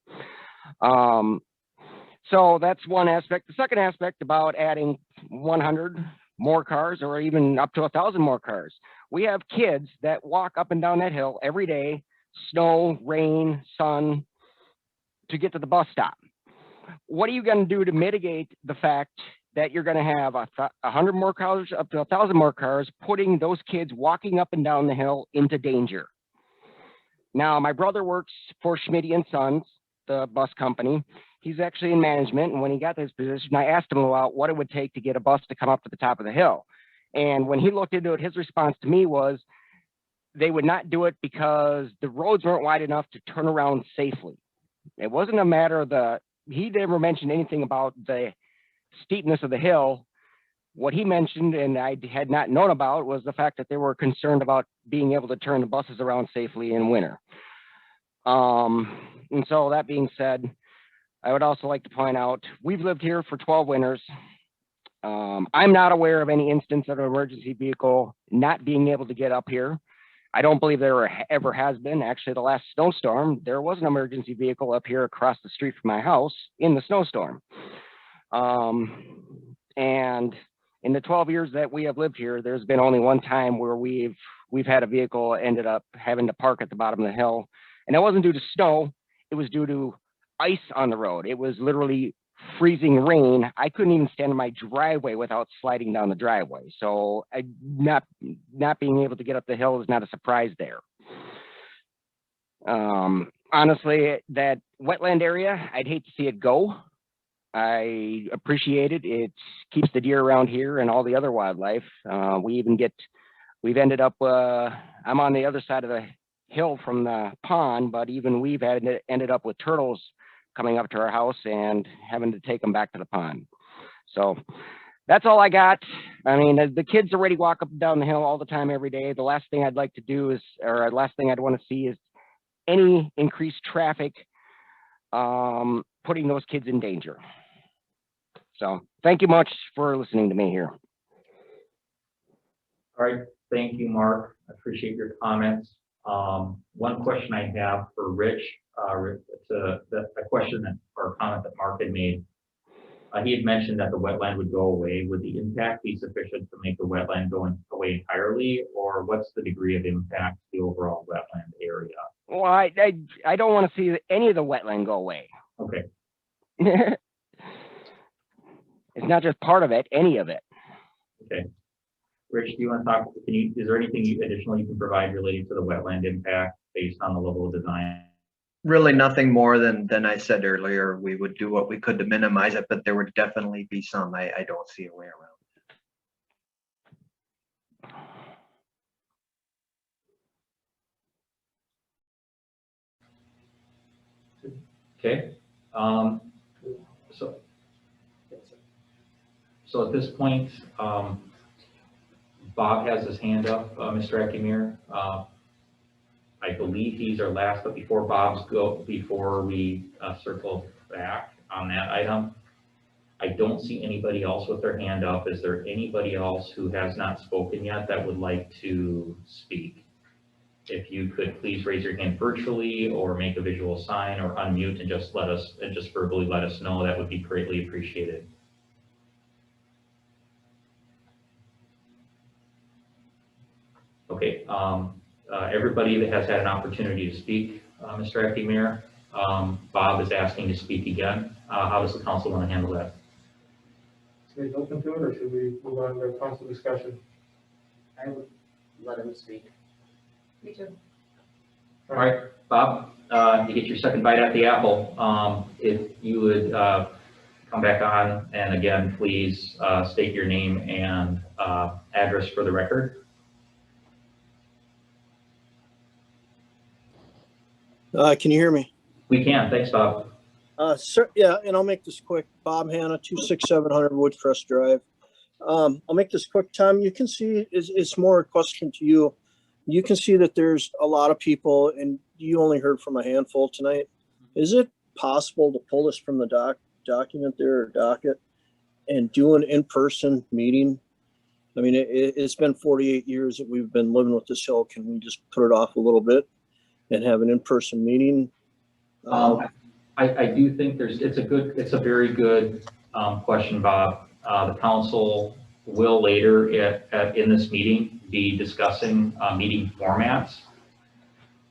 So that's one aspect. The second aspect about adding 100 more cars or even up to 1,000 more cars. We have kids that walk up and down that hill every day, snow, rain, sun, to get to the bus stop. What are you going to do to mitigate the fact that you're going to have 100 more cars, up to 1,000 more cars, putting those kids walking up and down the hill into danger? Now, my brother works for Schmidt & Sons, the bus company. He's actually in management, and when he got this position, I asked him about what it would take to get a bus to come up to the top of the hill. And when he looked into it, his response to me was they would not do it because the roads weren't wide enough to turn around safely. It wasn't a matter of he never mentioned anything about the steepness of the hill. What he mentioned, and I had not known about, was the fact that they were concerned about being able to turn the buses around safely in winter. And so that being said, I would also like to point out, we've lived here for 12 winters. I'm not aware of any instance of an emergency vehicle not being able to get up here. I don't believe there ever has been. Actually, the last snowstorm, there was an emergency vehicle up here across the street from my house in the snowstorm. And in the 12 years that we have lived here, there's been only one time where we've had a vehicle ended up having to park at the bottom of the hill. And it wasn't due to snow, it was due to ice on the road. It was literally freezing rain. I couldn't even stand in my driveway without sliding down the driveway. So not being able to get up the hill is not a surprise there. Honestly, that wetland area, I'd hate to see it go. I appreciate it. It keeps the deer around here and all the other wildlife. We've ended up, I'm on the other side of the hill from the pond, but even we've ended up with turtles coming up to our house and having to take them back to the pond. So that's all I got. I mean, the kids already walk up and down the hill all the time, every day. The last thing I'd like to do is, or last thing I'd want to see is any increased traffic putting those kids in danger. So thank you much for listening to me here. All right, thank you, Mark. I appreciate your comments. One question I have for Rich, it's a question or a comment that Mark had made. He had mentioned that the wetland would go away. Would the impact be sufficient to make the wetland go away entirely, or what's the degree of impact to the overall wetland area? Well, I don't want to see any of the wetland go away. Okay. It's not just part of it, any of it. Okay. Rich, do you want to talk, is there anything additional you can provide related to the wetland impact based on the level of design? Really nothing more than I said earlier. We would do what we could to minimize it, but there would definitely be some. I don't see a way around. Okay. So at this point, Bob has his hand up, Mr. Ekimir. I believe he's our last, but before we circle back on that item, I don't see anybody else with their hand up. Is there anybody else who has not spoken yet that would like to speak? If you could please raise your hand virtually or make a visual sign or unmute and just verbally let us know, that would be greatly appreciated. Okay, everybody that has had an opportunity to speak, Mr. Ekimir, Bob is asking to speak again. How does the council want to handle that? Should we open to it, or should we move on to council discussion? I would let him speak. Me too. All right, Bob, you get your second bite at the apple. If you would come back on, and again, please state your name and address for the record. Can you hear me? We can. Thanks, Bob. Sir, yeah, and I'll make this quick. Bob Hanna, 26700 Woodcrest Drive. I'll make this quick. Tom, you can see, it's more a question to you. You can see that there's a lot of people, and you only heard from a handful tonight. Is it possible to pull this from the document there, or docket, and do an in-person meeting? I mean, it's been 48 years that we've been living with this hill. Can we just put it off a little bit and have an in-person meeting? I do think it's a very good question, Bob. The council will later in this meeting be discussing meeting formats.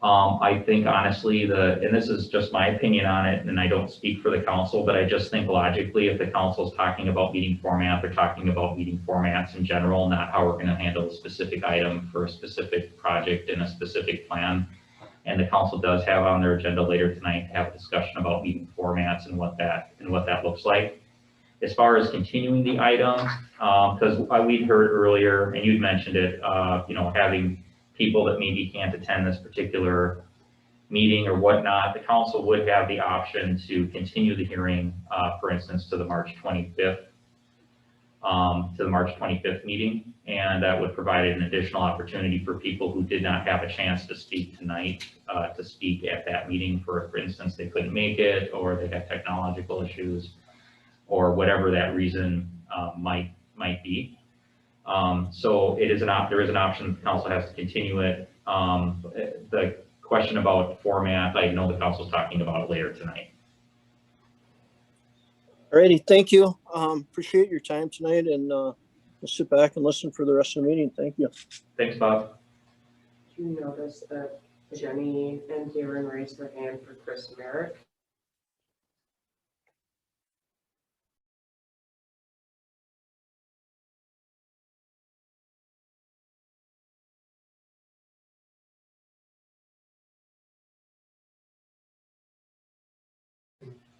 I think honestly, and this is just my opinion on it, and I don't speak for the council, but I just think logically, if the council's talking about meeting format, they're talking about meeting formats in general, not how we're gonna handle a specific item for a specific project in a specific plan. And the council does have on their agenda later tonight to have a discussion about meeting formats and what that looks like. As far as continuing the items, because we'd heard earlier, and you'd mentioned it, having people that maybe can't attend this particular meeting or whatnot, the council would have the option to continue the hearing, for instance, to the March 25th meeting. And that would provide an additional opportunity for people who did not have a chance to speak tonight, to speak at that meeting. For instance, they couldn't make it, or they had technological issues, or whatever that reason might be. So there is an option, the council has to continue it. The question about format, I know the council's talking about it later tonight. Alrighty, thank you. Appreciate your time tonight, and we'll sit back and listen for the rest of the meeting. Thank you. Thanks, Bob. Do you notice that Jenny and Darren raised their hand for Chris Merrick?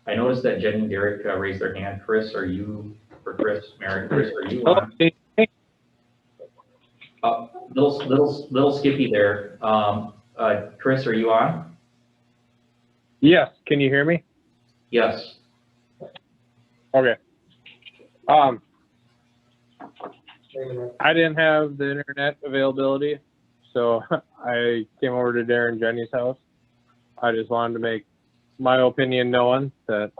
I noticed that Jenny and Derek raised their hand. Chris, are you, for Chris Merrick, Chris, are you on? Little skippy there. Chris, are you on? Yes, can you hear me? Yes. Okay. I didn't have the internet availability, so I came over to Darren and Jenny's house. I just wanted to make my opinion known that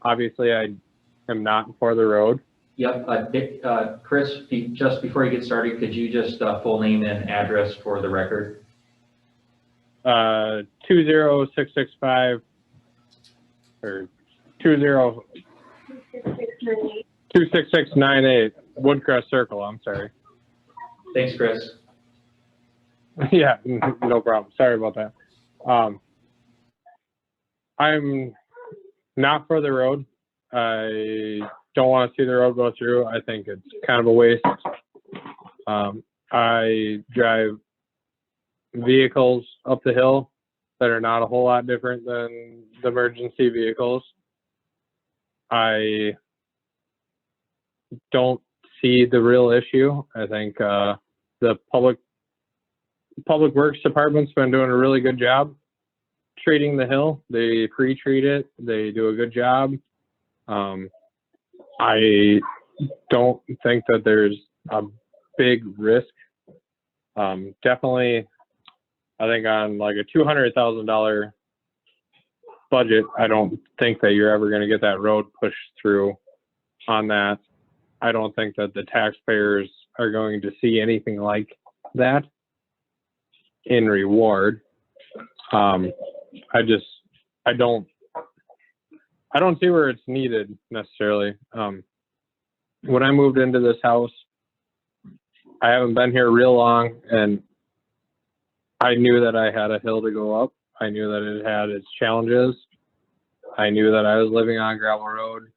obviously I am not for the road. Yep. Chris, just before you get started, could you just full name and address for the record? 20665 or 26698 Woodcrest Circle. I'm sorry. Thanks, Chris. Yeah, no problem. Sorry about that. I'm not for the road. I don't want to see the road go through. I think it's kind of a waste. I drive vehicles up the hill that are not a whole lot different than the emergency vehicles. I don't see the real issue. I think the public works department's been doing a really good job treating the hill. They pre-treat it. They do a good job. I don't think that there's a big risk. Definitely, I think on like a $200,000 budget, I don't think that you're ever going to get that road pushed through on that. I don't think that the taxpayers are going to see anything like that in reward. I don't see where it's needed necessarily. When I moved into this house, I haven't been here real long, and I knew that I had a hill to go up. I knew that it had its challenges. I knew that I was living on gravel road.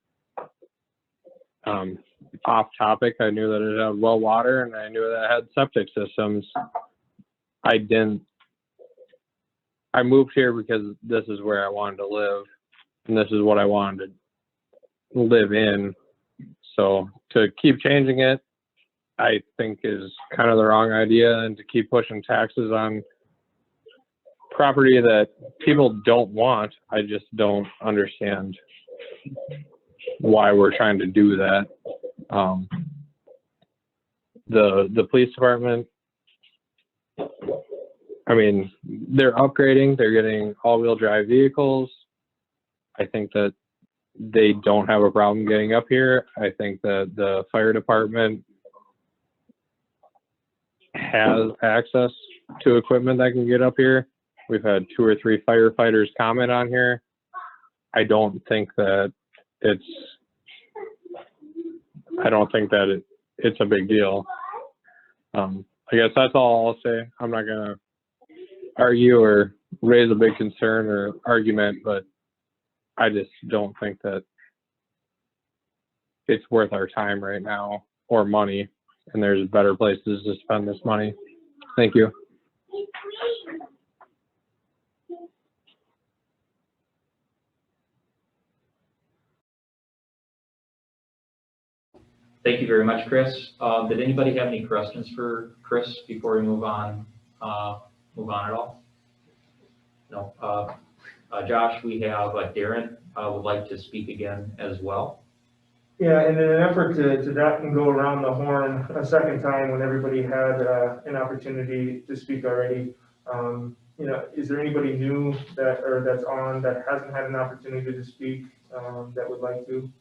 Off topic, I knew that it had well water, and I knew that it had septic systems. I moved here because this is where I wanted to live, and this is what I wanted to live in. So to keep changing it, I think is kind of the wrong idea, and to keep pushing taxes on property that people don't want, I just don't understand why we're trying to do that. The police department, I mean, they're upgrading, they're getting all-wheel drive vehicles. I think that they don't have a problem getting up here. I think that the fire department has access to equipment that can get up here. We've had 2 or 3 firefighters comment on here. I don't think that it's a big deal. I guess that's all I'll say. I'm not gonna argue or raise a big concern or argument, but I just don't think that it's worth our time right now or money, and there's better places to spend this money. Thank you. Thank you very much, Chris. Did anybody have any questions for Chris before we move on at all? No. Josh, we have Darren would like to speak again as well. Yeah, and in an effort to not go around the horn a second time when everybody had an opportunity to speak already, you know, is there anybody new that's on that hasn't had an opportunity to speak that would like to?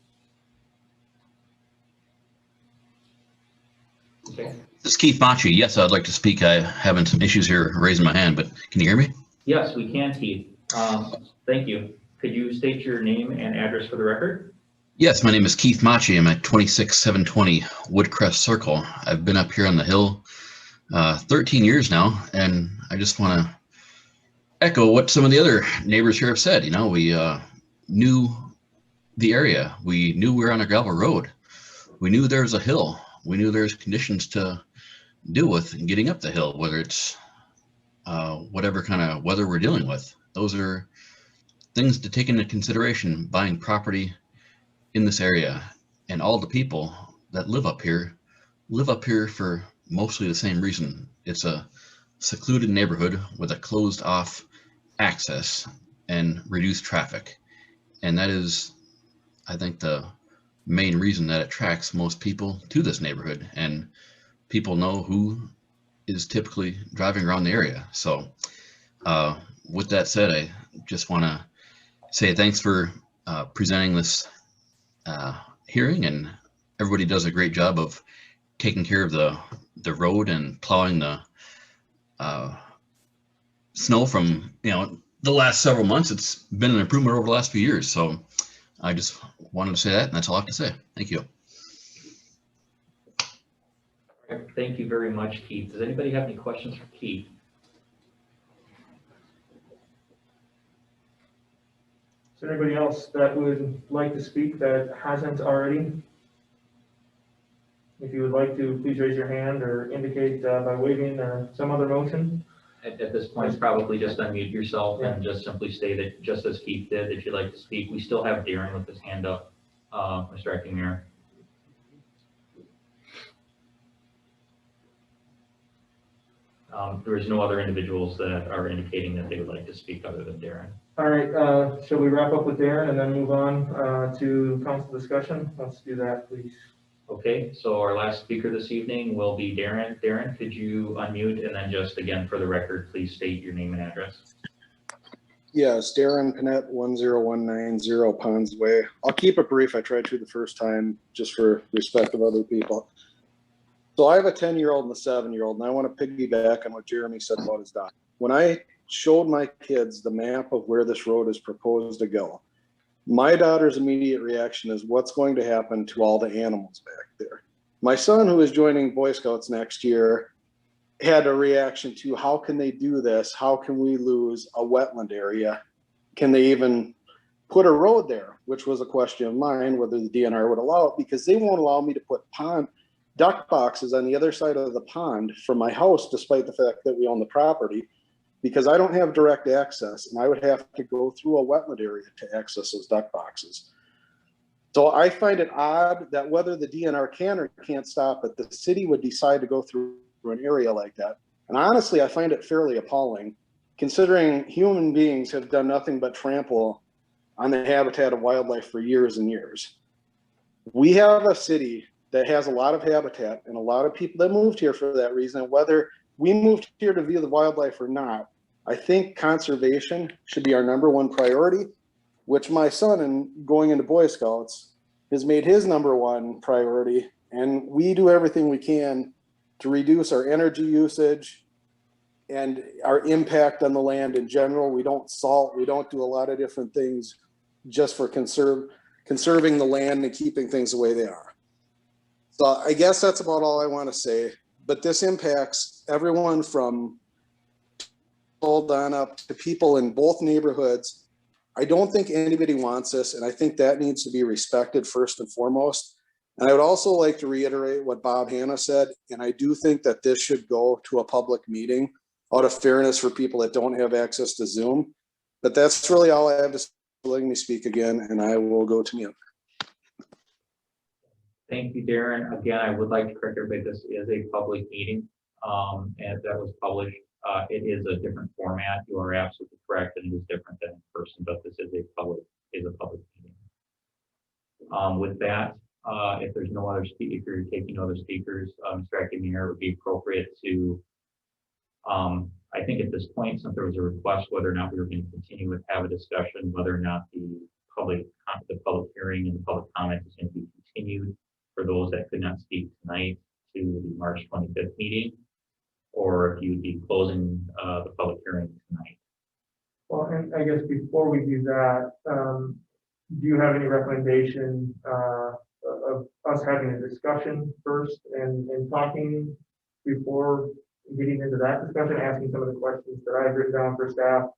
Okay. This is Keith Machi. Yes, I'd like to speak. I'm having some issues here raising my hand, but can you hear me? Yes, we can, Keith. Thank you. Could you state your name and address for the record? Yes, my name is Keith Machi. I'm at 26720 Woodcrest Circle. I've been up here on the hill 13 years now, and I just want to echo what some of the other neighbors here have said. You know, we knew the area. We knew we were on a gravel road. We knew there was a hill. We knew there's conditions to deal with in getting up the hill, whether it's whatever kind of weather we're dealing with. Those are things to take into consideration buying property in this area. And all the people that live up here for mostly the same reason. It's a secluded neighborhood with a closed off access and reduced traffic. And that is, I think, the main reason that attracts most people to this neighborhood, and people know who is typically driving around the area. So with that said, I just want to say thanks for presenting this hearing, and everybody does a great job of taking care of the road and plowing the snow from, you know, the last several months. It's been an improvement over the last few years. So I just wanted to say that, and that's all I have to say. Thank you. Thank you very much, Keith. Does anybody have any questions for Keith? Is there anybody else that would like to speak that hasn't already? If you would like to, please raise your hand or indicate by waving or some other motion. At this point, probably just unmute yourself and just simply state it, just as Keith did, that you'd like to speak. We still have Darren with his hand up, Mr. Acting Mayor. There is no other individuals that are indicating that they would like to speak other than Darren. All right, shall we wrap up with Darren and then move on to council discussion? Let's do that, please. Okay, so our last speaker this evening will be Darren. Darren, could you unmute and then just again for the record, please state your name and address. Yes, Darren Panett, 10190 Ponds Way. I'll keep it brief. I tried to the first time just for respect of other people. So I have a 10-year-old and a 7-year-old, and I want to piggyback on what Jeremy said about his daughter. When I showed my kids the map of where this road is proposed to go, my daughter's immediate reaction is, what's going to happen to all the animals back there? My son, who is joining Boy Scouts next year, had a reaction to, how can they do this? How can we lose a wetland area? Can they even put a road there? Which was a question of mine, whether the DNR would allow it, because they won't allow me to put duck boxes on the other side of the pond from my house, despite the fact that we own the property, because I don't have direct access, and I would have to go through a wetland area to access those duck boxes. So I find it odd that whether the DNR can or can't stop it, the city would decide to go through an area like that. And honestly, I find it fairly appalling, considering human beings have done nothing but trample on the habitat of wildlife for years and years. We have a city that has a lot of habitat and a lot of people that moved here for that reason. And whether we moved here to view the wildlife or not, I think conservation should be our #1 priority, which my son, in going into Boy Scouts, has made his #1 priority. And we do everything we can to reduce our energy usage and our impact on the land in general. We don't salt, we don't do a lot of different things just for conserving the land and keeping things the way they are. So I guess that's about all I want to say, but this impacts everyone from hold on up to people in both neighborhoods. I don't think anybody wants this, and I think that needs to be respected first and foremost. And I would also like to reiterate what Bob Hanna said, and I do think that this should go to a public meeting out of fairness for people that don't have access to Zoom. But that's really all I have to say. Letting me speak again, and I will go to mute. Thank you, Darren. Again, I would like to correct everybody, this is a public meeting, and that was published. It is a different format. You are absolutely correct, and it is different than in person, but this is a public meeting. With that, if there's no other if you're taking no other speakers, Mr. Acting Mayor, it would be appropriate to, I think at this point, since there was a request whether or not we were going to continue with have a discussion, whether or not the public hearing and the public comment is going to be continued for those that could not speak tonight to the March 25th meeting, or if you'd be closing the public hearing tonight. Well, and I guess before we do that, do you have any recommendation of us having a discussion first and talking before getting into that discussion, asking some of the questions that I've written down for staff,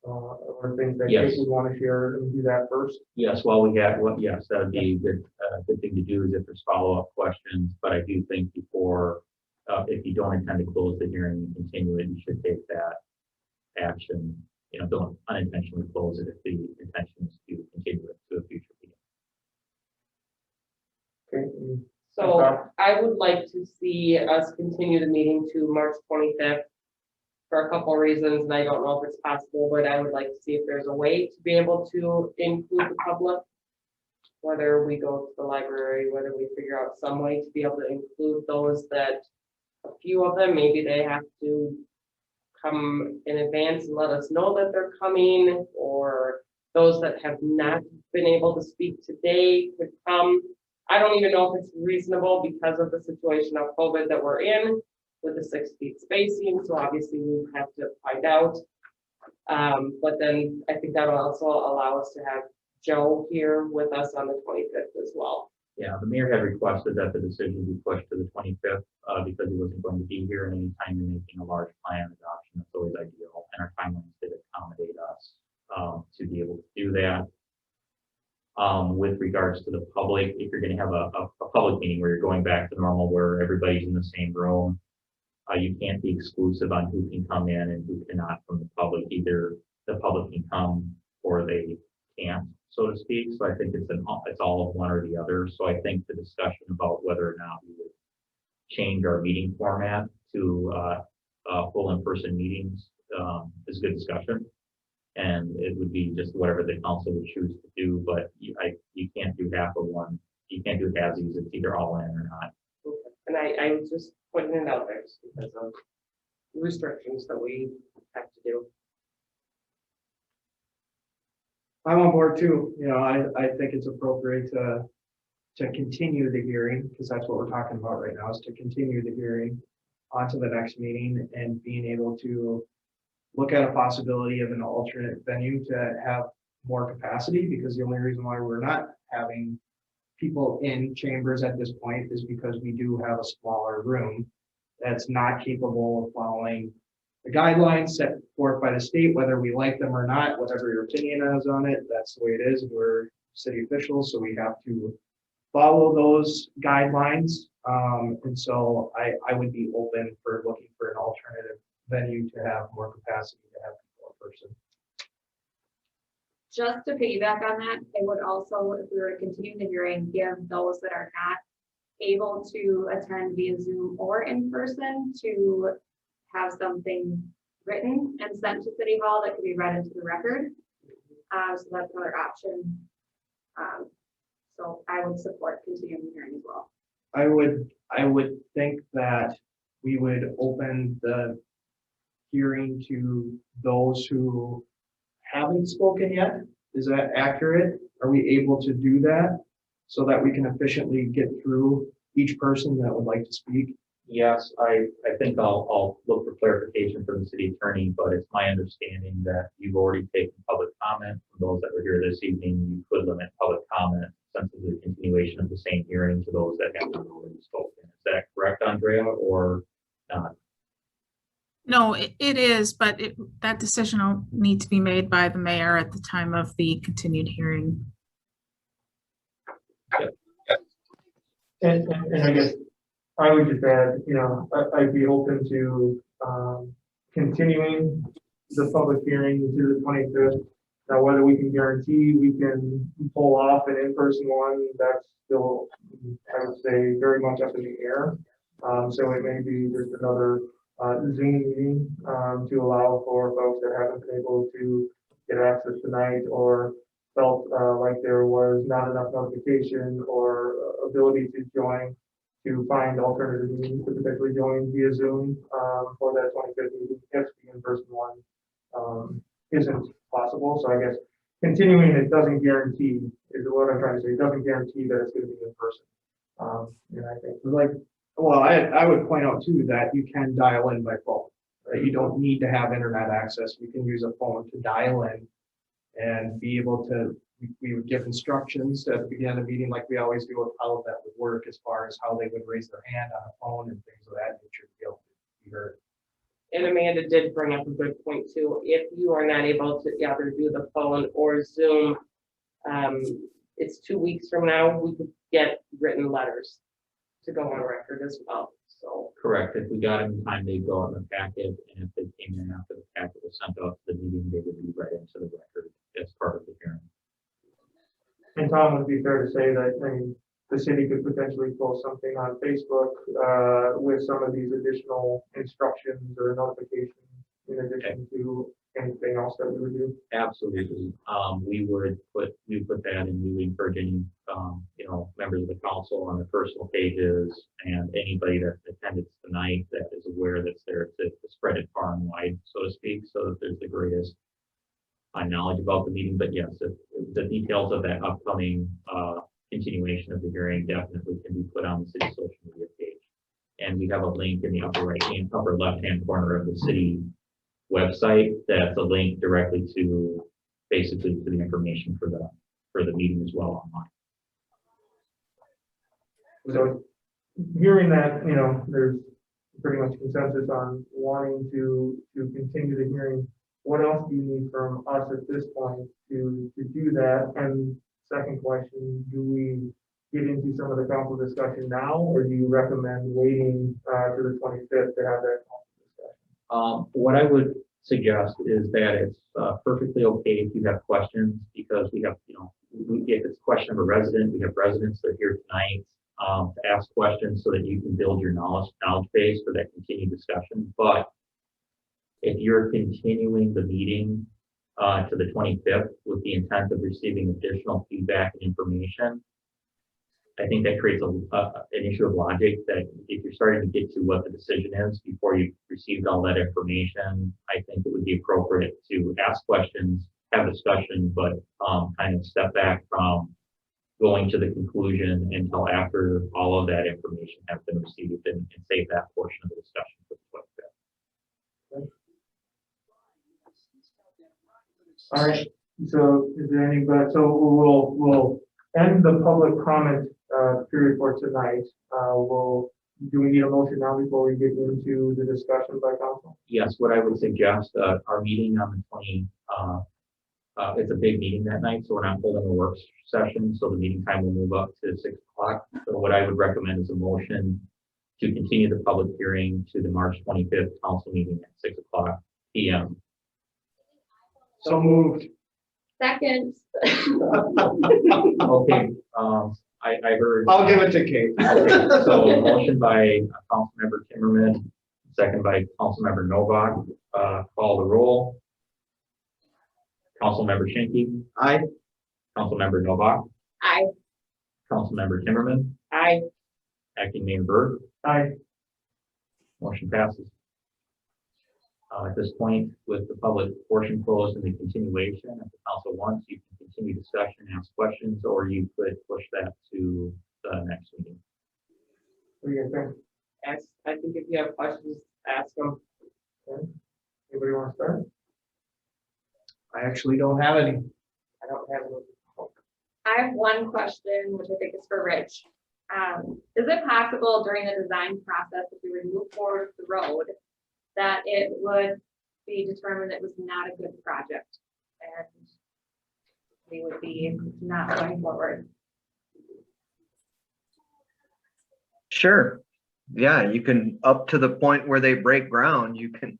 or things that Yes. Kate would want to share, and do that first? Yes, well, we have, well, yes, that would be a good thing to do is if there's follow-up questions, but I do think before, if you don't intend to close the hearing and continue it, you should take that action. You know, don't unintentionally close it if the intention is to continue it to a future meeting. Okay. So I would like to see us continue the meeting to March 25th for a couple of reasons, and I don't know if it's possible, but I would like to see if there's a way to be able to include the public, whether we go to the library, whether we figure out some way to be able to include those that, a few of them, maybe they have to come in advance and let us know that they're coming, or those that have not been able to speak today could come. I don't even know if it's reasonable because of the situation of COVID that we're in with the 6 feet spacing. So obviously we have to find out. But then I think that'll also allow us to have Joe here with us on the 25th as well. Yeah, the mayor had requested that the decision be pushed to the 25th because he wasn't going to be here, and anytime you're making a large plan adoption, that's always ideal, and our timelines did accommodate us to be able to do that. With regards to the public, if you're going to have a public meeting where you're going back to normal, where everybody's in the same room, you can't be exclusive on who can come in and who cannot from the public. Either the public can come or they can't, so to speak. So I think it's all of one or the other. So I think the discussion about whether or not we would change our meeting format to full in-person meetings is a good discussion. And it would be just whatever the council would choose to do, but you can't do half of one. You can't do halvesies. It's either all in or not. And I was just putting it out there just because of restrictions that we have to do. I'm on board too. You know, I think it's appropriate to continue the hearing, because that's what we're talking about right now, is to continue the hearing onto the next meeting and being able to look at a possibility of an alternate venue to have more capacity, because the only reason why we're not having people in chambers at this point is because we do have a smaller room that's not capable of following the guidelines set forth by the state, whether we like them or not, whatever your opinion is on it, that's the way it is. We're city officials, so we have to follow those guidelines. And so I would be open for looking for an alternative venue to have more capacity to have people in person. Just to piggyback on that, it would also, if we were to continue the hearing, give those that are not able to attend via Zoom or in person to have something written and sent to City Hall that could be read into the record. So that's another option. So I would support continuing the hearing as well. I would think that we would open the hearing to those who haven't spoken yet. Is that accurate? Are we able to do that so that we can efficiently get through each person that would like to speak? Yes, I think I'll look for clarification from the city attorney, but it's my understanding that you've already taken public comment from those that were here this evening. You could limit public comment since it's a continuation of the same hearing to those that have already spoken. Is that correct, Andrea, or not? No, it is, but that decision will need to be made by the mayor at the time of the continued hearing. And I guess I would just add, I'd be open to, continuing the public hearing to the 25th. Now, whether we can guarantee we can pull off an in-person one, that's still, I would say, very much up in the air. So it may be just another Zoom meeting to allow for folks that haven't been able to get access tonight or felt like there was not enough notification or ability to join, to find alternative means to potentially join via Zoom for that 25th meeting if the in-person one isn't possible. So I guess continuing it doesn't guarantee, is what I'm trying to say, it doesn't guarantee that it's going to be in person. And I think Well, I would point out too that you can dial in by phone, right? You don't need to have internet access. You can use a phone to dial in and be able to, we would give instructions at the beginning of the meeting like we always do of how that would work as far as how they would raise their hand on a phone and things of that nature to be able to be heard. And Amanda did bring up a good point too. If you are not able to either do the phone or Zoom, it's 2 weeks from now, we could get written letters to go on record as well. So Correct. If we got them in time, they'd go out in the packet, and if they came in after the packet was sent out to the meeting, they would be read into the record as part of the hearing. And Tom, would be fair to say that, I mean, the city could potentially post something on Facebook with some of these additional instructions or notifications in addition to anything else that we would do. Absolutely. We would put that, and we would encourage any, members of the council on their personal pages and anybody that attended tonight that is aware that's there to spread it far and wide, so to speak, so that there's the greatest knowledge about the meeting. But yes, if the details of that upcoming continuation of the hearing definitely can be put on the city social media page. And we have a link in the upper left-hand corner of the city website that's a link directly to basically to the information for the meeting as well online. So hearing that, there's pretty much consensus on wanting to continue the hearing, what else do you need from us at this point to do that? And second question, do we get into some of the council discussion now, or do you recommend waiting to the 25th to have that council discussion? What I would suggest is that it's perfectly okay if you have questions, because we have, if it's a question of a resident, we have residents that are here tonight to ask questions so that you can build your knowledge base for that continued discussion. But if you're continuing the meeting to the 25th with the intent of receiving additional feedback and information, I think that creates an issue of logic that if you're starting to get to what the decision is before you've received all that information, I think it would be appropriate to ask questions, have discussion, but kind of step back from going to the conclusion until after all of that information has been received and save that portion of the discussion for the 25th. All right, so is there any, so we'll end the public comment period for tonight. Do we need a motion now before we get into the discussion by council? Yes, what I would suggest, our meeting on the 20, it's a big meeting that night, so we're not holding a work session, so the meeting time will move up to 6 o'clock. So what I would recommend is a motion to continue the public hearing to the March 25th council meeting at 6 o'clock p.m. So moved. Second. Okay, I heard. I'll give it to Kate. Okay, so motion by Councilmember Timmerman, second by Councilmember Novak. Call the roll. Councilmember Schinke. Aye. Councilmember Novak. Aye. Councilmember Timmerman. I Acting Mayor Berg. Aye. Motion passes. At this point, with the public portion closed and the continuation, if the council wants, you can continue discussion, ask questions, or you could push that to the next meeting. What do you guys think? I think if you have questions, ask them. Okay. Anybody want to start? I actually don't have any. I don't have any. I have one question, which I think is for Rich. Is it possible during the design process, if we were to move forward with the road, that it would be determined it was not a good project and we would be not going forward. Sure. Yeah, you can, up to the point where they break ground, you can,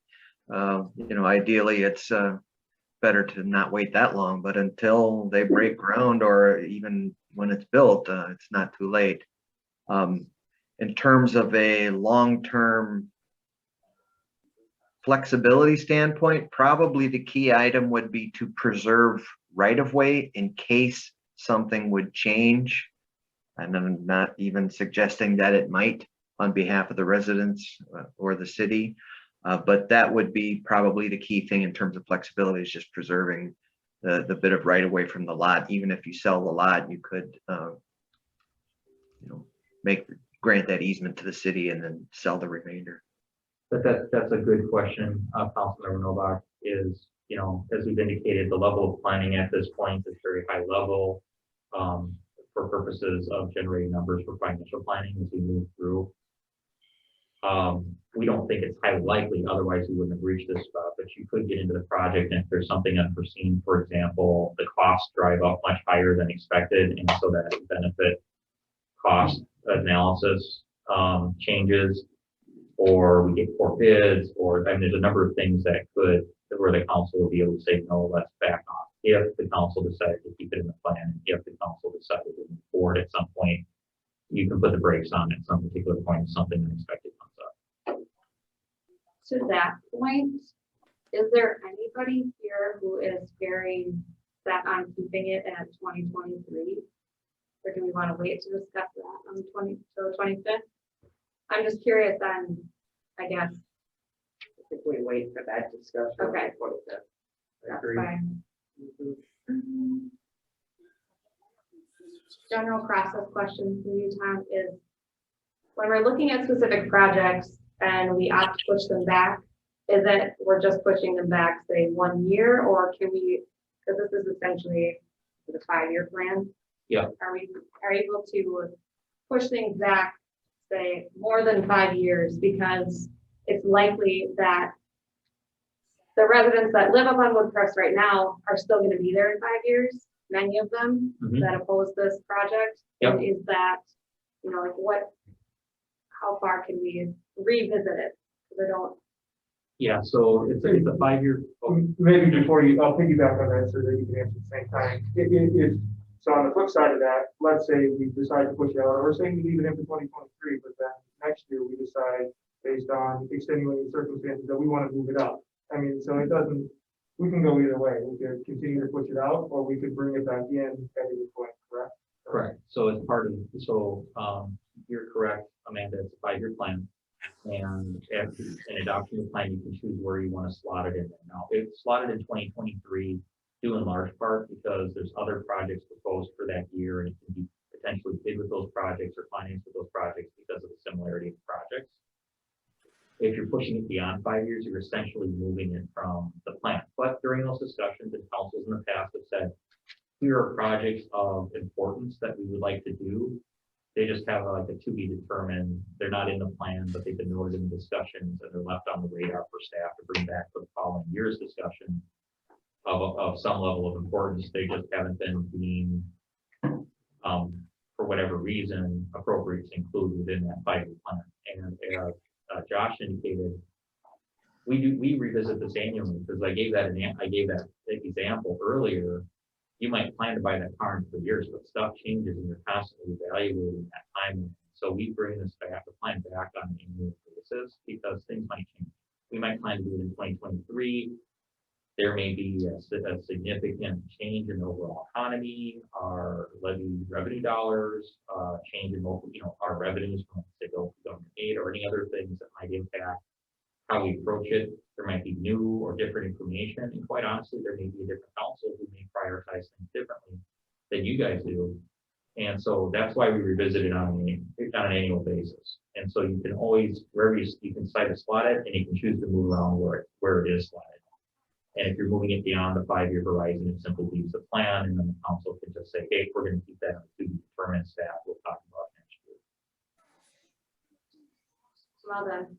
ideally it's better to not wait that long, but until they break ground or even when it's built, it's not too late. In terms of a long-term flexibility standpoint, probably the key item would be to preserve right-of-way in case something would change. And I'm not even suggesting that it might on behalf of the residents or the city, but that would be probably the key thing in terms of flexibility, is just preserving the bit of right-of-way from the lot. Even if you sell the lot, you could grant that easement to the city and then sell the remainder. But that's a good question, Councilmember Novak, is, as we've indicated, the level of planning at this point is very high level for purposes of generating numbers for financial planning as we move through. We don't think it's highly likely, otherwise we wouldn't have reached this spot, but you could get into the project and if there's something unforeseen, for example, the costs drive up much higher than expected, and so that benefit cost analysis changes, or we get poor bids, or there's a number of things that could, where the council will be able to say, no, let's back off. If the council decided to keep it in the plan, if the council decided to move forward at some point, you can put the brakes on at some particular point if something unexpected comes up. To that point, is there anybody here who is very set on keeping it at 2023? Or do we want to wait to discuss that on the 25th? I'm just curious then, I guess. I think we wait for that discussion. Okay. That's fine. General process question for you, Tom, is when we're looking at specific projects and we opt to push them back, is it we're just pushing them back, say 1 year, or can we, because this is essentially the 5-year plan? Yeah. Are we able to push things back, say, more than 5 years, because it's likely that the residents that live up on Woodcrest right now are still going to be there in 5 years, many of them that oppose this project. Yep. And is that, like how far can we revisit it? Because I don't. Yeah, so it's a 5-year. Maybe before I'll piggyback on that so that you can answer at the same time. So on the flip side of that, let's say we decide to push it out, or say we leave it in for 2023, but then next year we decide based on extenuating circumstances that we want to move it up. I mean, so we can go either way. We could continue to push it out, or we could bring it back in at any point, correct? Correct. So it's part of, you're correct, Amanda, it's a 5-year plan. And after an adoption of the plan, you can choose where you want to slot it in. Now, it's slotted in 2023, due in large part because there's other projects proposed for that year, and it can be potentially bid with those projects or financed with those projects because of the similarity of the projects. If you're pushing it beyond 5 years, you're essentially moving it from the plan. But during those discussions, and councils in the past have said, here are projects of importance that we would like to do. They just have like a to be determined. They're not in the plan, but they've been noted in the discussions and they're left on the radar for staff to bring back for the following year's discussion of some level of importance. They just haven't been deemed, for whatever reason, appropriate to include within that 5-year plan. And Josh indicated, we revisit this annually because I gave that example earlier. You might plan to buy that car in 3 years, but stuff changes and you're constantly evaluating that time. So we bring this back, the plan back on an annual basis because things might change. We might plan to do it in 2023. There may be a significant change in the overall economy, our levy revenue dollars, change in local, our revenues from say government aid or any other things that might impact how we approach it. There might be new or different information, and quite honestly, there may be a different council who may prioritize things differently than you guys do. And so that's why we revisit it on an annual basis. And so you can always, wherever you can decide to slot it, and you can choose to move around where it is slotted. And if you're moving it beyond the 5-year horizon, it simply leaves the plan, and then the council can just say, hey, we're going to keep that on to be determined staff. We'll talk about next year. Well then.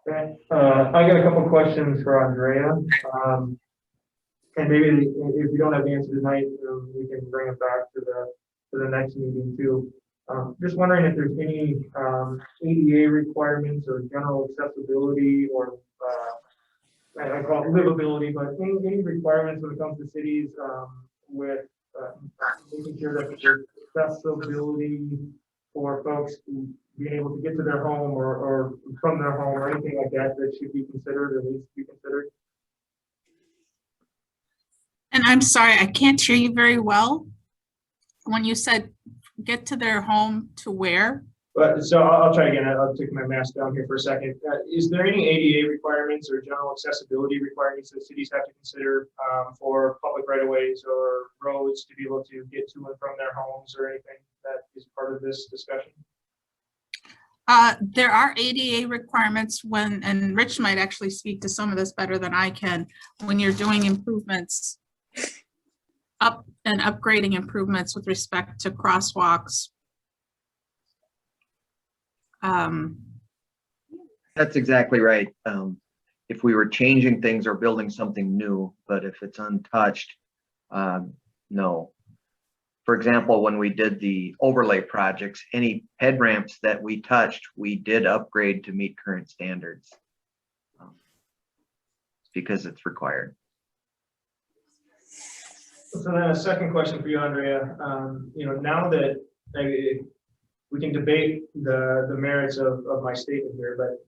Okay, I got a couple questions for Andrea. And maybe if you don't have the answer tonight, we can bring it back to the next meeting too. Just wondering if there's any ADA requirements or general accessibility or I call it livability, but any requirements when it comes to cities with making sure that there's accessibility for folks being able to get to their home or from their home or anything like that that should be considered or needs to be considered? And I'm sorry, I can't hear you very well. When you said get to their home to where? But so I'll try again. I'll take my mask down here for a second. Is there any ADA requirements or general accessibility requirements that cities have to consider for public right-of-ways or roads to be able to get to and from their homes or anything that is part of this discussion? There are ADA requirements when, and Rich might actually speak to some of this better than I can, when you're doing improvements, upgrading improvements with respect to crosswalks. That's exactly right. If we were changing things or building something new, but if it's untouched, no. For example, when we did the overlay projects, any head ramps that we touched, we did upgrade to meet current standards because it's required. So then a second question for you, Andrea. Now that we can debate the merits of my statement here, but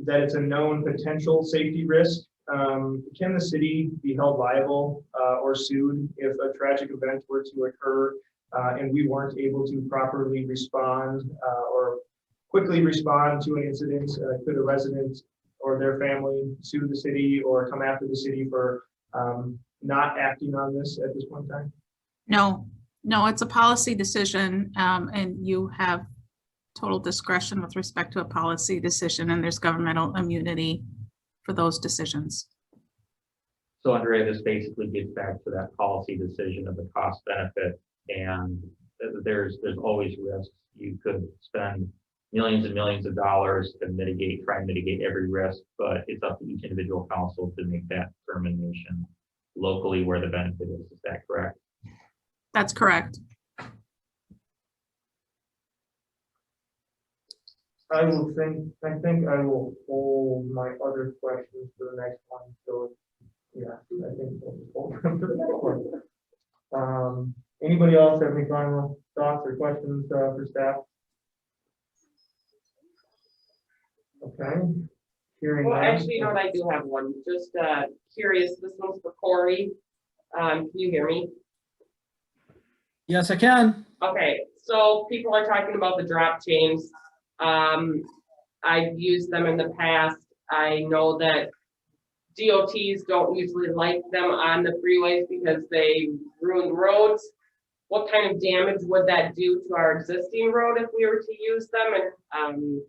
that it's a known potential safety risk. Can the city be held liable or sued if a tragic event were to occur and we weren't able to properly respond or quickly respond to an incident? Could a resident or their family sue the city or come after the city for not acting on this at this point in time? No, it's a policy decision, and you have total discretion with respect to a policy decision, and there's governmental immunity for those decisions. So Andrea, this basically gets back to that policy decision of the cost benefit, and there's always risks. You could spend millions and millions of dollars to try and mitigate every risk, but it's up to each individual council to make that determination locally where the benefit is. Is that correct? That's correct. I think I will hold my other questions for the next one. So yeah, I think we'll just hold them for the next one. Anybody else have any final thoughts or questions for staff? Okay. Hearing Well, none. actually, you know what, I do have one, just curious, this one's for Corey. Can you hear me? Yes, I can. Okay, so people are talking about the drop chains. I've used them in the past. I know that DOTs don't usually like them on the freeways because they ruin roads. What kind of damage would that do to our existing road if we were to use them? And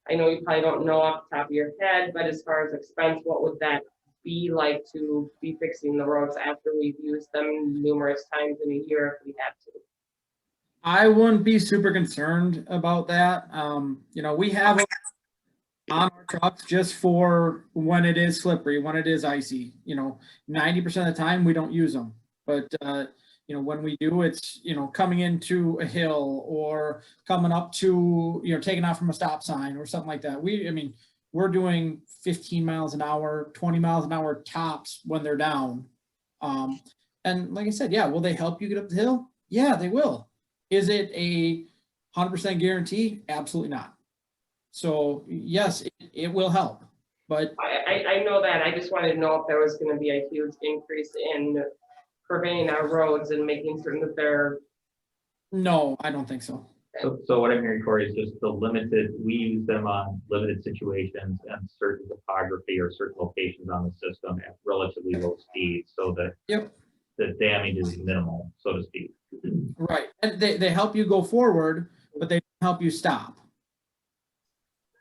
I know you probably don't know off the top of your head, but as far as expense, what would that be like to be fixing the roads after we've used them numerous times in a year if we had to? I wouldn't be super concerned about that. We have them on our trucks just for when it is slippery, when it is icy. 90% of the time we don't use them, but when we do, it's coming into a hill or coming up to taking off from a stop sign or something like that. We're doing 15 miles an hour, 20 miles an hour tops when they're down. And like I said, yeah, will they help you get up the hill? Yeah, they will. Is it a 100% guarantee? Absolutely not. So yes, it will help, but I know that. I just wanted to know if there was going to be a huge increase in preventing our roads and making certain that they're. No, I don't think so. So what I'm hearing, Corey, is just we use them on limited situations and certain topography or certain locations on the system at relatively low speeds so that the damage is minimal, so to speak. Right. And they help you go forward, but they don't help you stop.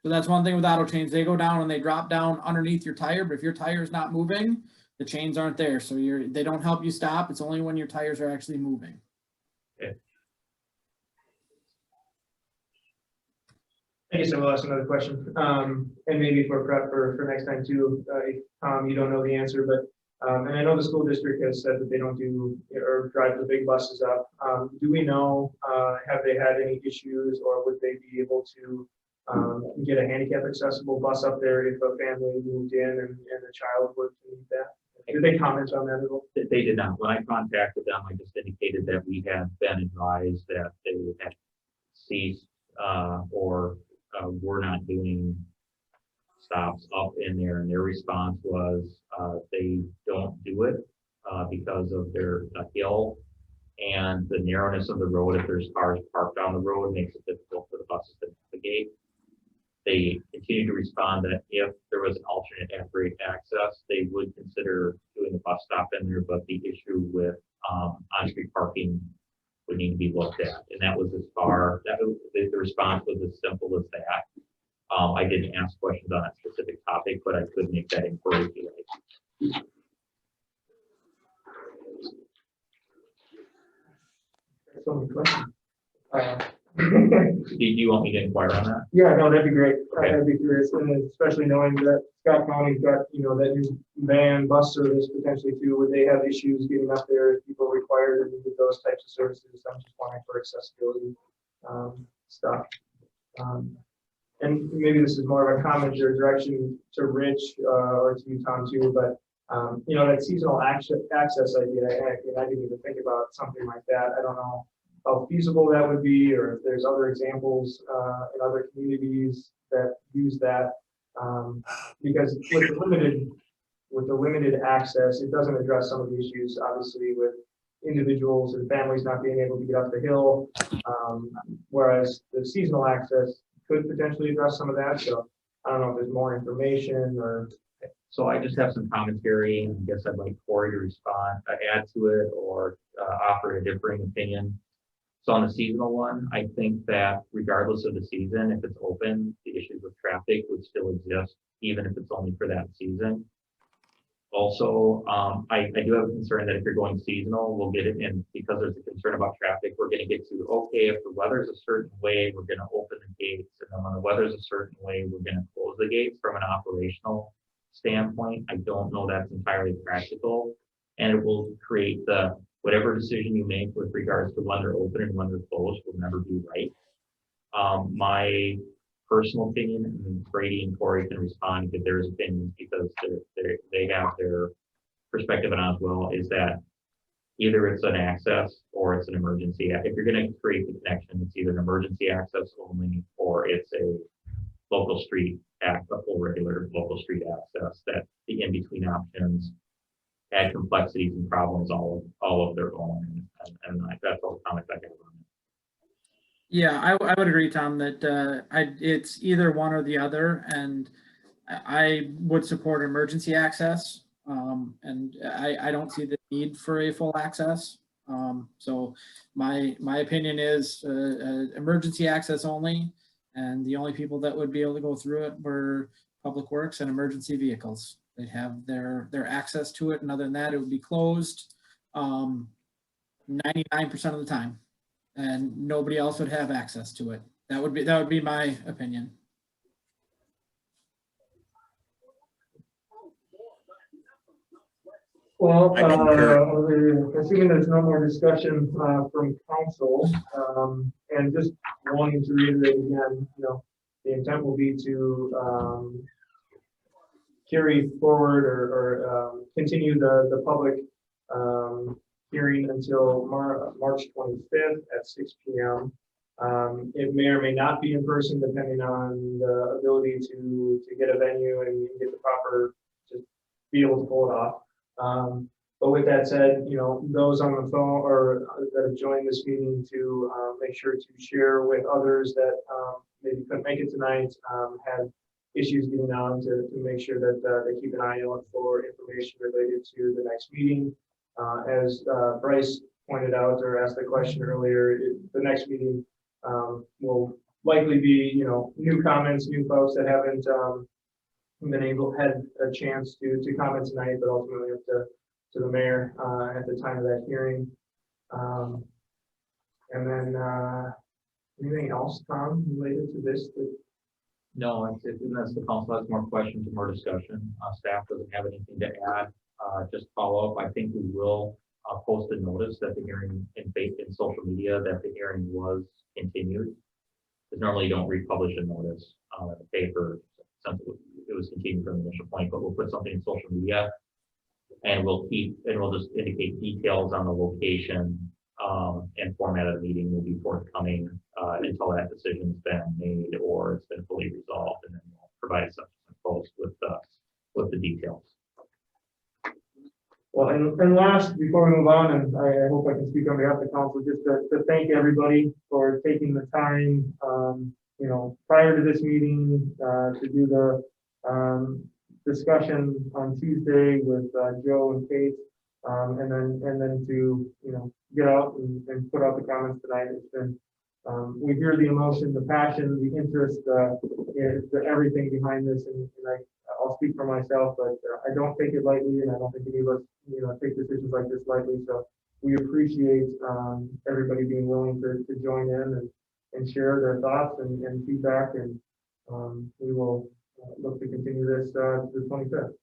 So that's one thing with auto chains. They go down and they drop down underneath your tire, but if your tire is not moving, the chains aren't there. So they don't help you stop. It's only when your tires are actually moving. Okay. I guess I will ask another question, and maybe for prep for next time too. If, you don't know the answer, but, and I know the school district has said that they don't do or drive the big buses up. Do we know, have they had any issues, or would they be able to get a handicap accessible bus up there if a family moved in and a child were to need that? Did they comment on that at all? They did not. When I contacted them, I just indicated that we had been advised that they had ceased or were not doing stops up in there, and their response was they don't do it because of the hill and the narrowness of the road. If there's cars parked on the road, makes it difficult for the buses to navigate. They continue to respond that if there was an alternate at-grade access, they would consider doing a bus stop in there, but the issue with on-street parking would need to be looked at. And that was as far, the response was as simple as that. I didn't ask questions on that specific topic, but I could make that inquiry if you like. So many questions. Do you want me to inquire on that? Yeah, no, that'd be great. Okay. I'd be curious, and especially knowing that Scott County's got, that new van bus service potentially too. Would they have issues getting up there if people require to do those types of services? I'm just wondering for accessibility stuff. And maybe this is more of a comment or direction to Rich or to you, Tom, too, but that seasonal access idea, and I didn't even think about something like that. I don't know how feasible that would be, or if there's other examples in other communities that use that. Because with the limited access, it doesn't address some of the issues, obviously, with individuals and families not being able to get up the hill. Whereas the seasonal access could potentially address some of that. So I don't know if there's more information or. So I just have some commentary, and I guess I'd like Corey to respond, add to it, or offer a differing opinion. So on the seasonal one, I think that regardless of the season, if it's open, the issues with traffic would still exist, even if it's only for that season. Also, I do have a concern that if you're going seasonal, we'll get it in, because there's a concern about traffic, we're gonna get to, okay, if the weather's a certain way, we're gonna open the gates, and then when the weather's a certain way, we're gonna close the gates from an operational standpoint. I don't know that's entirely practical, and it will create whatever decision you make with regards to when they're open and when they're closed will never be right. My personal opinion, and Brady and Corey can respond to theirs opinions because they have their perspective on it as well, is that either it's an access or it's an emergency. If you're going to create the connection, it's either an emergency access only or it's a local street a full regular local street access. That the in-between options add complexities and problems all of their own, and that's all the comments I have on it. Yeah, I would agree, Tom, that it's either one or the other, and I would support emergency access, and I don't see the need for a full access. So my opinion is emergency access only, and the only people that would be able to go through it were public works and emergency vehicles. They'd have their access to it, and other than that, it would be closed 99% of the time, and nobody else would have access to it. That would be my opinion. Well, assuming there's no more discussion from council, and just wanting to reiterate again, the intent will be to carry forward or continue the public hearing until March 25th at 6 p.m. It may or may not be in person, depending on the ability to get a venue and get the proper, to be able to pull it off. But with that said, those on the phone or that have joined this meeting to make sure to share with others that maybe couldn't make it tonight, had issues getting on, to make sure that they keep an eye out for information related to the next meeting. As Bryce pointed out or asked the question earlier, the next meeting will likely be, new comments, new folks that haven't had a chance to comment tonight, but ultimately up to the mayor at the time of that hearing. And then anything else, Tom, related to this that No, unless the council has more questions or more discussion, staff doesn't have anything to add. Just follow up. I think we will post a notice that the hearing in social media that the hearing was continued. Because normally you don't republish a notice in the paper since it was continued from the initial point, but we'll put something in social media and we'll just indicate details on the location and format of the meeting will be forthcoming until that decision's been made or it's been fully resolved, and then we'll provide a subsequent post with the details. Well, and last, before we move on, and I hope I can speak on behalf of the council, just to thank everybody for taking the time, prior to this meeting, to do the discussion on Tuesday with Joe and Kate, and then to, get out and put out the comments tonight. It's been, we hear the emotion, the passion, the interest, everything behind this, and I'll speak for myself, but I don't take it lightly, and I don't think any of us, take decisions like this lightly. So we appreciate everybody being willing to join in and share their thoughts and feedback, and we will look to continue this to the 25th.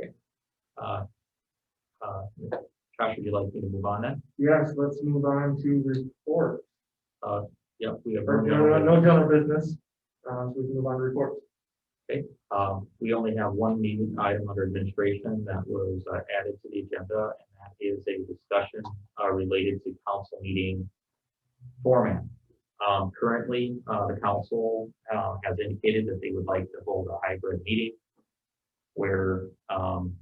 Okay. Josh, would you like me to move on then? Yes, let's move on to report. Yep, we have No general business, so we can move on to reports. Okay, we only have one meeting item under administration that was added to the agenda, and that is a discussion related to council meeting format. Currently, the council has indicated that they would like to hold a hybrid meeting where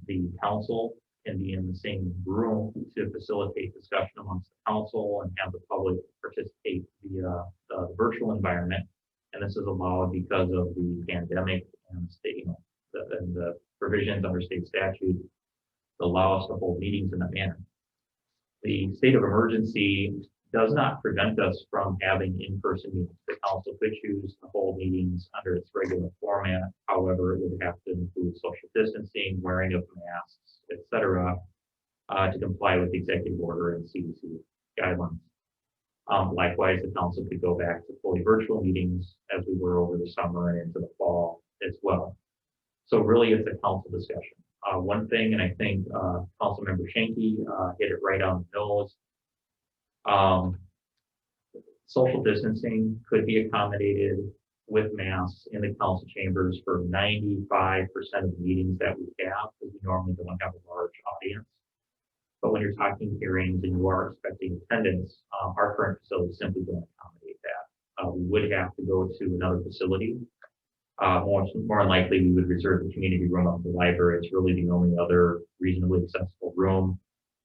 the council can be in the same room to facilitate discussion amongst the council and have the public participate via the virtual environment. And this is allowed because of the pandemic and state, and the provisions under state statute that allow us to hold meetings in that manner. The state of emergency does not prevent us from having in-person meetings. The council could choose to hold meetings under its regular format. However, it would have to include social distancing, wearing of masks, etc., to comply with the executive order and CDC guidelines. Likewise, the council could go back to fully virtual meetings as we were over the summer and into the fall as well. So really, it's a council discussion. One thing, and I think Councilmember Schenke hit it right on the nose. Social distancing could be accommodated with masks in the council chambers for 95% of the meetings that we have, because we normally don't have a large audience. But when you're talking hearings and you are expecting attendance, our current facilities simply don't accommodate that. We would have to go to another facility. More than likely, we would reserve the community room of the library. It's really the only other reasonably accessible room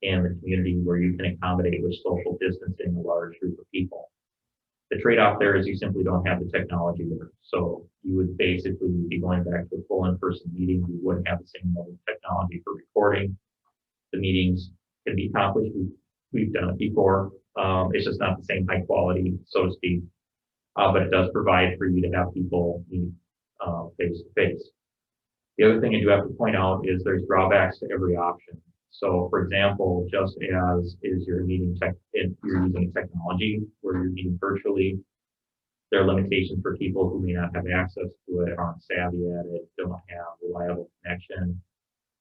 in the community where you can accommodate with social distancing a large group of people. The trade-off there is you simply don't have the technology there. So you would basically be going back to a full in-person meeting. You wouldn't have the same level of technology for recording. The meetings can be accomplished. We've done it before. It's just not the same high quality, so to speak. But it does provide for you to have people meet face to face. The other thing I do have to point out is there's drawbacks to every option. So, for example, just as is your meeting if you're using technology where you're meeting virtually, there are limitations for people who may not have access to it, aren't savvy at it, don't have reliable connection.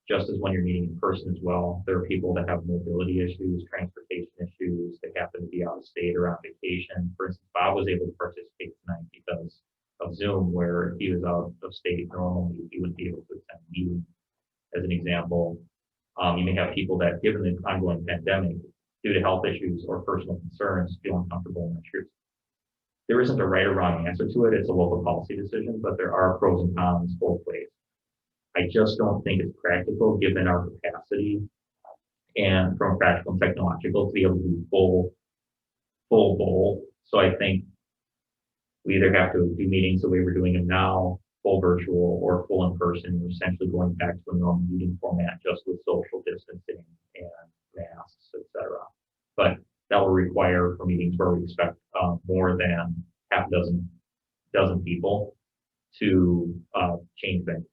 Just as when you're meeting in person as well, there are people that have mobility issues, transportation issues, they happen to be out of state or on vacation. For instance, Bob was able to participate tonight because of Zoom, where if he was out of state normally, he wouldn't be able to attend a meeting. As an example, you may have people that, given the ongoing pandemic, due to health issues or personal concerns, feel uncomfortable in their troops. There isn't a right or wrong answer to it. It's a local policy decision, but there are pros and cons both ways. I just don't think it's practical, given our capacity and from practical and technological, to be able to do full bowl. So I think we either have to do meetings the way we're doing them now, full virtual or full in person. We're essentially going back to a normal meeting format, just with social distancing and masks, etc. But that will require for meetings where we expect more than half a dozen people to change venues.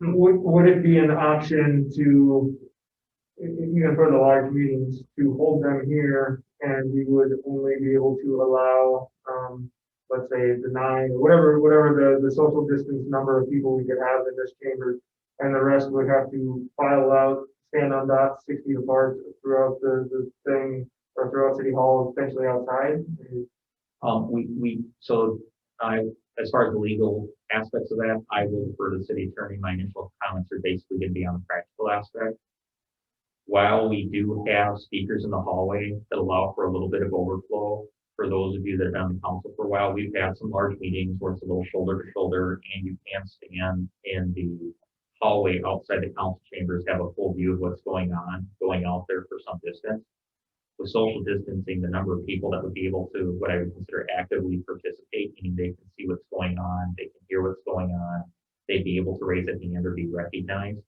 Would it be an option to, even for the large meetings, to hold them here, and we would only be able to allow, let's say the 9, or whatever the social distance number of people we could have in this chamber, and the rest would have to file out, stand on dots 6 feet apart throughout the thing, or throughout City Hall, potentially outside. So as far as the legal aspects of that, I will refer to the city attorney. My initial comments are basically going to be on the practical aspect. While we do have speakers in the hallway that allow for a little bit of overflow, for those of you that have been on the council for a while, we've had some large meetings where it's a little shoulder to shoulder, and you can stand in the hallway outside the council chambers, have a full view of what's going on, going out there for some distance. With social distancing, the number of people that would be able to, what I would consider actively participate, meaning they can see what's going on, they can hear what's going on, they'd be able to raise a hand or be recognized,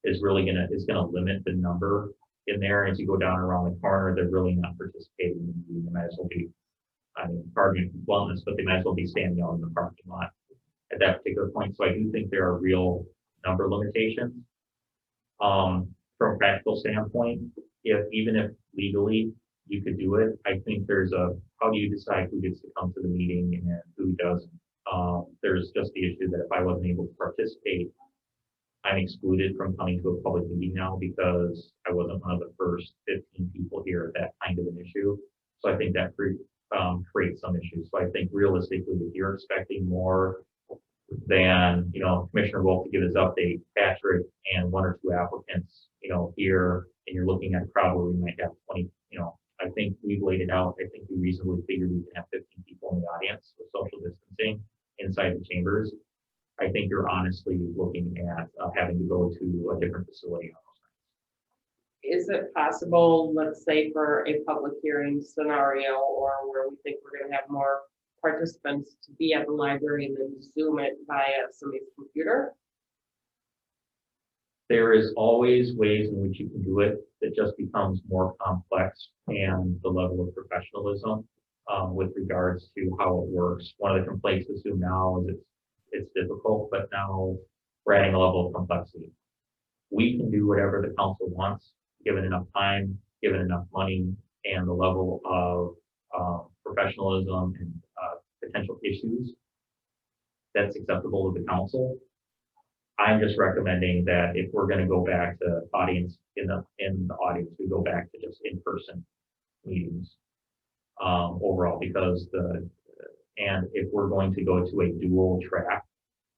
is gonna limit the number in there. As you go down around the corner, they're really not participating in the meeting. They might as well be, pardon me, wellness, but they might as well be standing out in the parking lot at that particular point. So I do think there are real number limitations. From a practical standpoint, even if legally you could do it, I think how do you decide who gets to come to the meeting and who doesn't? There's just the issue that if I wasn't able to participate, I'm excluded from coming to a public meeting now because I wasn't one of the first 15 people here at that kind of an issue. So I think that creates some issues. So I think realistically, if you're expecting more than, Commissioner Wolf to give his update, Patrick and 1 or 2 applicants, here, and you're looking at a crowd where we might have 20, I think we've laid it out. I think we reasonably figured we can have 15 people in the audience with social distancing inside the chambers. I think you're honestly looking at having to go to a different facility on those nights. Is it possible, let's say for a public hearing scenario, or where we think we're gonna have more participants, to be at the library and then Zoom it via somebody's computer? There is always ways in which you can do it that just becomes more complex, and the level of professionalism with regards to how it works. One of the complaints with Zoom now is it's difficult, but now we're adding a level of complexity. We can do whatever the council wants, given enough time, given enough money, and the level of professionalism and potential issues that's acceptable to the council. I'm just recommending that if we're going to go back to audience in the audience, we go back to just in-person meetings overall, because and if we're going to go to a dual track,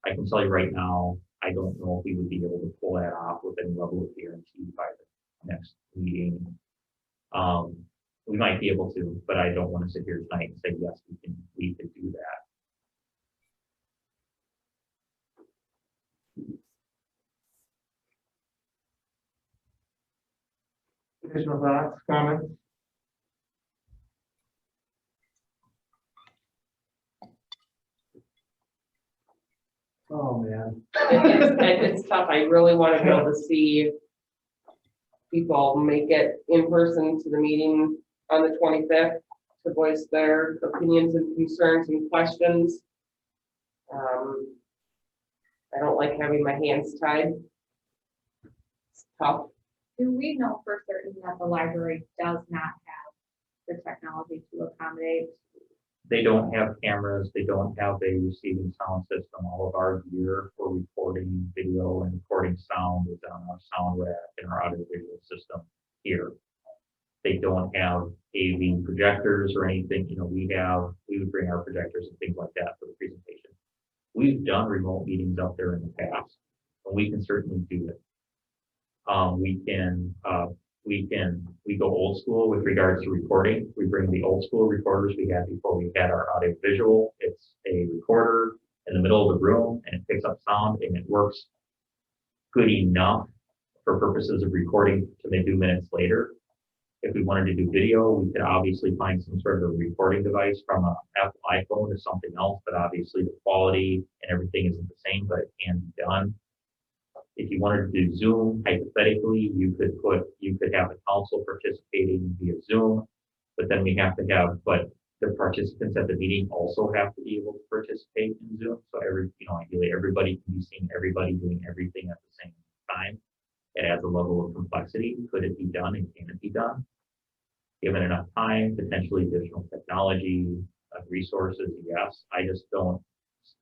I can tell you right now, I don't know if we would be able to pull that off with any level of guarantee by the next meeting. We might be able to, but I don't want to sit here tonight and say, yes, we can do that. Additional thoughts, comments? Oh, man. It's tough. I really want to be able to see people make it in person to the meeting on the 25th to voice their opinions and concerns and questions. I don't like having my hands tied. It's tough. Do we know for certain that the library does not have the technology to accommodate? They don't have cameras, they don't have a receiving sound system. All of our gear for recording video and recording sound is on our sound rack and our audiovisual system here. They don't have AV projectors or anything. We would bring our projectors and things like that for the presentation. We've done remote meetings up there in the past, and we can certainly do it. We go old school with regards to recording. We bring the old school recorders we had before we had our audio visual. It's a recorder in the middle of the room, and it picks up sound, and it works good enough for purposes of recording to maybe 2 minutes later. If we wanted to do video, we could obviously find some sort of a recording device from an Apple iPhone or something else, but obviously the quality and everything isn't the same, but it can be done. If you wanted to do Zoom, hypothetically, you could have the council participating via Zoom, but then but the participants at the meeting also have to be able to participate in Zoom. So ideally everybody can be seeing everybody doing everything at the same time. It adds a level of complexity. Could it be done and can it be done? Given enough time, potentially additional technology, resources, yes. I just don't,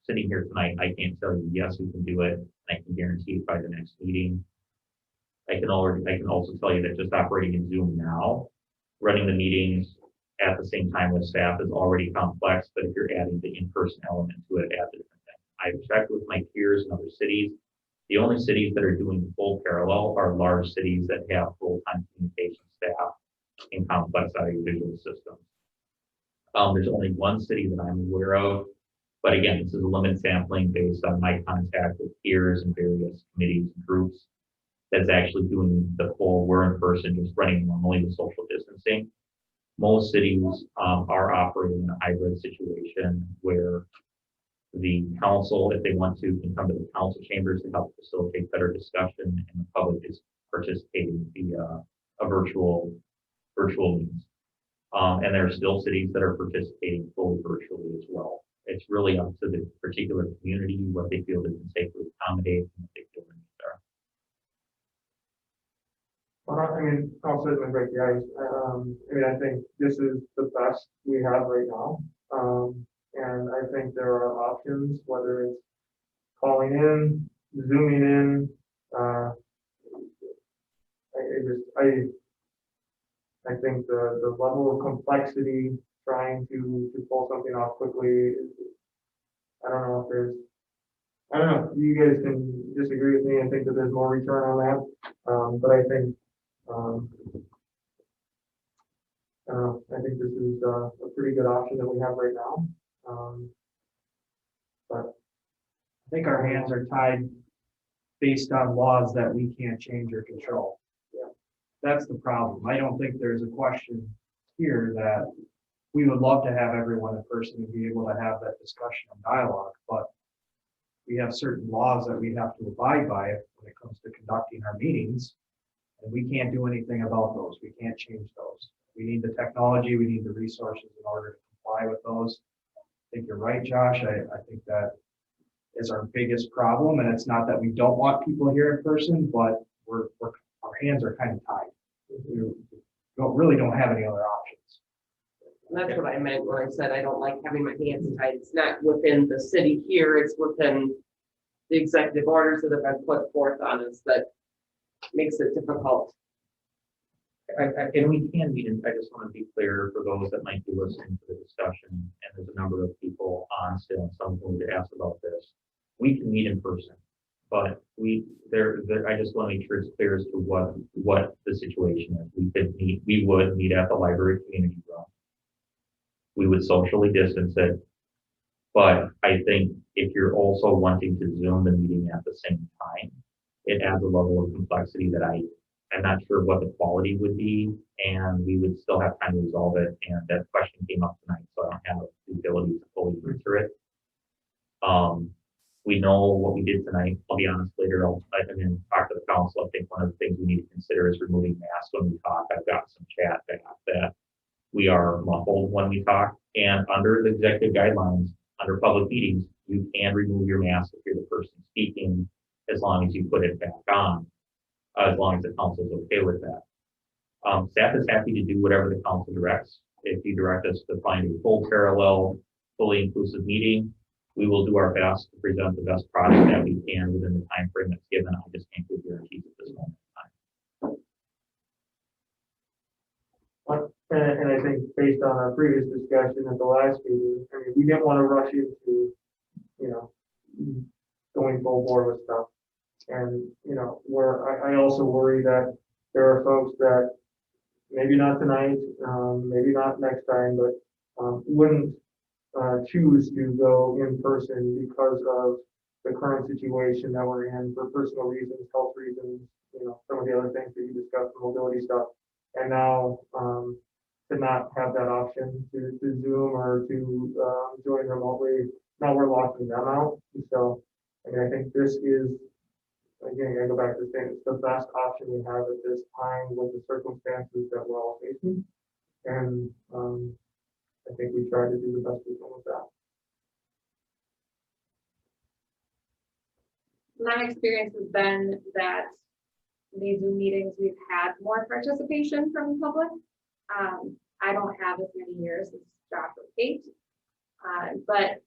sitting here tonight, I can't tell you, yes, we can do it. I can guarantee it by the next meeting. I can also tell you that just operating in Zoom now, running the meetings at the same time with staff is already complex, but if you're adding the in-person element to it, it adds a different thing. I've checked with my peers in other cities. The only cities that are doing full parallel are large cities that have full-time communication staff in complex audiovisual systems. There's only one city that I'm aware of, but again, this is a limited sampling based on my contact with peers and various committees and groups that's actually doing the full, we're in person, just running normally with social distancing. Most cities are operating in a hybrid situation where the council, if they want to, can come to the council chambers to help facilitate better discussion, and the public is participating via a virtual means. And there are still cities that are participating fully virtually as well. It's really up to the particular community, what they feel they can safely accommodate, and what they feel their needs are. Well, I mean, I'll certainly break the ice. I mean, I think this is the best we have right now. And I think there are options, whether it's calling in, zooming in. I think the level of complexity trying to pull something off quickly, I don't know. You guys can disagree with me and think that there's more return on that. But I think this is a pretty good option that we have right now. But I think our hands are tied based on laws that we can't change or control. Yeah. That's the problem. I don't think there's a question here that we would love to have everyone in person and be able to have that discussion and dialogue, but we have certain laws that we have to abide by when it comes to conducting our meetings, and we can't do anything about those. We can't change those. We need the technology, we need the resources in order to comply with those. I think you're right, Josh. I think that is our biggest problem, and it's not that we don't want people here in person, but our hands are kind of tied. We really don't have any other options. And that's what I meant when I said I don't like having my hands tied. It's not within the city here, it's within the executive orders that have been put forth on us that makes it difficult. And we can meet, and I just want to be clear for those that might be listening to the discussion, and there's a number of people on still, and some going to ask about this. We can meet in person, but I just want to make sure it's clear as to what the situation is. We would meet at the library community room. We would socially distance it. But I think if you're also wanting to Zoom the meeting at the same time, it adds a level of complexity that I'm not sure what the quality would be, and we would still have time to resolve it. And that question came up tonight, so I don't have the ability to fully answer it. We know what we did tonight. I'll be honest, later I'll talk to the council. I think one of the things we need to consider is removing masks when we talk. I've got some chat back that we are muffled when we talk, and under the executive guidelines, under public meetings, you can remove your mask if you're the person speaking, as long as you put it back on, as long as the council is okay with that. Staff is happy to do whatever the council directs. If you direct us to find a full parallel, fully inclusive meeting, we will do our best to present the best product that we can within the time frame that's given. I just can't give guarantees at this moment in time. And I think based on our previous discussion at the last meeting, I mean, we didn't want to rush into, going full bore with stuff. And, where I also worry that there are folks that maybe not tonight, maybe not next time, but wouldn't choose to go in person because of the current situation that we're in for personal reasons, health reasons, some of the other things that you discussed, mobility stuff. And now to not have that option to Zoom or to join remotely, now we're locking them out. So, I think this is, again, I go back to saying it's the best option we have at this time with the circumstances that we're all facing. And I think we try to do the best we can with that. My experience has been that these Zoom meetings, we've had more participation from the public. I don't have as many years as Josh or Kate, but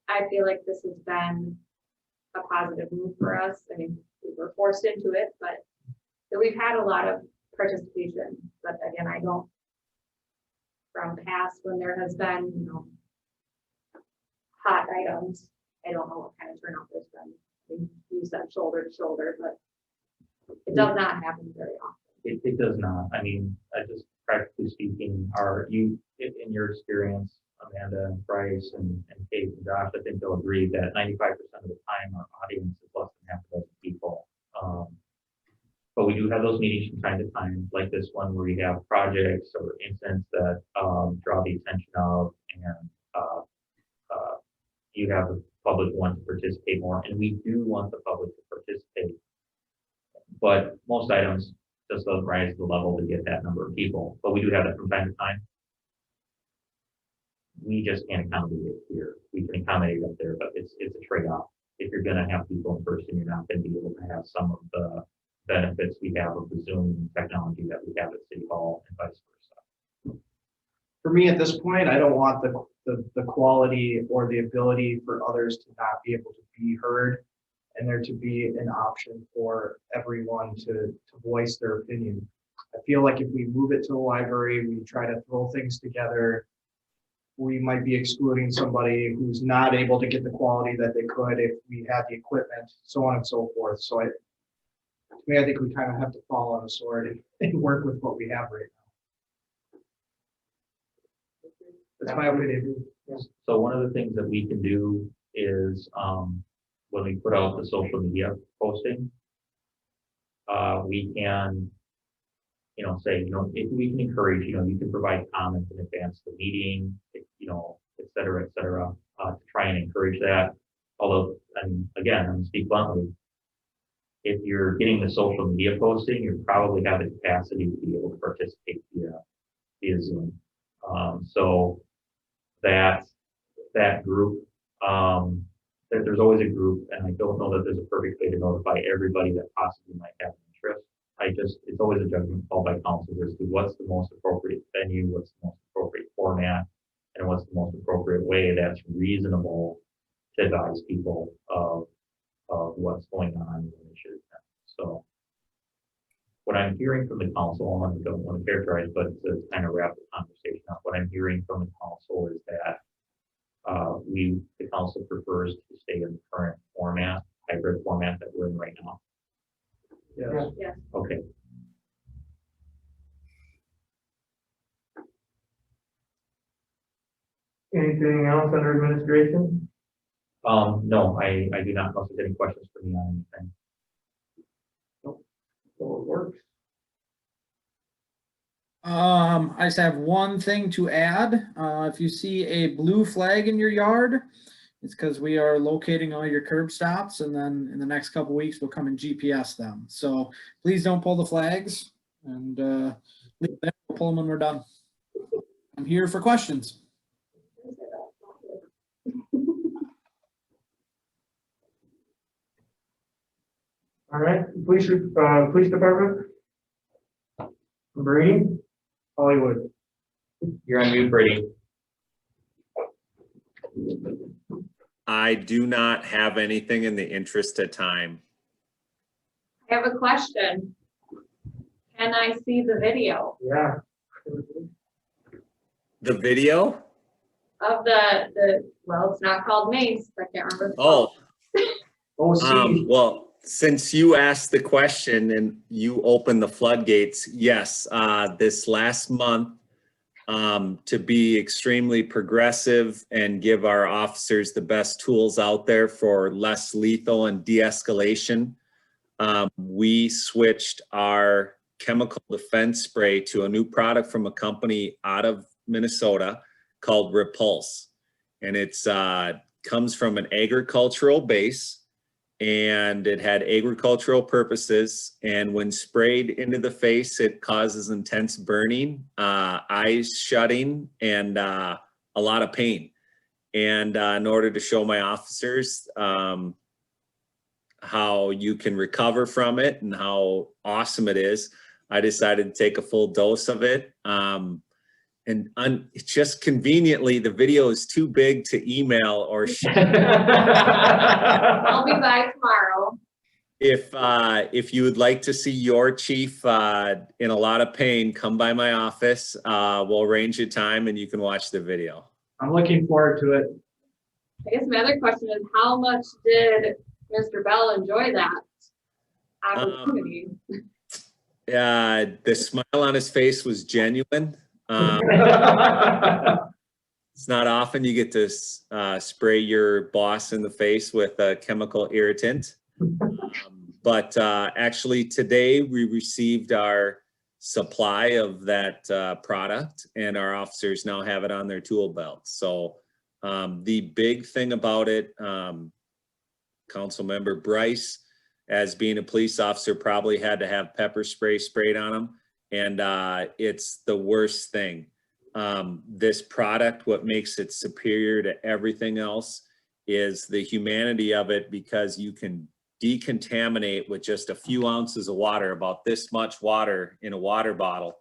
I feel like this has been a positive move for us. I mean, we were forced into it, but we've had a lot of participation. But again, I don't, from past when there has been, you know, hot items, I don't know what kind of turnout there's been. I mean, you said shoulder to shoulder, but it does not happen very often. It does not. I mean, I just practically speaking, in your experience, Amanda and Bryce and Kate and Josh, I think they'll agree that 95% of the time our audience is less than half a dozen people. But we do have those meetings from time to time, like this one where we have projects or incidents that draw the attention of, and you have the public want to participate more, and we do want the public to participate. But most items just don't rise to the level to get that number of people. But we do have that from time to time. We just can't accommodate it here. We can accommodate it up there, but it's a trade-off. If you're gonna have people in person, you're not gonna be able to have some of the benefits we have of the Zoom technology that we have at City Hall and vice versa. For me, at this point, I don't want the quality or the ability for others to not be able to be heard, and there to be an option for everyone to voice their opinion. I feel like if we move it to the library, we try to throw things together, we might be excluding somebody who's not able to get the quality that they could if we had the equipment, so on and so forth. So to me, I think we kind of have to fall on the sword and work with what we have right now. That's my opinion. So one of the things that we can do is when we put out the social media posting, we can, say, if we can encourage, you can provide comments in advance of the meeting, et cetera, to try and encourage that. Although, and again, I'm gonna speak bluntly, if you're getting the social media posting, you probably have the capacity to be able to participate via Zoom. So that group, there's always a group, and I don't know that there's a perfect way to notify everybody that possibly might have an interest. It's always a judgment call by council as to what's the most appropriate venue, what's the most appropriate format, and what's the most appropriate way that's reasonable to advise people of what's going on in the issue. So what I'm hearing from the council, and I don't want to characterize, but to kind of wrap the conversation up, what I'm hearing from the council is that the council prefers to stay in the current format, hybrid format that we're in right now. Yes. Yes. Okay. Anything else under administration? No, I do not know if there's any questions for me on anything. So it works. I just have one thing to add. If you see a blue flag in your yard, it's because we are locating all your curb stops, and then in the next couple weeks we'll come and GPS them. So please don't pull the flags, and we'll pull them when we're done. I'm here for questions. All right, police department. Brady, Hollywood. You're on mute, Brady. I do not have anything in the interest of time. I have a question. Can I see the video Yeah. The video? of well, it's not called Mace, I can't remember. Oh. Oh, Well, since you asked the question and you opened the floodgates, yes, this last month, to be extremely progressive and give our officers the best tools out there for less lethal and de-escalation, we switched our chemical defense spray to a new product from a company out of Minnesota called Repulse. And it's comes from an agricultural base, and it had agricultural purposes. And when sprayed into the face, it causes intense burning, eyes shutting, and a lot of pain. And in order to show my officers how you can recover from it and how awesome it is, I decided to take a full dose of it. It's just conveniently, the video is too big to email or share. I'll be by tomorrow. If you would like to see your chief in a lot of pain, come by my office. We'll arrange a time and you can watch the video. I'm looking forward to it. I guess my other question is, how much did Mr. Bell enjoy that opportunity? The smile on his face was genuine. It's not often you get to spray your boss in the face with a chemical irritant. But actually today we received our supply of that product, and our officers now have it on their tool belts. So the big thing about it, Council Member Bryce, as being a police officer, probably had to have pepper spray sprayed on him, and it's the worst thing. This product, what makes it superior to everything else is the humanity of it, because you can decontaminate with just a few ounces of water, about this much water in a water bottle,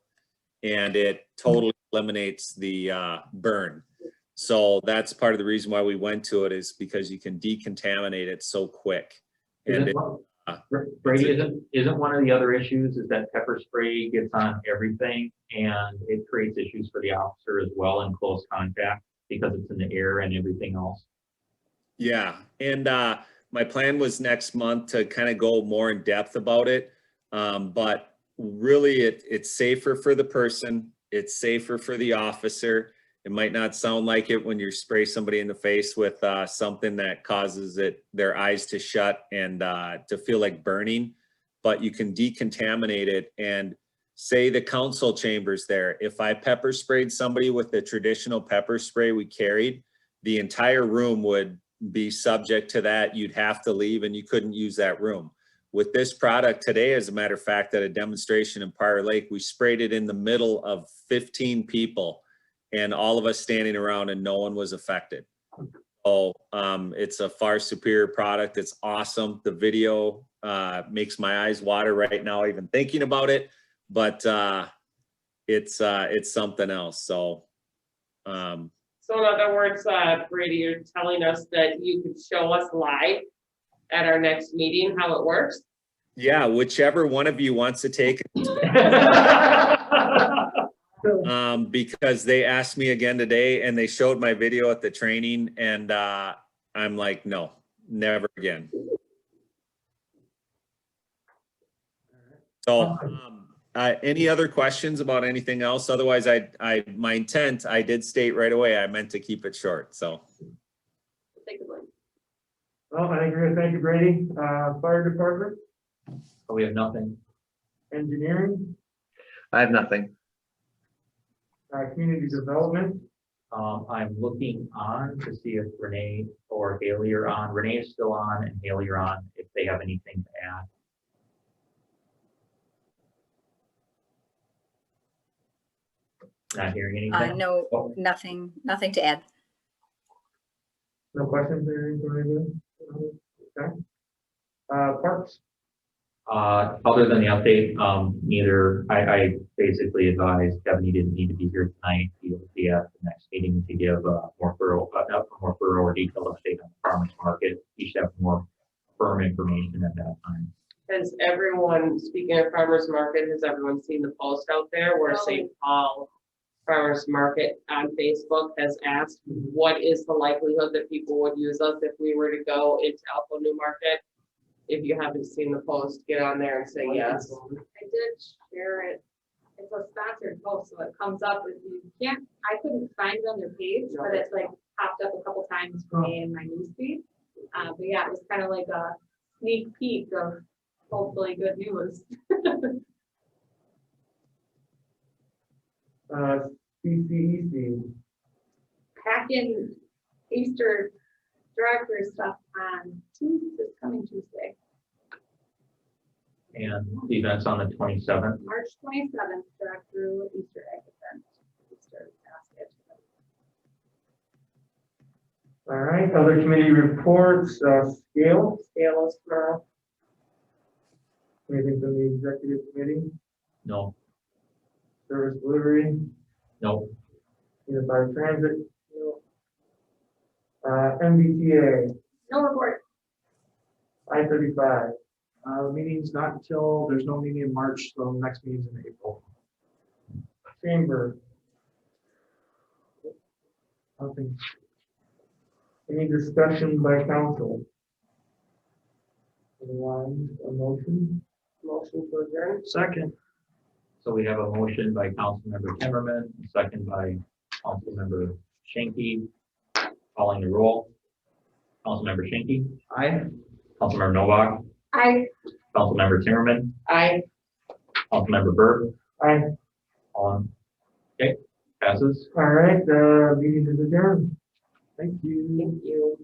and it totally eliminates the burn. So that's part of the reason why we went to it, is because you can decontaminate it so quick. And Brady, isn't one of the other issues is that pepper spray gets on everything, and it creates issues for the officer as well in close contact because it's in the air and everything else? Yeah, and my plan was next month to kind of go more in depth about it. But really it's safer for the person. It's safer for the officer. It might not sound like it when you spray somebody in the face with something that causes their eyes to shut and to feel like burning, but you can decontaminate it. And say the council chambers there, if I pepper sprayed somebody with the traditional pepper spray we carried, the entire room would be subject to that. You'd have to leave and you couldn't use that room. With this product today, as a matter of fact, at a demonstration in Prior Lake, we sprayed it in the middle of 15 people and all of us standing around, and no one was affected. So it's a far superior product. It's awesome. The video makes my eyes water right now even thinking about it, but it's something else. So So in other words, Brady, you're telling us that you could show us live at our next meeting how it works? yeah, whichever one of you wants to take it. Because they asked me again today and they showed my video at the training, and I'm like, no, never again. So any other questions about anything else? Otherwise, my intent, I did state right away, I meant to keep it short, so. Well, I think we're gonna thank you, Brady. Fire department, We have nothing. engineering, I have nothing. community development. I'm looking on to see if Renee or Haley are on. Renee is still on and Haley are on, if they have anything to add. Not hearing anything? No, Oh. nothing to add. No questions or anything for anybody? Okay. Parks, Other than the update, neither, I basically advised Kevin he didn't need to be here tonight. He'll be at the next meeting to give a more thorough or detailed update on the farmers market. He should have more firm information at that time. Has everyone, speaking of farmers market, has everyone seen the post out there where St. Paul Farmers Market on Facebook has asked what is the likelihood that people would use us if we were to go into Elko New Market? If you haven't seen the post, get on there and say yes. I did share it. It's a sponsored post, so it comes up if you can't, I couldn't find it on their page, but it's like popped up a couple times for me in my newsfeed. But yeah, it was kind of like a sneak peek of hopefully good news. CCEC, Packing Easter drive-through stuff on Tuesday, this coming Tuesday, And the event's on the 27th. March 27th, drive-through Easter egg event. Easter basket. All right, other committee reports, scale is tomorrow. Anything from the executive committee, No, service delivery, no, unified transit, no. MBTA, No report. I-35, Meeting's not until, there's no meeting in March, so next meeting's in April. chamber. Nothing. Any discussion by council? Otherwise, a motion? Motion to adjourn. Second. so we have a motion by Councilmember Timmerman, a second by Councilmember Shanky. Calling the roll. Councilmember Shanky, Aye. Councilmember Novak, I Councilmember Timmerman, Aye. Councilmember Burt, Aye. on. Okay, passes. All right, meeting is adjourned. Thank you. Thank you.